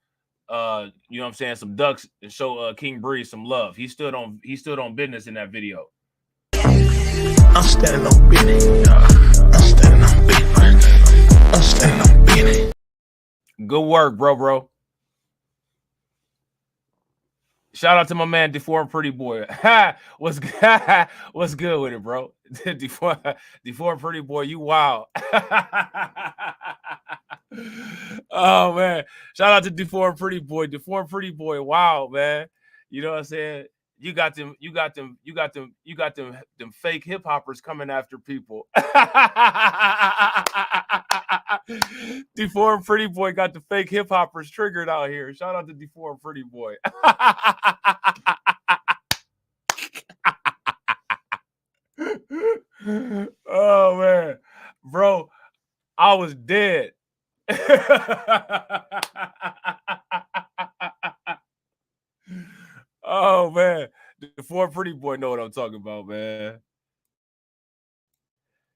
A: you know what I'm saying, some ducks, and show King Breeze some love. He stood on business in that video.
B: I'm standing on business. I'm standing on business. I'm standing on business.
A: Good work, bro. Shout out to my man Deformed Pretty Boy. What's good with it, bro? Deformed Pretty Boy, you wild. Oh man, shout out to Deformed Pretty Boy. Deformed Pretty Boy, wow, man. You know what I'm saying? You got them fake hip hoppers coming after people. Deformed Pretty Boy got the fake hip hoppers triggered out here. Shout out to Deformed Pretty Boy. Oh man, bro, I was dead. Oh man, the Deformed Pretty Boy know what I'm talking about, man.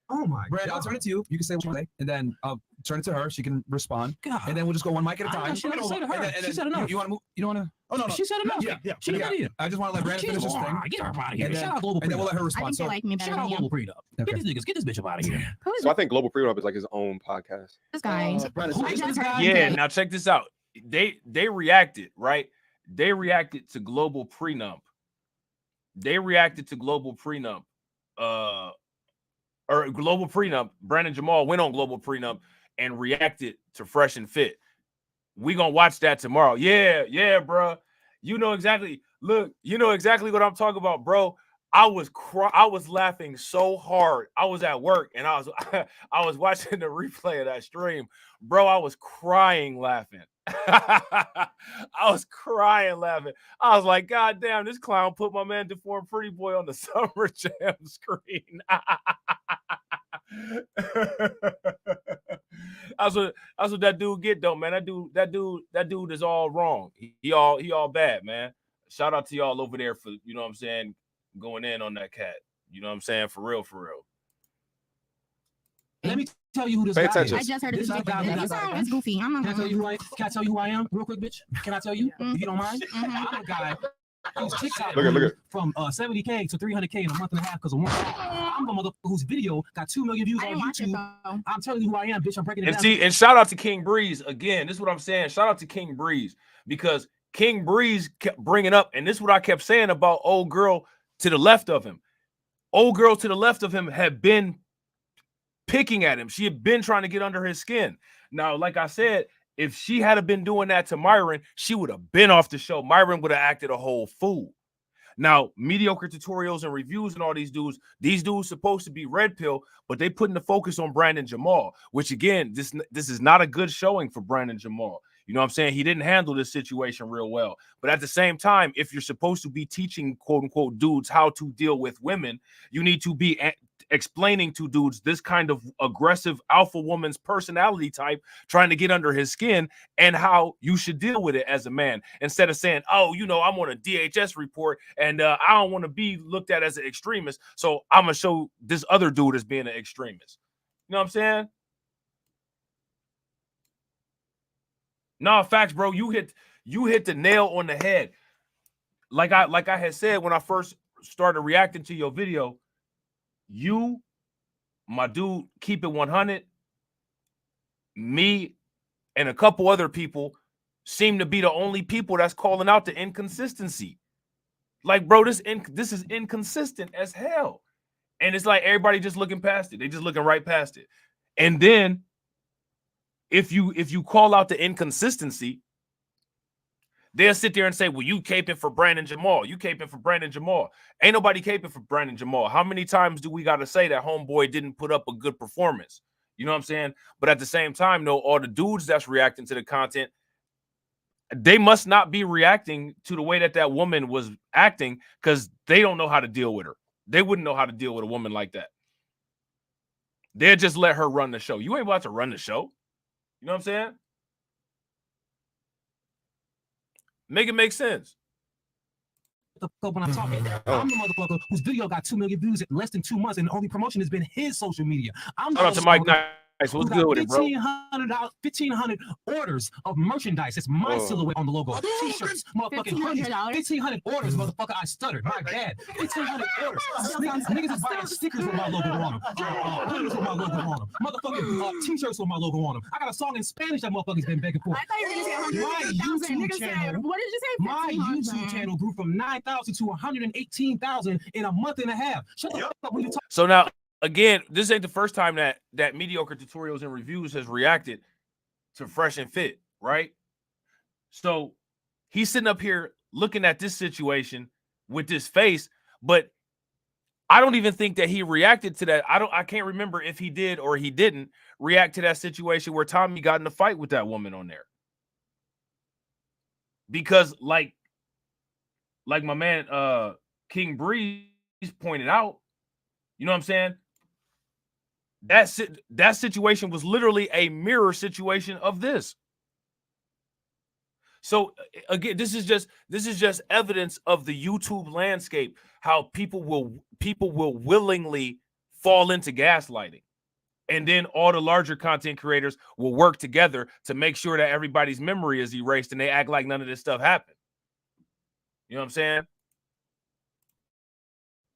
H: Oh my
T: Brad,
H: God.
T: I'll turn it to you. You can say what you want, and then I'll turn it to her. She can respond.
H: God.
T: And then we'll just go one mic at a time.
H: She didn't say to her. She said enough.
T: You want to move? You don't want to? Oh, no.
H: She said enough.
T: Yeah.
H: She didn't need it.
T: I just want to let Brandon finish his thing.
H: Get her up out of here.
T: And then,
H: Shout out Global
T: and then we'll let her
K: I
T: respond.
K: think they like me better
H: Shout out
K: than
H: Global
K: him.
H: Prenup. Get this bitch up out of here.
F: So I think Global Prenup is like his own podcast.
K: This guy.
A: Yeah, now check this out. They reacted, right? They reacted to Global Prenup. Or Global Prenup. Brandon Jamal went on Global Prenup and reacted to Fresh and Fit. We gonna watch that tomorrow. Yeah, bro. You know exactly. Look, you know exactly what I'm talking about, bro. I was laughing so hard. I was at work and I was watching the replay of that stream, bro. I was crying laughing. I was crying laughing. I was like, God damn, this clown put my man Deformed Pretty Boy on the Summer Jam screen. That's what that dude get though, man. That dude is all wrong. He all bad, man. Shout out to y'all over there for, you know what I'm saying, going in on that cat. You know what I'm saying? For real, for real.
M: Let me tell you who this
F: Pay
M: guy
F: attention.
M: is.
K: I just heard
M: This
K: it.
M: is the guy who got-
K: It's goofy. I'm not
M: Can I tell you who I am? Can I tell you who I am, real quick, bitch? Can I tell you? If you don't mind? I'm a guy whose TikTok
F: Look at.
M: from 70K to 300K in a month and a half because of one song. I'm the mother whose video got 2 million views on YouTube. I'm telling you who I am, bitch. I'm breaking it
A: And
M: down.
A: see, and shout out to King Breeze again. This is what I'm saying. Shout out to King Breeze, because King Breeze kept bringing up, and this is what I kept saying about old girl to the left of him. Old girl to the left of him had been picking at him. She had been trying to get under his skin. Now, like I said, if she had been doing that to Myron, she would have been off the show. Myron would have acted a whole fool. Now, mediocre tutorials and reviews and all these dudes supposed to be red pill, but they putting the focus on Brandon Jamal, which again, this is not a good showing for Brandon Jamal. You know what I'm saying? He didn't handle this situation real well. But at the same time, if you're supposed to be teaching, quote unquote, dudes how to deal with women, you need to be explaining to dudes this kind of aggressive alpha woman's personality type trying to get under his skin and how you should deal with it as a man, instead of saying, oh, you know, I'm on a DHS report and I don't want to be looked at as an extremist, so I'm gonna show this other dude as being an extremist. You know what I'm saying? No, facts, bro. You hit the nail on the head. Like I had said when I first started reacting to your video, you, my dude, keep it 100. Me and a couple other people seem to be the only people that's calling out the inconsistency. Like, bro, this is inconsistent as hell. And it's like everybody just looking past it. They just looking right past it. And then if you call out the inconsistency, they'll sit there and say, well, you caping for Brandon Jamal. You caping for Brandon Jamal. Ain't nobody caping for Brandon Jamal. How many times do we got to say that homeboy didn't put up a good performance? You know what I'm saying? But at the same time, though, all the dudes that's reacting to the content, they must not be reacting to the way that woman was acting, because they don't know how to deal with her. They wouldn't know how to deal with a woman like that. They'll just let her run the show. You ain't about to run the show. You know what I'm saying? Make it make sense.
M: When I'm talking, I'm the motherfucker whose video got 2 million views in less than 2 months, and the only promotion has been his social media. I'm
A: Shout out to Mike Nice. What's good with it, bro?
M: 1,500 orders of merchandise. It's my silhouette on the logo. T-shirts, motherfucking hoodies. 1,500 orders, motherfucker. I stuttered. My bad. 1,500 orders. Niggas is buying stickers with my logo on them. Hoodies with my logo on them. Motherfucking T-shirts with my logo on them. I got a song in Spanish that motherfucker's been begging for.
K: I thought you were going to say 100,000. Niggas said, what did you say?
M: My YouTube channel grew from 9,000 to 118,000 in a month and a half. Shut the fuck up when you talk.
A: So now, again, this ain't the first time that mediocre tutorials and reviews has reacted to Fresh and Fit, right? So he's sitting up here looking at this situation with this face, but I don't even think that he reacted to that. I can't remember if he did or he didn't react to that situation where Tommy got in a fight with that woman on there. Because like my man King Breeze pointed out, you know what I'm saying? That situation was literally a mirror situation of this. So again, this is just evidence of the YouTube landscape, how people will willingly fall into gaslighting. And then all the larger content creators will work together to make sure that everybody's memory is erased and they act like none of this stuff happened. You know what I'm saying?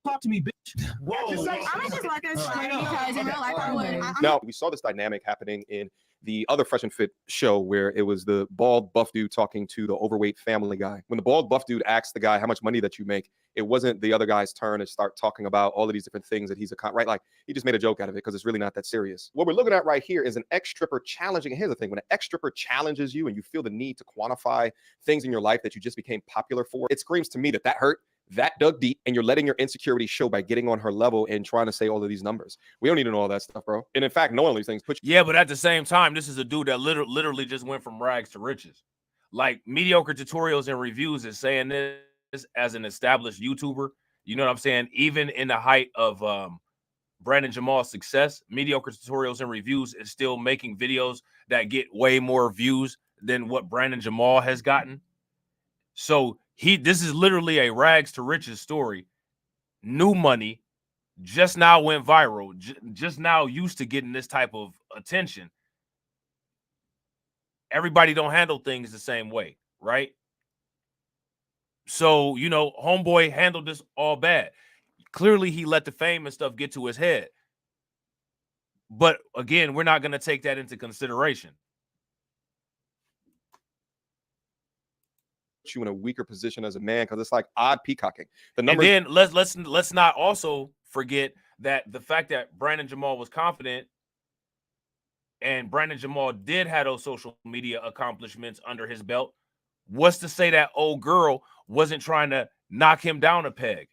M: Talk to me, bitch.
K: I'm gonna just let this straight because in real life I would.
F: Now, we saw this dynamic happening in the other Fresh and Fit show where it was the bald buff dude talking to the overweight family guy. When the bald buff dude asked the guy how much money that you make, it wasn't the other guy's turn to start talking about all of these different things that he's right? Like, he just made a joke out of it because it's really not that serious. What we're looking at right here is an ex-stripper challenging. And here's the thing, when an ex-stripper challenges you and you feel the need to quantify things in your life that you just became popular for, it screams to me that hurt, that dug deep, and you're letting your insecurity show by getting on her level and trying to say all of these numbers. We don't need to know all that stuff, bro. And in fact, knowing all these things puts you.
A: Yeah, but at the same time, this is a dude that literally just went from rags to riches. Like, mediocre tutorials and reviews is saying this as an established YouTuber. You know what I'm saying? Even in the height of Brandon Jamal's success, mediocre tutorials and reviews is still making videos that get way more views than what Brandon Jamal has gotten. So this is literally a rags to riches story. New money, just now went viral, just now used to getting this type of attention. Everybody don't handle things the same way, right? So, you know, homeboy handled this all bad. Clearly, he let the fame and stuff get to his head. But again, we're not going to take that into consideration.
F: You in a weaker position as a man because it's like odd peacocking. The numbers.
A: And then let's not also forget that the fact that Brandon Jamal was confident and Brandon Jamal did have those social media accomplishments under his belt. What's to say that old girl wasn't trying to knock him down a peg?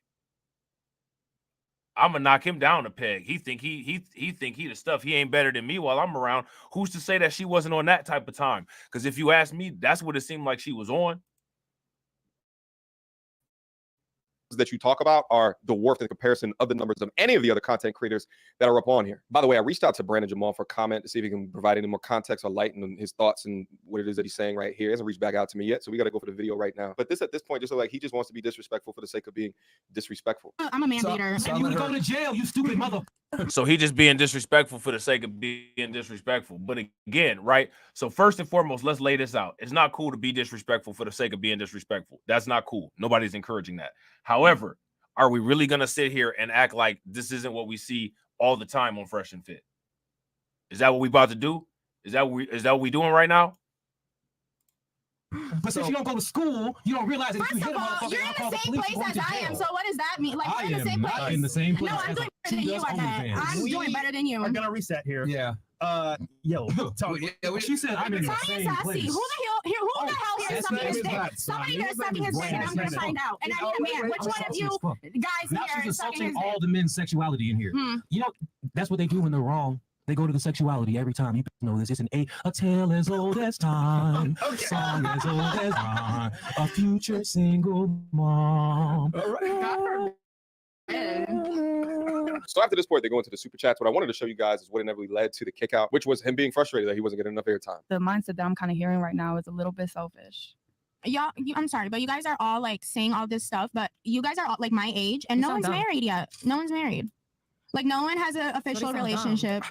A: I'm gonna knock him down a peg. He think he the stuff. He ain't better than me while I'm around. Who's to say that she wasn't on that type of time? Because if you ask me, that's what it seemed like she was on.
F: That you talk about are the dwarf in comparison of the numbers of any of the other content creators that are up on here. By the way, I reached out to Brandon Jamal for a comment to see if he can provide any more context or light on his thoughts and what it is that he's saying right here. He hasn't reached back out to me yet, so we got to go for the video right now. But at this point, just like he just wants to be disrespectful for the sake of being disrespectful.
K: I'm a man beater.
M: So you would go to jail, you stupid mother.
A: So he just being disrespectful for the sake of being disrespectful. But again, right? So first and foremost, let's lay this out. It's not cool to be disrespectful for the sake of being disrespectful. That's not cool. Nobody's encouraging that. However, are we really going to sit here and act like this isn't what we see all the time on Fresh and Fit? Is that what we about to do? Is that what we doing right now?
M: But since you don't go to school, you don't realize that if you hit a motherfucker,
K: you're in the same place as I am. So what does that mean? Like,
M: I
K: we're in the same place.
M: am not in the same place.
K: No, I'm doing better than you at that. I'm doing better than you.
T: I'm gonna reset here.
M: Yeah.
T: Yo,
M: she said I'm in the
K: Tony
M: same
K: Sassy.
M: place.
K: Who the hell here is sucking his dick? Somebody here is sucking his dick, and I'm gonna find out. And I need a man. Which one of you guys
M: now
K: here
M: she's
K: is sucking
M: insulting
K: his dick?
M: all the men's sexuality in here. You know, that's what they do when they're wrong. They go to the sexuality every time. You know this. It's a tale as old as time, song as old as rhyme, a future single mom.
F: So after this point, they go into the super chats. What I wanted to show you guys is what inevitably led to the kick out, which was him being frustrated that he wasn't getting enough airtime.
G: The mindset that I'm kind of hearing right now is a little bit selfish.
K: Y'all, I'm sorry, but you guys are all like saying all this stuff, but you guys are all like my age, and no one's married yet. No one's married. Like no one has an official relationship.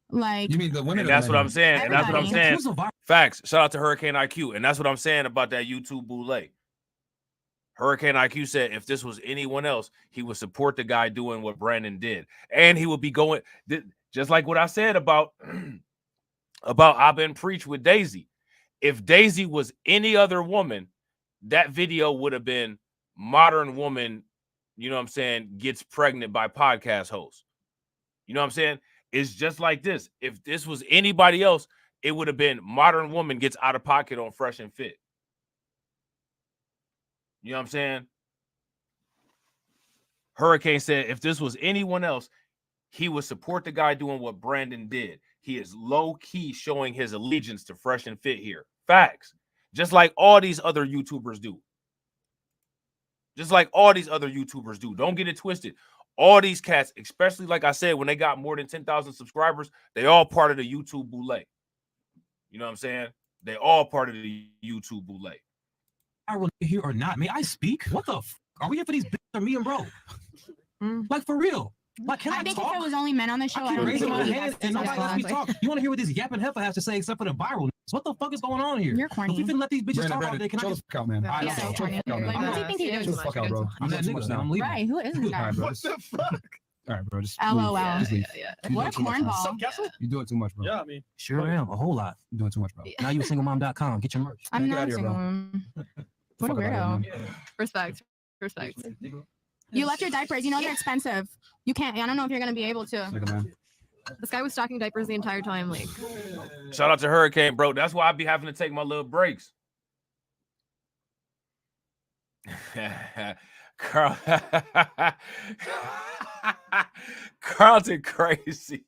K: Like
T: you mean the women?
A: And that's what I'm saying. And that's what I'm saying. Facts. Shout out to Hurricane IQ. And that's what I'm saying about that YouTuboule. Hurricane IQ said if this was anyone else, he would support the guy doing what Brandon did, and he would be going just like what I said about I've been preached with Daisy. If Daisy was any other woman, that video would have been modern woman, you know what I'm saying, gets pregnant by podcast host. You know what I'm saying? It's just like this. If this was anybody else, it would have been modern woman gets out of pocket on Fresh and Fit. You know what I'm saying? Hurricane said if this was anyone else, he would support the guy doing what Brandon did. He is low-key showing his allegiance to Fresh and Fit here. Facts. Just like all these other YouTubers do. Just like all these other YouTubers do. Don't get it twisted. All these cats, especially like I said, when they got more than 10,000 subscribers, they all part of the YouTuboule. You know what I'm saying? They all part of the YouTuboule.
M: I will here or not, may I speak? What the are we here for these bitches or me and bro? Like for real. Like, can I
K: think
M: talk?
K: if it was only men on the show, I
M: I
K: don't
M: raise
K: think
M: my
K: we
M: hand and nobody lets me talk. You want to hear what this yapping heifer has to say except for the viral? So what the fuck is going on here?
K: You're corny.
M: If we finna let these bitches talk all
T: Brandon,
M: day, can I
T: chill
M: just
T: the fuck out, man.
M: Alright,
K: Yeah,
M: chill the
K: corny.
M: fuck out, man.
K: Like, what do you think he
T: Chill
K: is?
T: the fuck out, bro.
M: I'm that nigga. I'm leaving.
K: Right, who is this guy?
M: Alright, bro.
T: What the fuck? All right, bro. Just
K: LOL.
T: Just leave.
K: What a cornball.
T: You're doing too much, bro.
U: Yeah, I mean,
M: Sure am. A whole lot.
T: You're doing too much, bro.
M: Now you singlemmom.com. Get your merch.
K: I'm
T: Get
K: not
T: out of here,
K: single.
T: bro.
K: What a
T: Fuck out of here,
K: weirdo.
T: man.
G: Respect. Respect.
K: You left your diapers. You know they're expensive. You can't. I don't know if you're gonna be able to.
T: Nigga, man.
G: This guy was stocking diapers the entire time. Like,
A: Shout out to Hurricane, bro. That's why I be having to take my little breaks. Carl, Carlton crazy.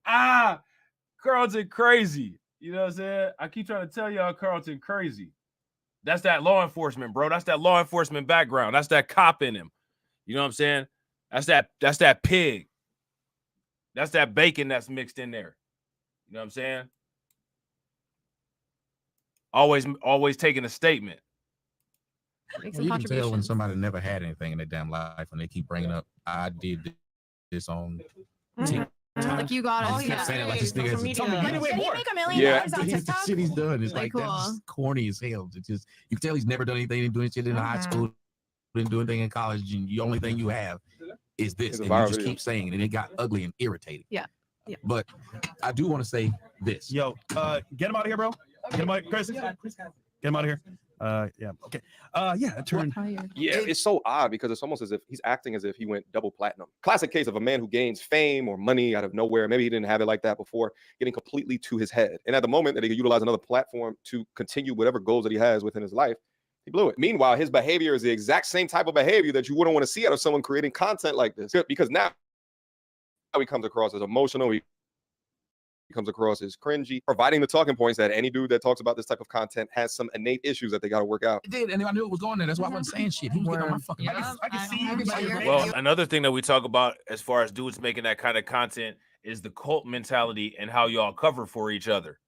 A: Carlton crazy. You know what I'm saying? I keep trying to tell y'all Carlton crazy. That's that law enforcement, bro. That's that law enforcement background. That's that cop in him. You know what I'm saying? That's that pig. That's that bacon that's mixed in there. You know what I'm saying? Always taking a statement.
G: make some
J: You can tell when
G: contributions.
J: somebody never had anything in their damn life and they keep bringing up, I did this on TikTok.
G: Like you got
J: And
G: it.
J: he kept saying it like this nigga has a
K: Did he make $1 million
J: Yeah,
K: on
J: the
K: TikTok?
J: shit he's done is
G: Like,
J: like that's corny as hell. It's just you can tell he's never done anything, didn't do shit in high school, didn't do anything in college, and the only thing you have is this,
F: It's a
J: and you
F: viral
J: just
F: video.
J: keep saying it, and it got ugly and irritating.
G: Yeah. Yeah.
J: But I do want to say this.
U: Yo, get him out of here, bro. Get him out, Chris. Get him out of here. Yeah. Okay. Yeah. Turn.
F: Yeah, it's so odd because it's almost as if he's acting as if he went double platinum. Classic case of a man who gains fame or money out of nowhere. Maybe he didn't have it like that before, getting completely to his head. And at the moment that he could utilize another platform to continue whatever goals that he has within his life, he blew it. Meanwhile, his behavior is the exact same type of behavior that you wouldn't want to see out of someone creating content like this. Because now he comes across as emotional. He comes across as cringy, providing the talking points that any dude that talks about this type of content has some innate issues that they got to work out.
J: It did, and I knew it was going there. That's why I wasn't saying shit. He was getting on my fucking.
T: I can see.
A: Well, another thing that we talk about as far as dudes making that kind of content is the cult mentality and how y'all cover for each other.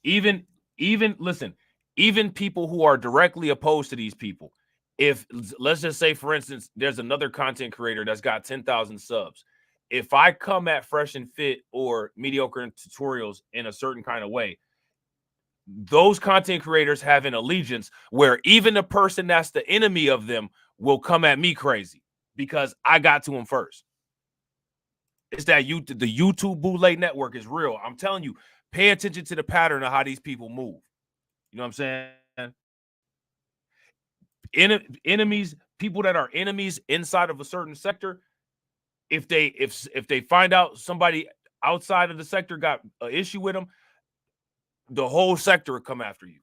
A: Even listen, even people who are directly opposed to these people, if let's just say, for instance, there's another content creator that's got 10,000 subs. If I come at Fresh and Fit or Mediocre Tutorials in a certain kind of way, those content creators have an allegiance where even the person that's the enemy of them will come at me crazy because I got to them first. It's that the YouTuboule network is real. I'm telling you, pay attention to the pattern of how these people move. You know what I'm saying? Enemies, people that are enemies inside of a certain sector, if they find out somebody outside of the sector got an issue with them, the whole sector will come after you.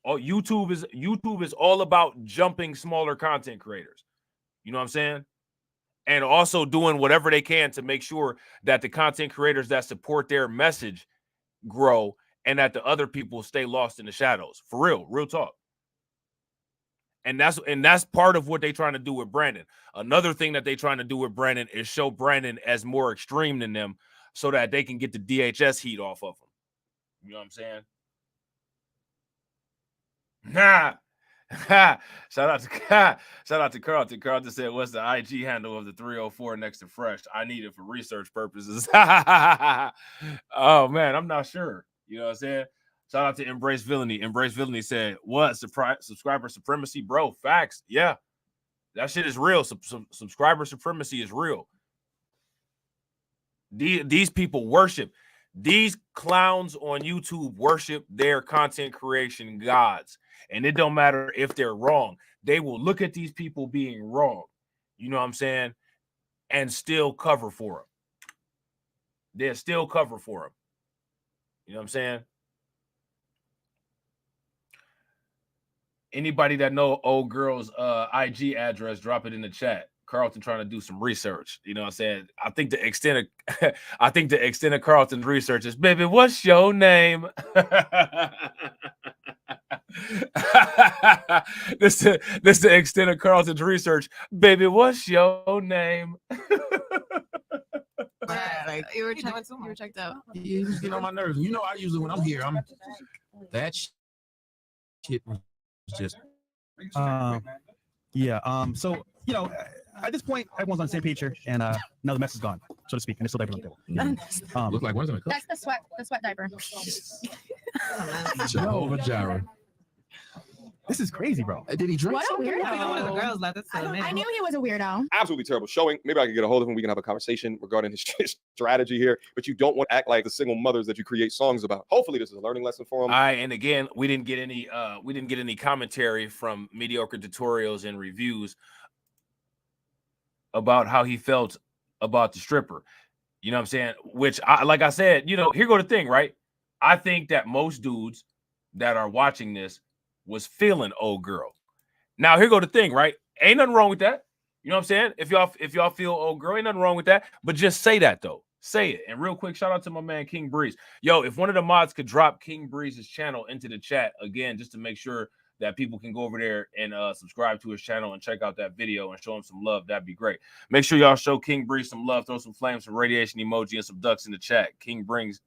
A: Oh, YouTube is all about jumping smaller content creators. You know what I'm saying? And also doing whatever they can to make sure that the content creators that support their message grow and that the other people stay lost in the shadows. For real talk. And that's part of what they're trying to do with Brandon. Another thing that they're trying to do with Brandon is show Brandon as more extreme than them so that they can get the DHS heat off of him. You know what I'm saying? Shout out to Carlton. Carlton said, "What's the IG handle of the 304 next to Fresh? I need it for research purposes." Oh man, I'm not sure. You know what I'm saying? Shout out to Embrace Villainy. Embrace Villainy said, "What? Subscriber supremacy, bro? Facts. Yeah, that shit is real. Subscriber supremacy is real. These people worship. These clowns on YouTube worship their content creation gods. And it don't matter if they're wrong. They will look at these people being wrong. You know what I'm saying? And still cover for them. They'll still cover for them. You know what I'm saying? Anybody that know old girl's IG address, drop it in the chat. Carlton trying to do some research. You know what I'm saying? I think the extent of Carlton's research is, baby, what's your name? This the extent of Carlton's research. Baby, what's your name?
G: You were checked out.
J: You just get on my nerves. You know, I usually when I'm here, that shit was just.
U: Yeah. So you know, at this point, everyone's on the same page here, and now the mess is gone, so to speak, and it's still diapers on the table.
J: Look like one's in a cup.
K: That's the sweat diaper.
J: Jehovah Jireh.
U: This is crazy, bro.
J: Did he drink?
K: What a
J: something?
K: weirdo.
G: The girls left us.
K: I knew he was a weirdo.
F: Absolutely terrible showing. Maybe I could get a hold of him. We can have a conversation regarding his strategy here. But you don't want to act like the single mothers that you create songs about. Hopefully, this is a learning lesson for him.
A: And again, we didn't get any commentary from Mediocre Tutorials and Reviews about how he felt about the stripper. You know what I'm saying? Which, like I said, you know, here go the thing, right? I think that most dudes that are watching this was feeling old girl. Now, here go the thing, right? Ain't nothing wrong with that. You know what I'm saying? If y'all feel old girl, ain't nothing wrong with that. But just say that though. Say it. And real quick, shout out to my man King Breeze. Yo, if one of the mods could drop King Breeze's channel into the chat again, just to make sure that people can go over there and subscribe to his channel and check out that video and show him some love, that'd be great. Make sure y'all show King Breeze some love, throw some flames, some radiation emoji, and some ducks in the chat. King Breeze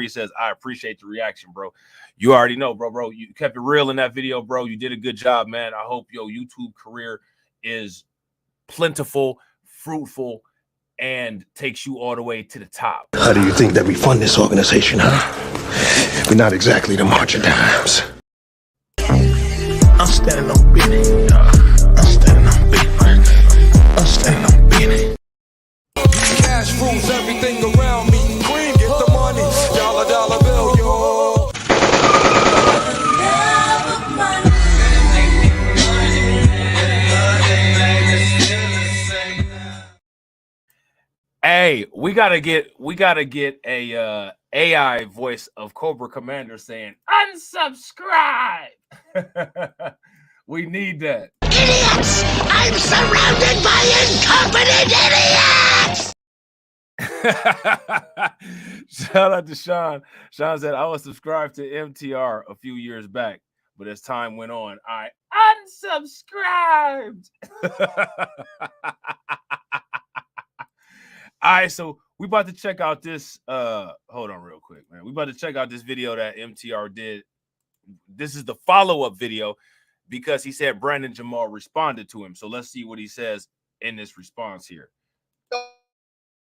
A: says, I appreciate the reaction, bro. You already know, bro. You kept it real in that video, bro. You did a good job, man. I hope your YouTube career is plentiful, fruitful, and takes you all the way to the top.
L: How do you think that we fund this organization, huh? We're not exactly the March of Dimes.
B: I'm standing on business. I'm standing on business. I'm standing on business.
C: Cash rules everything around me. Green, get the money. Dollar bill, yo.
A: Hey, we gotta get a AI voice of Cobra Commander saying unsubscribe. We need that.
L: Idiots! I'm surrounded by incompetent idiots!
A: Shout out to Sean. Sean said, I was subscribed to MTR a few years back, but as time went on, I unsubscribed. All right, so we about to check out this. Hold on real quick, man. We about to check out this video that MTR did. This is the follow-up video because he said Brandon Jamal responded to him. So let's see what he says in this response here.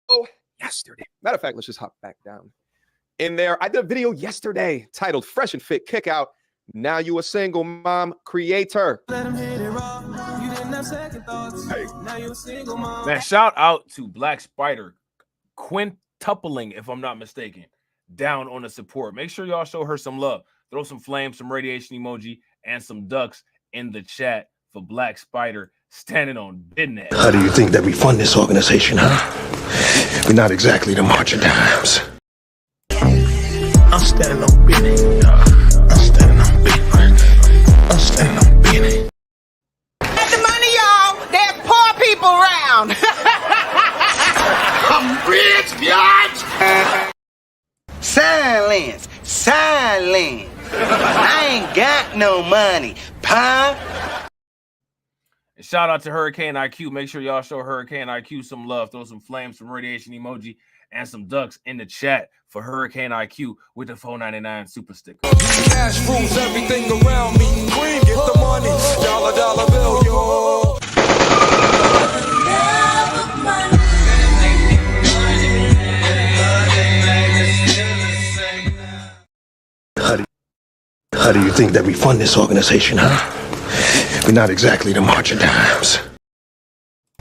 F: Oh, yesterday. Matter of fact, let's just hop back down. In there, I did a video yesterday titled Fresh and Fit Kick Out. Now you a single mom creator.
C: Let him hit it raw. You didn't have second thoughts. Hey. Now you a single mom.
A: Man, shout out to Black Spider quintupling, if I'm not mistaken, down on the support. Make sure y'all show her some love. Throw some flames, some radiation emoji, and some ducks in the chat for Black Spider standing on business.
L: How do you think that we fund this organization, huh? We're not exactly the March of Dimes.
B: I'm standing on business. I'm standing on business. I'm standing on business.
P: Get the money, y'all. There's poor people around.
L: I'm rich, biatch! Silence! Silence! I ain't got no money, pa!
A: And shout out to Hurricane IQ. Make sure y'all show Hurricane IQ some love. Throw some flames, some radiation emoji, and some ducks in the chat for Hurricane IQ with the $4.99 super sticker.
C: Cash rules everything around me. Green, get the money. Dollar bill, yo.
L: How do you think that we fund this organization, huh? We're not exactly the March of Dimes.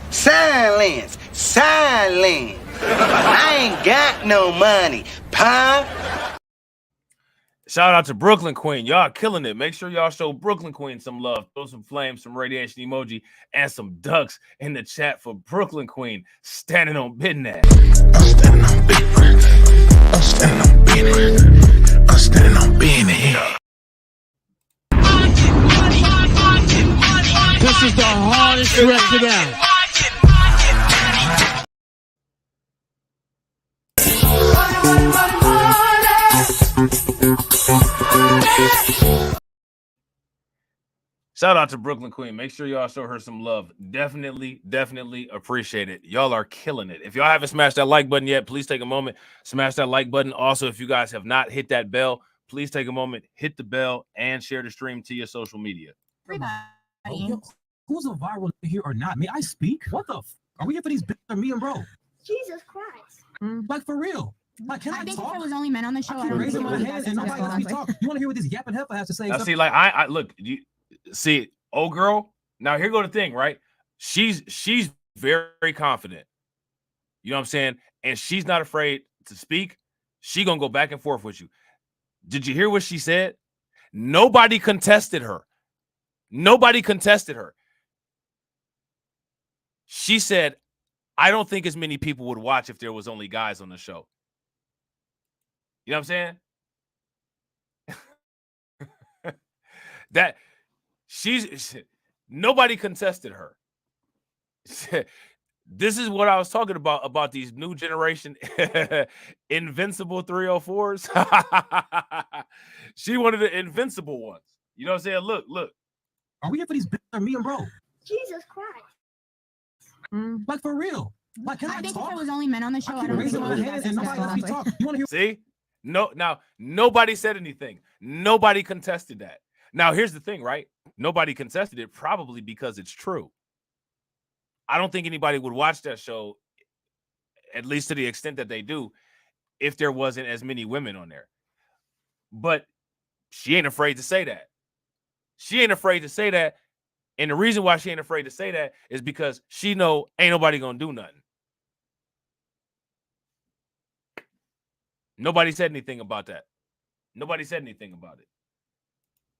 L: Silence! Silence! I ain't got no money, pa!
A: Shout out to Brooklyn Queen. Y'all killing it. Make sure y'all show Brooklyn Queen some love. Throw some flames, some radiation emoji, and some ducks in the chat for Brooklyn Queen standing on business.
B: I'm standing on business. I'm standing on business. I'm standing on business.
N: This is the hardest record out.
A: Shout out to Brooklyn Queen. Make sure y'all show her some love. Definitely appreciate it. Y'all are killing it. If y'all haven't smashed that like button yet, please take a moment, smash that like button. Also, if you guys have not hit that bell, please take a moment, hit the bell, and share the stream to your social media.
K: Everybody.
M: Who's a viral here or not? May I speak? What the? Are we here for these bitches or me and bro?
K: Jesus Christ.
M: Like for real? Like, can I
K: think
M: talk?
K: if it was only men on the show,
M: I keep raising my hand and nobody lets me talk. You want to hear what this yapping heifer has to say?
A: Now, see, like I look, you see, old girl. Now here go the thing, right? She's very confident. You know what I'm saying? And she's not afraid to speak. She gonna go back and forth with you. Did you hear what she said? Nobody contested her. Nobody contested her. She said, I don't think as many people would watch if there was only guys on the show. You know what I'm saying? That nobody contested her. This is what I was talking about these new generation invincible 304s. She wanted the invincible ones. You know what I'm saying? Look.
M: Are we here for these bitches or me and bro?
K: Jesus Christ.
M: Like for real? Like, can I
K: think
M: talk?
K: if it was only men on the show, I don't
M: raising my hand and nobody lets me talk. You want to hear?
A: See? No, now nobody said anything. Nobody contested that. Now here's the thing, right? Nobody contested it probably because it's true. I don't think anybody would watch that show, at least to the extent that they do, if there wasn't as many women on there. But she ain't afraid to say that. She ain't afraid to say that. And the reason why she ain't afraid to say that is because she know ain't nobody gonna do nothing. Nobody said anything about that. Nobody said anything about it.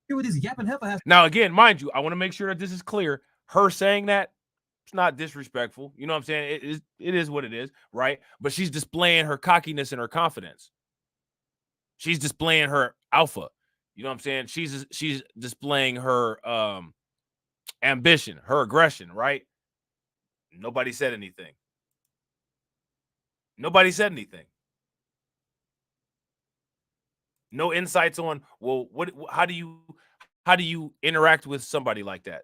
M: Hear what this yapping heifer has.
A: Now, again, mind you, I want to make sure that this is clear. Her saying that, it's not disrespectful. You know what I'm saying? It is what it is, right? But she's displaying her cockiness and her confidence. She's displaying her alpha. You know what I'm saying? She's displaying her ambition, her aggression, right? Nobody said anything. Nobody said anything. No insights on, well, how do you interact with somebody like that?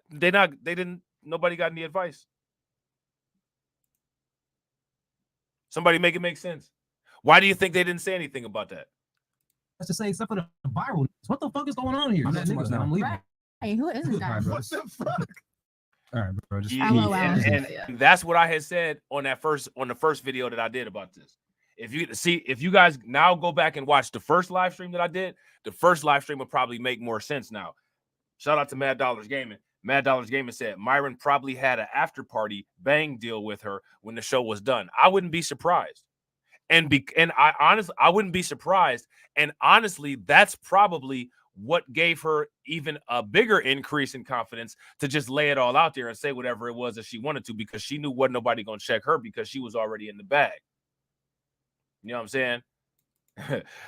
A: Nobody got any advice. Somebody make it make sense. Why do you think they didn't say anything about that?
M: That's to say, except for the viral. What the fuck is going on here? I'm leaving.
K: Hey, who is this guy?
T: What the fuck?
M: All right, bro. Just
A: and that's what I had said on the first video that I did about this. If you guys now go back and watch the first live stream that I did, the first live stream will probably make more sense now. Shout out to Mad Dollars Gaming. Mad Dollars Gaming said Myron probably had an after party bang deal with her when the show was done. I wouldn't be surprised. I wouldn't be surprised. And honestly, that's probably what gave her even a bigger increase in confidence to just lay it all out there and say whatever it was that she wanted to, because she knew wasn't nobody gonna check her because she was already in the bag. You know what I'm saying?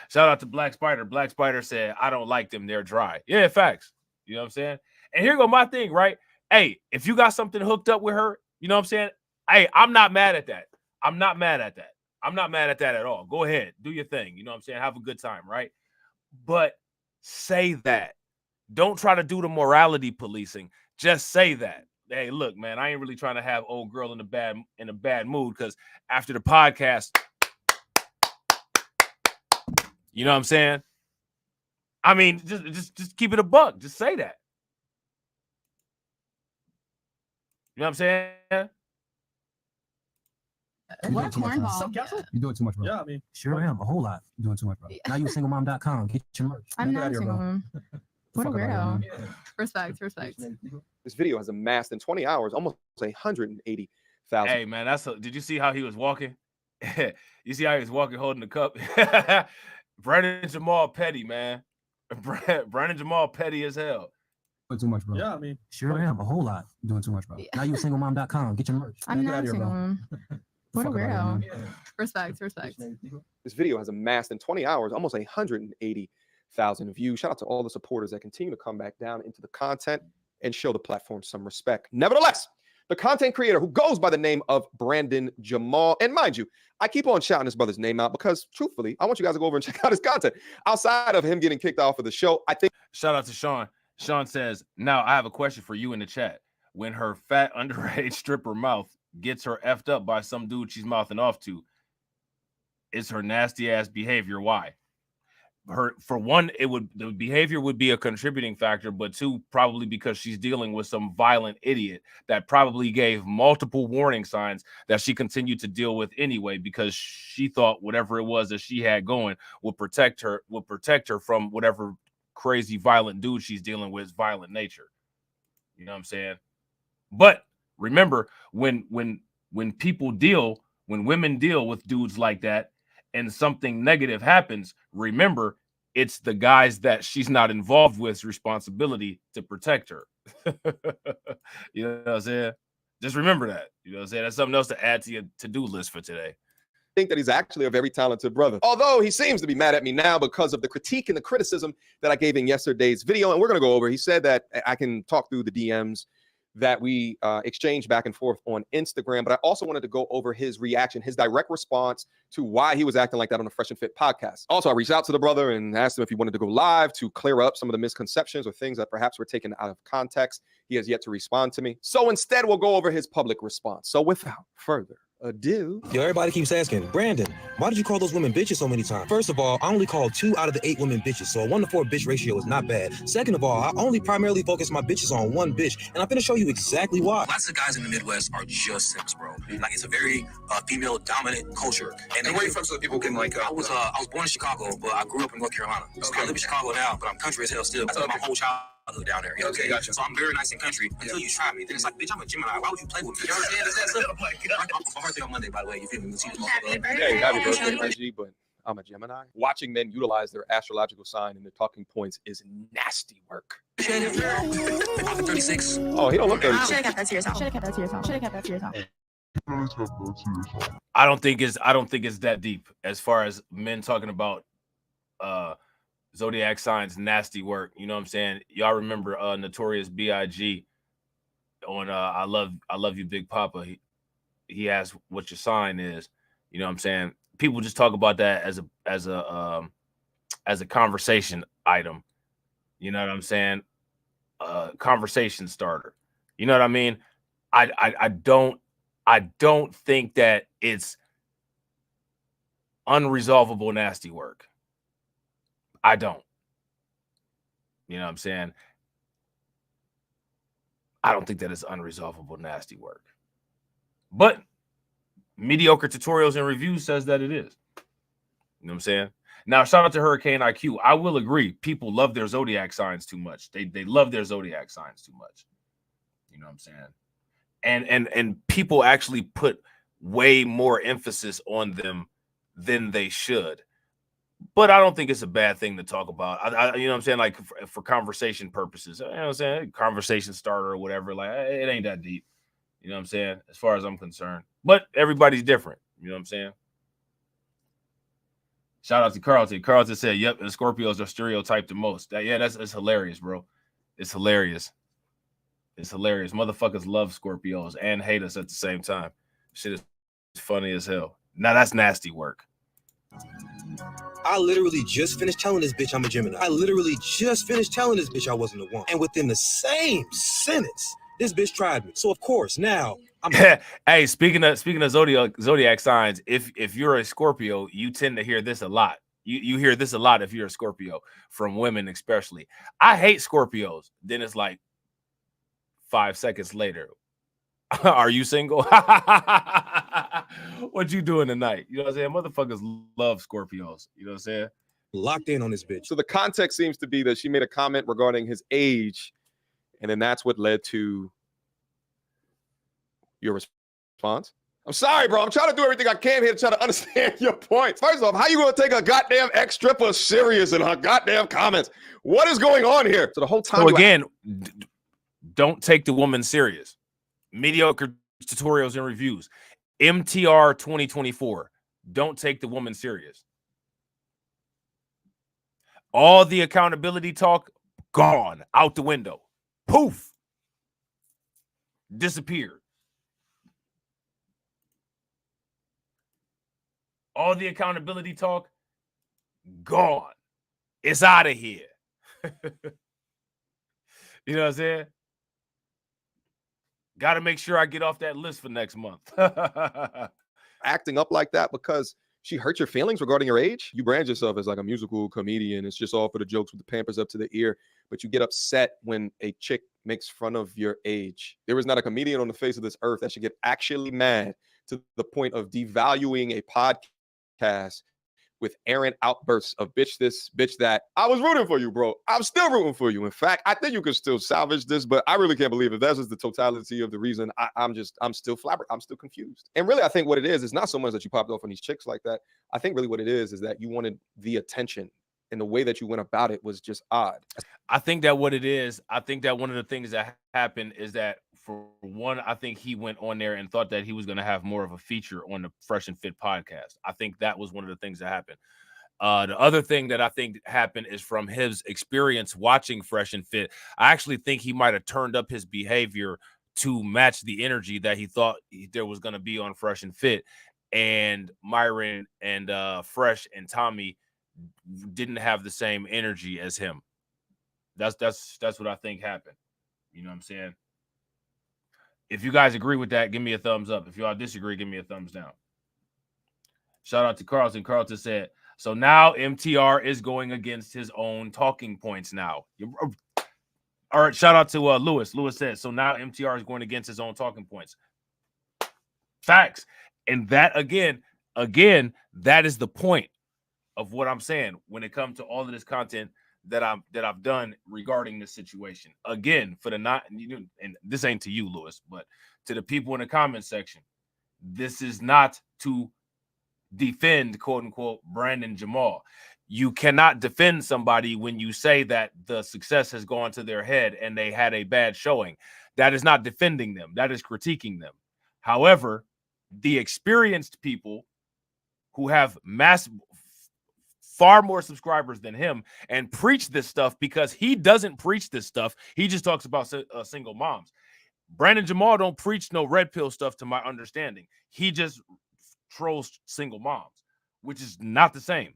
A: Shout out to Black Spider. Black Spider said, I don't like them. They're dry. Yeah, facts. You know what I'm saying? And here go my thing, right? Hey, if you got something hooked up with her, you know what I'm saying? Hey, I'm not mad at that. I'm not mad at that. I'm not mad at that at all. Go ahead. Do your thing. You know what I'm saying? Have a good time, right? But say that. Don't try to do the morality policing. Just say that. Hey, look, man, I ain't really trying to have old girl in a bad mood, because after the podcast, you know what I'm saying? I mean, just keep it a buck. Just say that. You know what I'm saying?
K: What a cornball.
M: You're doing too much, bro.
T: Yeah, I mean,
M: Sure am. A whole lot. You're doing too much, bro. Now you singlemmom.com. Get your merch.
K: I'm
M: Get
K: not
M: out of here,
K: single
M: bro.
K: mom. What a
M: Fuck out of here,
K: weirdo.
M: man.
G: Respect.
F: This video has amassed in 20 hours almost 180,000.
A: Hey, man, did you see how he was walking? You see how he was walking holding the cup? Brandon Jamal petty, man. Brandon Jamal petty as hell.
M: Doing too much, bro.
T: yeah, I mean,
M: Sure am. A whole lot. You're doing too much, bro. Now you singlemmom.com. Get your merch.
K: I'm
M: Get out
K: not
M: of here,
K: single
M: bro.
K: mom. What a
M: Fuck out of here,
K: weirdo.
M: man.
G: Respect.
F: This video has amassed in 20 hours almost 180,000 views. Shout out to all the supporters that continue to come back down into the content and show the platform some respect. Nevertheless, the content creator who goes by the name of Brandon Jamal, and mind you, I keep on shouting this brother's name out because truthfully, I want you guys to go over and check out his content. Outside of him getting kicked off of the show, I think.
A: Shout out to Sean. Sean says, now I have a question for you in the chat. When her fat underage stripper mouth gets her effed up by some dude she's mouthing off to, is her nasty ass behavior why? her, for one, the behavior would be a contributing factor, but two, probably because she's dealing with some violent idiot that probably gave multiple warning signs that she continued to deal with anyway, because she thought whatever it was that she had going would protect her from whatever crazy violent dude she's dealing with, violent nature. You know what I'm saying? But remember, when women deal with dudes like that and something negative happens, remember, it's the guys that she's not involved with's responsibility to protect her. You know what I'm saying? Just remember that. You know what I'm saying? That's something else to add to your to-do list for today.
F: Think that he's actually a very talented brother. Although he seems to be mad at me now because of the critique and the criticism that I gave in yesterday's video. And we're going to go over. He said that I can talk through the DMs that we exchanged back and forth on Instagram. But I also wanted to go over his reaction, his direct response to why he was acting like that on the Fresh and Fit podcast. Also, I reached out to the brother and asked him if he wanted to go live to clear up some of the misconceptions or things that perhaps were taken out of context. He has yet to respond to me. So instead, we'll go over his public response. So without further ado.
Q: Yo, everybody keeps asking, Brandon, why did you call those women bitches so many times? First of all, I only called 2 out of the 8 women bitches, so a 1-to-4 bitch ratio is not bad. Second of all, I only primarily focus my bitches on one bitch, and I'm gonna show you exactly why.
O: Lots of guys in the Midwest are just simps, bro. Like, it's a very female-dominant culture. And where are you from so that people can, like... I was born in Chicago, but I grew up in North Carolina. Okay. I live in Chicago now, but I'm country as hell still. I spent my whole childhood down there. Okay, gotcha. So I'm very nice in country until you try me. Then it's like, bitch, I'm a Gemini. Why would you play with me? You understand? Is that simple? My birthday on Monday, by the way. You feel me?
F: Happy birthday, Reggie, but I'm a Gemini. Watching men utilize their astrological sign and their talking points is nasty work.
O: 36.
F: Oh, he don't look 36.
K: Should have kept that to yourself.
A: I don't think it's that deep as far as men talking about zodiac signs, nasty work. You know what I'm saying? Y'all remember Notorious B.I.G. on I love you, Big Papa. He asked what your sign is. You know what I'm saying? People just talk about that as a conversation item. You know what I'm saying? Conversation starter. You know what I mean? I don't think that it's unresolvable nasty work. I don't. You know what I'm saying? I don't think that it's unresolvable nasty work. But Mediocre Tutorials and Reviews says that it is. You know what I'm saying? Now, shout out to Hurricane IQ. I will agree. People love their zodiac signs too much. They love their zodiac signs too much. You know what I'm saying? And people actually put way more emphasis on them than they should. But I don't think it's a bad thing to talk about. You know what I'm saying? Like for conversation purposes. You know what I'm saying? Conversation starter or whatever. Like, it ain't that deep. You know what I'm saying? As far as I'm concerned. But everybody's different. You know what I'm saying? Shout out to Carlton. Carlton said, yep, and Scorpios are stereotyped the most. That's hilarious, bro. It's hilarious. It's hilarious. Motherfuckers love Scorpios and hate us at the same time. Shit is funny as hell. Now that's nasty work.
Q: I literally just finished telling this bitch I'm a Gemini. I literally just finished telling this bitch I wasn't the one. And within the same sentence, this bitch tried me. So of course now I'm
A: Hey, speaking of zodiac signs, if you're a Scorpio, you tend to hear this a lot. You hear this a lot if you're a Scorpio, from women especially. I hate Scorpios. Then it's like 5 seconds later, are you single? What you doing tonight? You know what I'm saying? Motherfuckers love Scorpios. You know what I'm saying?
Q: Locked in on this bitch.
F: So the context seems to be that she made a comment regarding his age, and then that's what led to your response. I'm sorry, bro. I'm trying to do everything I can here to try to understand your points. First off, how you going to take a goddamn ex-stripper serious in her goddamn comments? What is going on here? So the whole time.
A: So again, don't take the woman serious. Mediocre Tutorials and Reviews. MTR 2024. Don't take the woman serious. All the accountability talk, gone out the window. Poof. Disappeared. All the accountability talk, gone. It's out of here. You know what I'm saying? Got to make sure I get off that list for next month.
F: Acting up like that, because she hurt your feelings regarding your age? You brand yourself as like a musical comedian. It's just all for the jokes with the Pampers up to the ear, but you get upset when a chick makes fun of your age. There is not a comedian on the face of this earth that should get actually mad to the point of devaluing a podcast with errant outbursts of bitch this, bitch that. I was rooting for you, bro. I'm still rooting for you. In fact, I think you can still salvage this, but I really can't believe it. That's just the totality of the reason. I'm still flabbergasted. I'm still confused. And really, I think what it is not so much that you popped off on these chicks like that. I think really what it is that you wanted the attention, and the way that you went about it was just odd.
A: I think that what it is, I think that one of the things that happened is that, for one, I think he went on there and thought that he was going to have more of a feature on the Fresh and Fit podcast. I think that was one of the things that happened. The other thing that I think happened is from his experience watching Fresh and Fit. I actually think he might have turned up his behavior to match the energy that he thought there was going to be on Fresh and Fit. And Myron and Fresh and Tommy didn't have the same energy as him. That's what I think happened. You know what I'm saying? If you guys agree with that, give me a thumbs up. If y'all disagree, give me a thumbs down. Shout out to Carlton. Carlton said, so now MTR is going against his own talking points now. All right, shout out to Lewis. Lewis said, so now MTR is going against his own talking points. Facts. And that, again, that is the point of what I'm saying when it comes to all of this content that I've done regarding this situation. Again, for the not, and this ain't to you, Lewis, but to the people in the comment section, this is not to defend, quote unquote, Brandon Jamal. You cannot defend somebody when you say that the success has gone to their head and they had a bad showing. That is not defending them. That is critiquing them. However, the experienced people who have far more subscribers than him and preach this stuff, because he doesn't preach this stuff. He just talks about single moms. Brandon Jamal don't preach no red pill stuff, to my understanding. He just trolls single moms, which is not the same.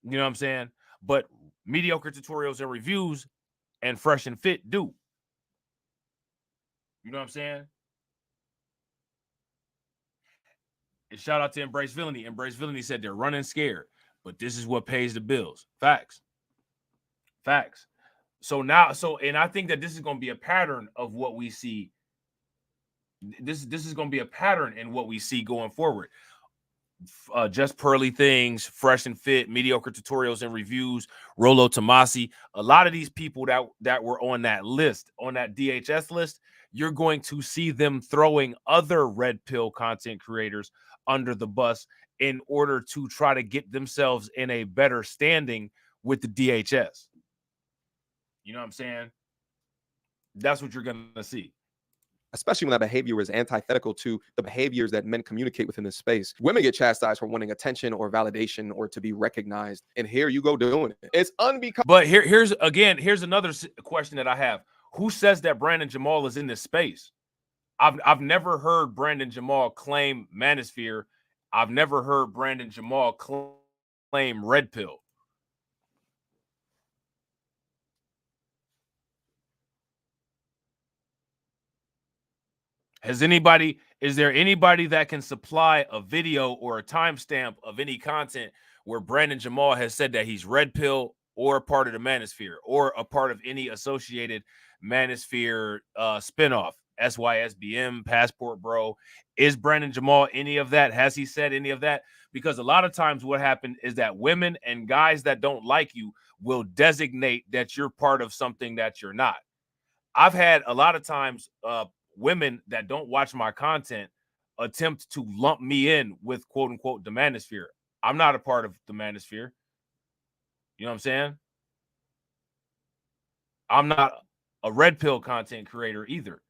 A: You know what I'm saying? But mediocre tutorials and reviews and Fresh and Fit do. You know what I'm saying? And shout out to Embrace Villainy. Embrace Villainy said they're running scared, but this is what pays the bills. Facts. Facts. So now, and I think that this is going to be a pattern of what we see. This is going to be a pattern in what we see going forward. Just Pearly Things, Fresh and Fit, mediocre tutorials and reviews, Rolo Tomasi. A lot of these people that were on that list, on that DHS list, you're going to see them throwing other red pill content creators under the bus in order to try to get themselves in a better standing with the DHS. You know what I'm saying? That's what you're going to see.
F: Especially when that behavior is antithetical to the behaviors that men communicate within this space. Women get chastised for wanting attention or validation or to be recognized. And here you go doing it. It's unbecoming.
A: But here's another question that I have. Who says that Brandon Jamal is in this space? I've never heard Brandon Jamal claim manosphere. I've never heard Brandon Jamal claim red pill. Is there anybody that can supply a video or a timestamp of any content where Brandon Jamal has said that he's red pill or a part of the manosphere or a part of any associated manosphere spinoff? SYSBM, Passport Bro. Is Brandon Jamal any of that? Has he said any of that? Because a lot of times what happened is that women and guys that don't like you will designate that you're part of something that you're not. I've had a lot of times women that don't watch my content attempt to lump me in with, quote unquote, the manosphere. I'm not a part of the manosphere. You know what I'm saying? I'm not a red pill content creator either.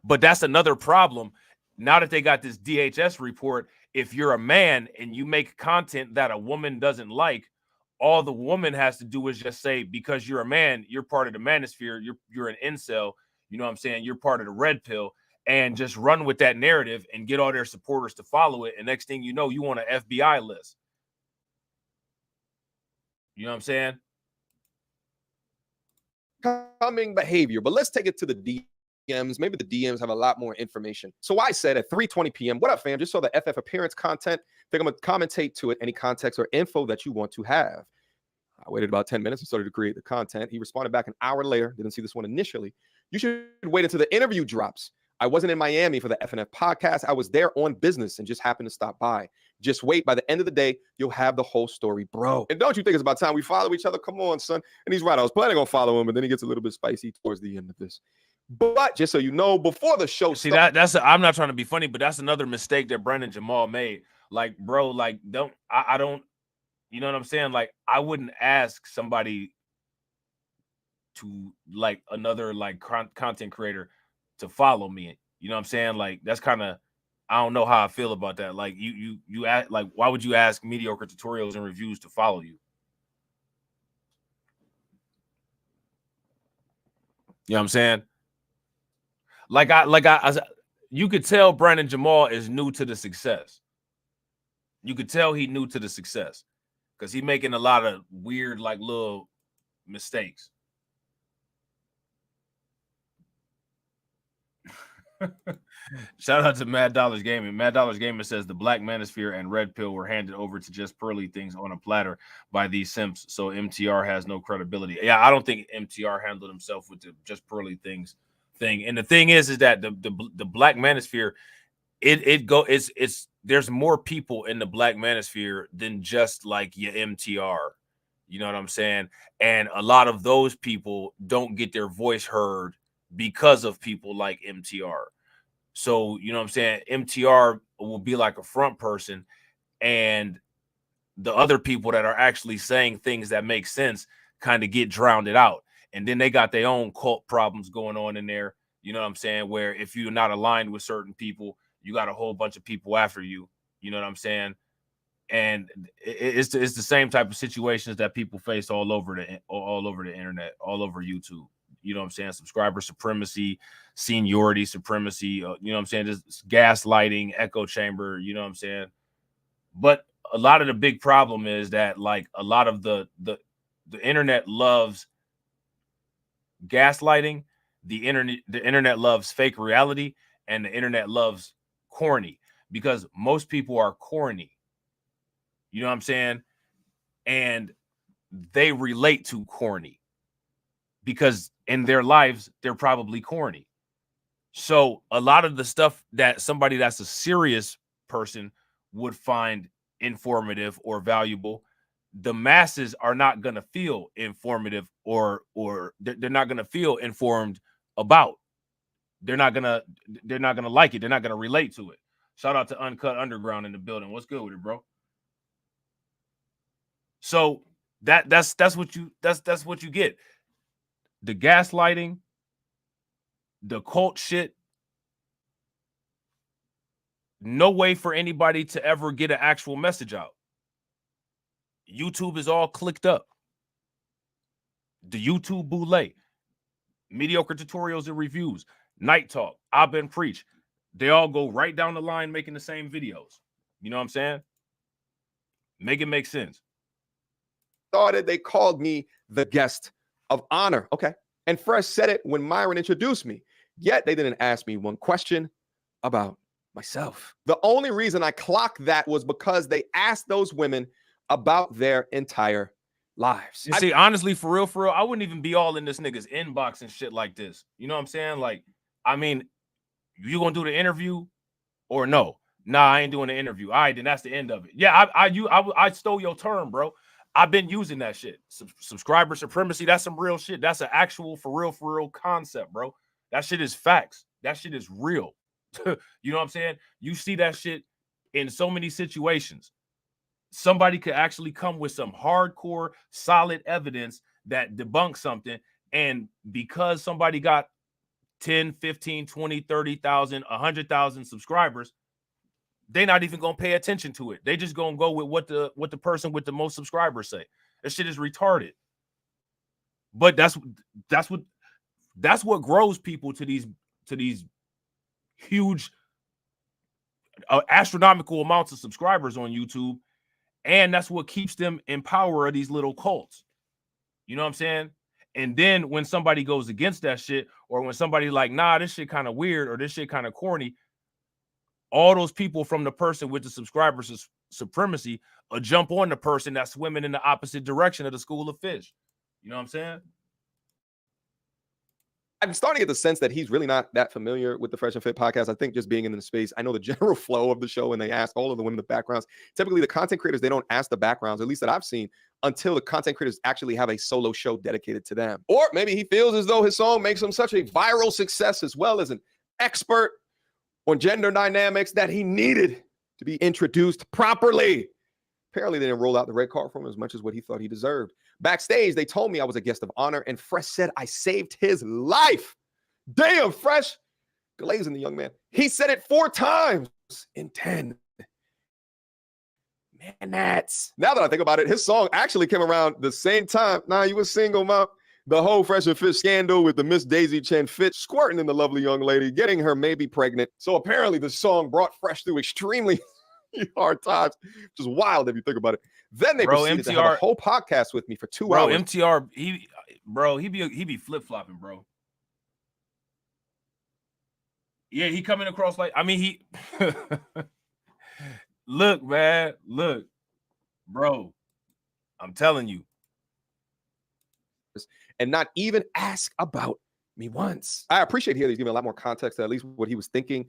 A: But that's another problem. Now that they got this DHS report, if you're a man and you make content that a woman doesn't like, all the woman has to do is just say, because you're a man, you're part of the manosphere, you're an incel, you know what I'm saying? You're part of the red pill, and just run with that narrative and get all their supporters to follow it. And next thing you know, you on an FBI list. You know what I'm saying?
F: Coming behavior, but let's take it to the DMs. Maybe the DMs have a lot more information. So I said at 3:20 p.m., what up, fam? Just saw the FF appearance content. Think I'm going to commentate to it. Any context or info that you want to have. I waited about 10 minutes and started to create the content. He responded back an hour later. Didn't see this one initially. You should wait until the interview drops. I wasn't in Miami for the FNF podcast. I was there on business and just happened to stop by. Just wait. By the end of the day, you'll have the whole story, bro. And don't you think it's about time we follow each other? Come on, son. And he's right. I was planning on following him, but then he gets a little bit spicy towards the end of this. But just so you know, before the show
A: starts, I'm not trying to be funny, but that's another mistake that Brandon Jamal made. Like, bro, like, I don't, you know what I'm saying? Like, I wouldn't ask somebody to, like, another, like, content creator to follow me. You know what I'm saying? Like, that's kind of, I don't know how I feel about that. Like, you ask, like, why would you ask mediocre tutorials and reviews to follow you? You know what I'm saying? You could tell Brandon Jamal is new to the success. You could tell he new to the success because he's making a lot of weird, like, little mistakes. Shout out to Mad Dollars Gaming. Mad Dollars Gaming says the Black Manosphere and Red Pill were handed over to just pearly things on a platter by these simps, so MTR has no credibility. Yeah, I don't think MTR handled himself with the just pearly things thing. And the thing is that the Black Manosphere, it's there's more people in the Black Manosphere than just like your MTR. You know what I'm saying? And a lot of those people don't get their voice heard because of people like MTR. So, you know what I'm saying? MTR will be like a front person, and the other people that are actually saying things that make sense kind of get drowned out. And then they got their own cult problems going on in there. You know what I'm saying? Where if you're not aligned with certain people, you got a whole bunch of people after you. You know what I'm saying? And it's the same type of situations that people face all over the internet, all over YouTube. You know what I'm saying? Subscriber supremacy, seniority supremacy, you know what I'm saying? Just gaslighting, echo chamber, you know what I'm saying? But a lot of the big problem is that, like, a lot of the internet loves gaslighting, the internet loves fake reality, and the internet loves corny, because most people are corny. You know what I'm saying? And they relate to corny because in their lives, they're probably corny. So a lot of the stuff that somebody that's a serious person would find informative or valuable, the masses are not going to feel informative or they're not going to feel informed about. They're not going to like it. They're not going to relate to it. Shout out to Uncut Underground in the building. What's good with it, bro? So that's what you get. The gaslighting, the cult shit. No way for anybody to ever get an actual message out. YouTube is all clicked up. The YouTuboule, mediocre tutorials and reviews, Night Talk, I've been preach. They all go right down the line making the same videos. You know what I'm saying? Make it make sense.
F: Started, they called me the guest of honor. Okay. And Fresh said it when Myron introduced me. Yet they didn't ask me one question about myself. The only reason I clocked that was because they asked those women about their entire lives.
A: You see, honestly, for real, I wouldn't even be all in this nigga's inbox and shit like this. You know what I'm saying? Like, I mean, you gonna do the interview or no? Nah, I ain't doing the interview. All right, then that's the end of it. Yeah, I stole your term, bro. I've been using that shit. Subscriber supremacy, that's some real shit. That's an actual for real concept, bro. That shit is facts. That shit is real. You know what I'm saying? You see that shit in so many situations. Somebody could actually come with some hardcore, solid evidence that debunks something, and because somebody got 10, 15, 20, 30,000, 100,000 subscribers, they're not even gonna pay attention to it. They just gonna go with what the person with the most subscribers say. That shit is retarded. But that's what grows people to these huge astronomical amounts of subscribers on YouTube, and that's what keeps them in power of these little cults. You know what I'm saying? And then when somebody goes against that shit, or when somebody like, nah, this shit kind of weird, or this shit kind of corny, all those people from the person with the subscribers supremacy jump on the person that's swimming in the opposite direction of the school of fish. You know what I'm saying?
F: I'm starting to get the sense that he's really not that familiar with the Fresh and Fit podcast. I think just being in the space, I know the general flow of the show, and they ask all of the women the backgrounds. Typically, the content creators, they don't ask the backgrounds, at least that I've seen, until the content creators actually have a solo show dedicated to them. Or maybe he feels as though his song makes him such a viral success, as well as an expert on gender dynamics, that he needed to be introduced properly. Apparently, they didn't roll out the red card for him as much as what he thought he deserved. Backstage, they told me I was a guest of honor, and Fresh said I saved his life. Damn, Fresh. Glazing the young man. He said it 4 times in 10 minutes. Now that I think about it, his song actually came around the same time. Nah, you was single, mom. The whole Fresh and Fit scandal with the Miss Daisy Chen Fit squirting in the lovely young lady, getting her maybe pregnant. So apparently the song brought Fresh through extremely hard times, which is wild if you think about it. Then they proceeded to have a whole podcast with me for 2 hours.
A: MTR, he be flip-flopping, bro. Yeah, he coming across like, I mean, he look, man, look, bro, I'm telling you.
F: And not even ask about me once. I appreciate here that he's giving a lot more context to at least what he was thinking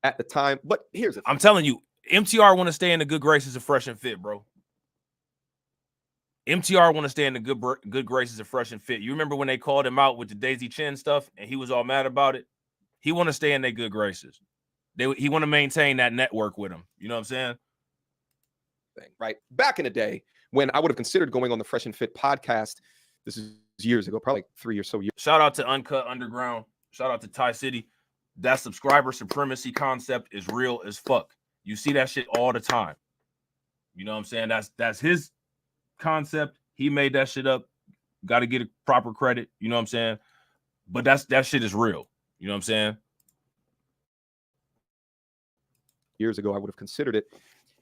F: at the time. But here's the thing.
A: I'm telling you, MTR want to stay in the good graces of Fresh and Fit, bro. MTR want to stay in the good graces of Fresh and Fit. You remember when they called him out with the Daisy Chen stuff and he was all mad about it? He want to stay in their good graces. He want to maintain that network with them. You know what I'm saying?
F: Right. Back in the day when I would have considered going on the Fresh and Fit podcast, this is years ago, probably 3 or so years.
A: Shout out to Uncut Underground. Shout out to Ty City. That subscriber supremacy concept is real as fuck. You see that shit all the time. You know what I'm saying? That's his concept. He made that shit up. Got to get a proper credit. You know what I'm saying? But that shit is real. You know what I'm saying?
F: Years ago, I would have considered it.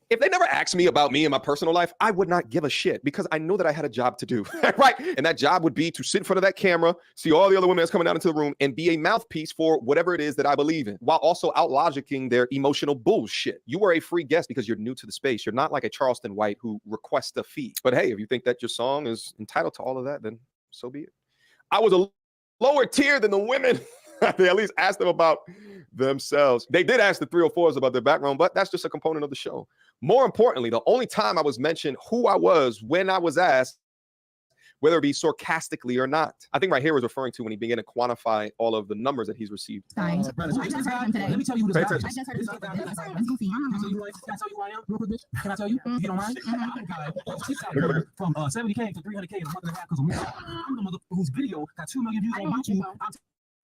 F: If they never asked me about me and my personal life, I would not give a shit because I know that I had a job to do, right? And that job would be to sit in front of that camera, see all the other women that's coming down into the room, and be a mouthpiece for whatever it is that I believe in, while also out-logicking their emotional bullshit. You are a free guest because you're new to the space. You're not like a Charleston White who requests a fee. But hey, if you think that your song is entitled to all of that, then so be it. I was a lower tier than the women. They at least asked them about themselves. They did ask the 304s about their background, but that's just a component of the show. More importantly, the only time I was mentioned who I was when I was asked, whether it be sarcastically or not. I think right here was referring to when he began to quantify all of the numbers that he's received.
K: Sorry.
M: Let me tell you who this guy is. Can I tell you who I am? Real quick, bitch? Can I tell you? If you don't mind? From 70K to 300K in a month and a half because of me. I'm the motherfucker whose video got 2 million views on YouTube. I'm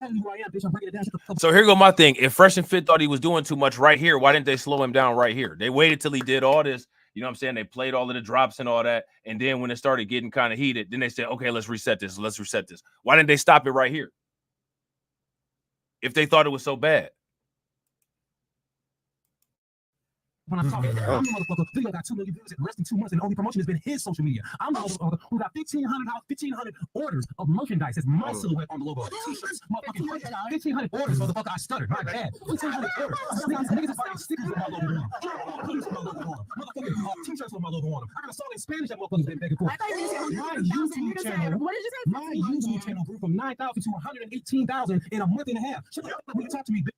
M: telling you who I am, bitch. I'm breaking it down.
A: So here go my thing. If Fresh and Fit thought he was doing too much right here, why didn't they slow him down right here? They waited till he did all this. You know what I'm saying? They played all of the drops and all that. And then when it started getting kind of heated, then they said, okay, let's reset this. Let's reset this. Why didn't they stop it right here? If they thought it was so bad.
M: When I'm talking, I'm the motherfucker. Video got 2 million views in less than 2 months, and the only promotion has been his social media. I'm the motherfucker who got 1,500 orders of merchandise. That's my silhouette on the logo. T-shirts, motherfucking 1,500 orders, motherfucker. I stuttered. My bad. 1,500 orders. Niggas is buying stickers with my logo on them. Hoodies with my logo on them. Motherfucking T-shirts with my logo on them. I got a song in Spanish that motherfuckers been begging for. My YouTube channel grew from 9,000 to 118,000 in a month and a half. Shut the fuck up when you talk to me, bitch.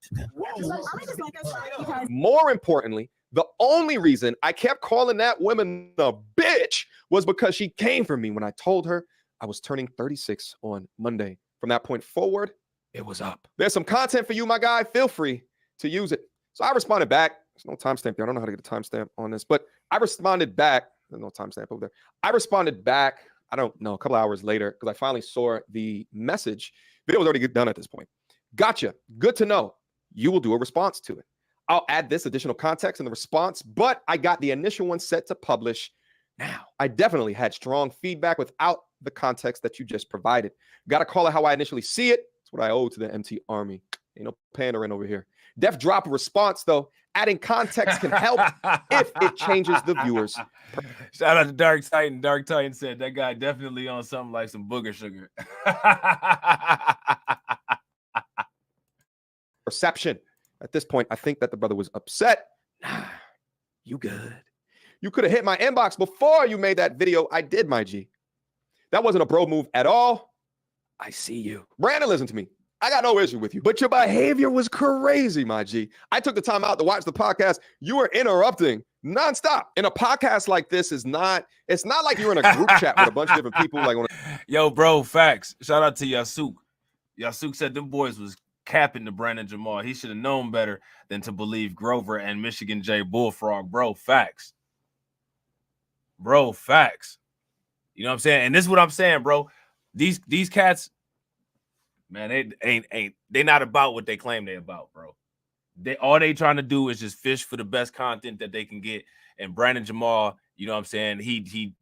F: More importantly, the only reason I kept calling that woman a bitch was because she came for me when I told her I was turning 36 on Monday. From that point forward, it was up. There's some content for you, my guy. Feel free to use it. So I responded back. There's no timestamp there. I don't know how to get a timestamp on this, but I responded back. There's no timestamp over there. I responded back, I don't know, a couple hours later because I finally saw the message. Video was already done at this point. Gotcha. Good to know. You will do a response to it. I'll add this additional context in the response, but I got the initial one set to publish now. I definitely had strong feedback without the context that you just provided. Got to call it how I initially see it. That's what I owe to the MT Army. Ain't no pandering over here. Def drop a response, though, Adding context can help if it changes the viewers.
A: Shout out to Dark Titan. Dark Titan said that guy definitely on something like some booger sugar.
F: Perception. At this point, I think that the brother was upset. Nah, you good. You could have hit my inbox before you made that video. I did, my G. That wasn't a bro move at all. I see you. Brandon, listen to me. I got no issue with you, but your behavior was crazy, my G. I took the time out to watch the podcast. You were interrupting nonstop. In a podcast like this, it's not like you're in a group chat with a bunch of different people. Like,
A: yo, bro, facts. Shout out to Yasuk. Yasuk said them boys was capping to Brandon Jamal. He should have known better than to believe Grover and Michigan J Bullfrog. Bro, facts. Bro, facts. You know what I'm saying? And this is what I'm saying, bro. These cats, man, they not about what they claim they about, bro. All they trying to do is just fish for the best content that they can get. And Brandon Jamal, you know what I'm saying? He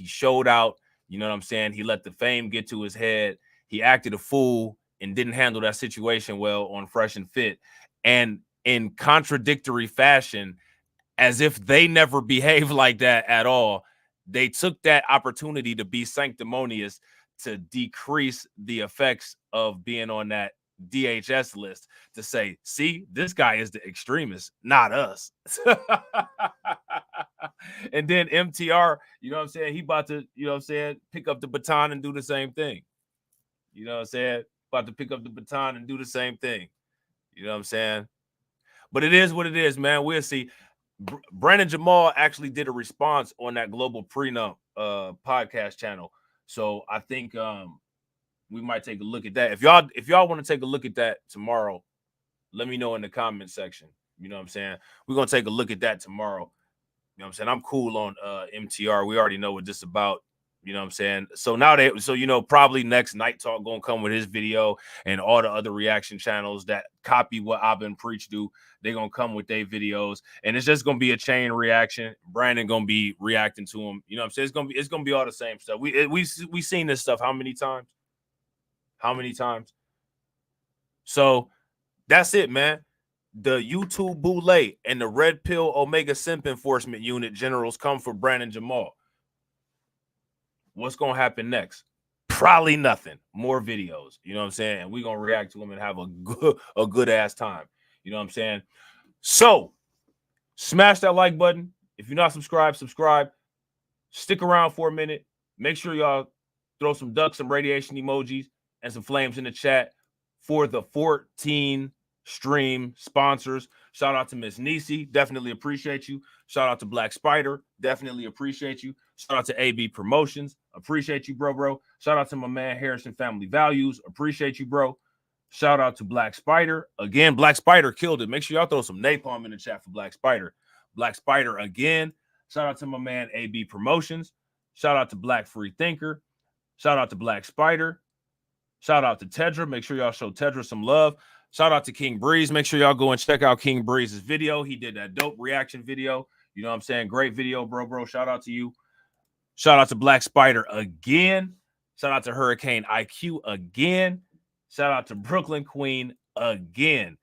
A: showed out, you know what I'm saying? He let the fame get to his head. He acted a fool and didn't handle that situation well on Fresh and Fit. And in contradictory fashion, as if they never behaved like that at all, they took that opportunity to be sanctimonious to decrease the effects of being on that DHS list, to say, see, this guy is the extremist, not us. And then MTR, you know what I'm saying? He about to, you know what I'm saying, pick up the baton and do the same thing. You know what I'm saying? About to pick up the baton and do the same thing. You know what I'm saying? But it is what it is, man. We'll see. Brandon Jamal actually did a response on that Global Prenup podcast channel. So I think we might take a look at that. If y'all want to take a look at that tomorrow, let me know in the comment section. You know what I'm saying? We're going to take a look at that tomorrow. You know what I'm saying? I'm cool on MTR. We already know what this is about. You know what I'm saying? So now probably next Night Talk going to come with his video, and all the other reaction channels that copy what I've been preached do, they're going to come with their videos, and it's just going to be a chain reaction. Brandon going to be reacting to him. You know what I'm saying? It's going to be all the same stuff. We seen this stuff how many times? How many times? So that's it, man. The YouTuboule and the Red Pill Omega Simp Enforcement Unit generals come for Brandon Jamal. What's going to happen next? Probably nothing. More videos. You know what I'm saying? And we're going to react to them and have a good ass time. You know what I'm saying? So smash that like button. If you're not subscribed, subscribe. Stick around for a minute. Make sure y'all throw some ducks, some radiation emojis, and some flames in the chat for the 14 stream sponsors. Shout out to Miss Nisi. Definitely appreciate you. Shout out to Black Spider. Definitely appreciate you. Shout out to AB Promotions. Appreciate you, bro. Shout out to my man Harrison Family Values. Appreciate you, bro. Shout out to Black Spider. Again, Black Spider killed it. Make sure y'all throw some napalm in the chat for Black Spider. Black Spider again. Shout out to my man AB Promotions. Shout out to Black Free Thinker. Shout out to Black Spider. Shout out to Tedra. Make sure y'all show Tedra some love. Shout out to King Breeze. Make sure y'all go and check out King Breeze's video. He did that dope reaction video. You know what I'm saying? Great video, bro. Shout out to you. Shout out to Black Spider again. Shout out to Hurricane IQ again. Shout out to Brooklyn Queen again.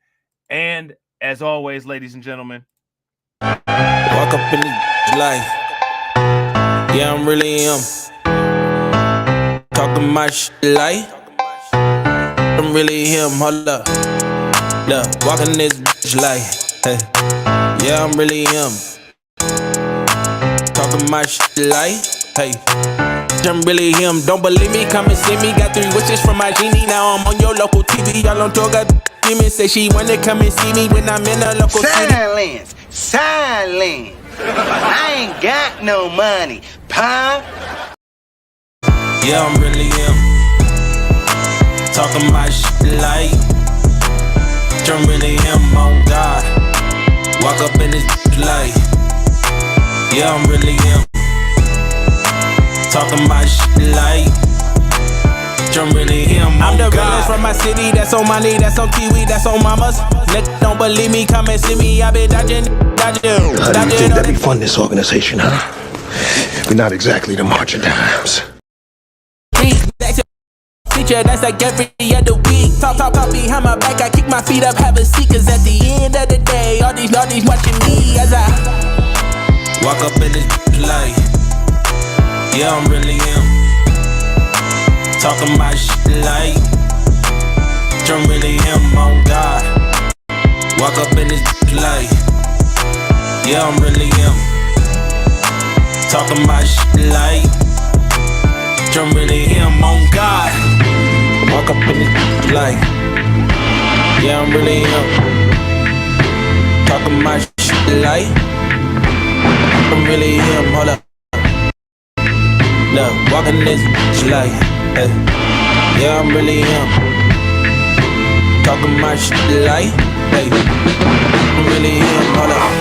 A: And as always, ladies and gentlemen,
S: walk up in the life. Yeah, I'm really him. Talking my shit like I'm really him. Hold up. Look, walking this bitch like, hey. Yeah, I'm really him. Talking my shit like, hey. I'm really him. Don't believe me? Come and see me. Got 3 wishes from my genie. Now I'm on your local TV. Y'all on tour. Got demons. Say she wanna come and see me when I'm in a local
V: Silence. Silence. I ain't got no money, pop.
S: Yeah, I'm really him. Talking my shit like I'm really him, on God. Walk up in this like, yeah, I'm really him. Talking my shit like I'm really him. I'm the realest from my city. That's on my knee, that's on Kiwi, that's on mamas. Niggas don't believe me, come and see me. I been dodging.
L: How do you think that we fund this organization, huh? We're not exactly the marching dimes.
S: yeah, that's like every other week. Talk behind my back, I kick my feet up, have a seat. Cause at the end of the day, all these watching me as I
D: walk up in this light. Yeah, I'm really him. Talking my shit like I'm really him, on God. Walk up in this light. Yeah, I'm really him. Talking my shit like I'm really him, on God. Walk up in this light. Yeah, I'm really him. Talking my shit like I'm really him. Hold up. Look, walking this light. Hey. Yeah, I'm really him. Talking my shit like, hey, I'm really him. Hold up.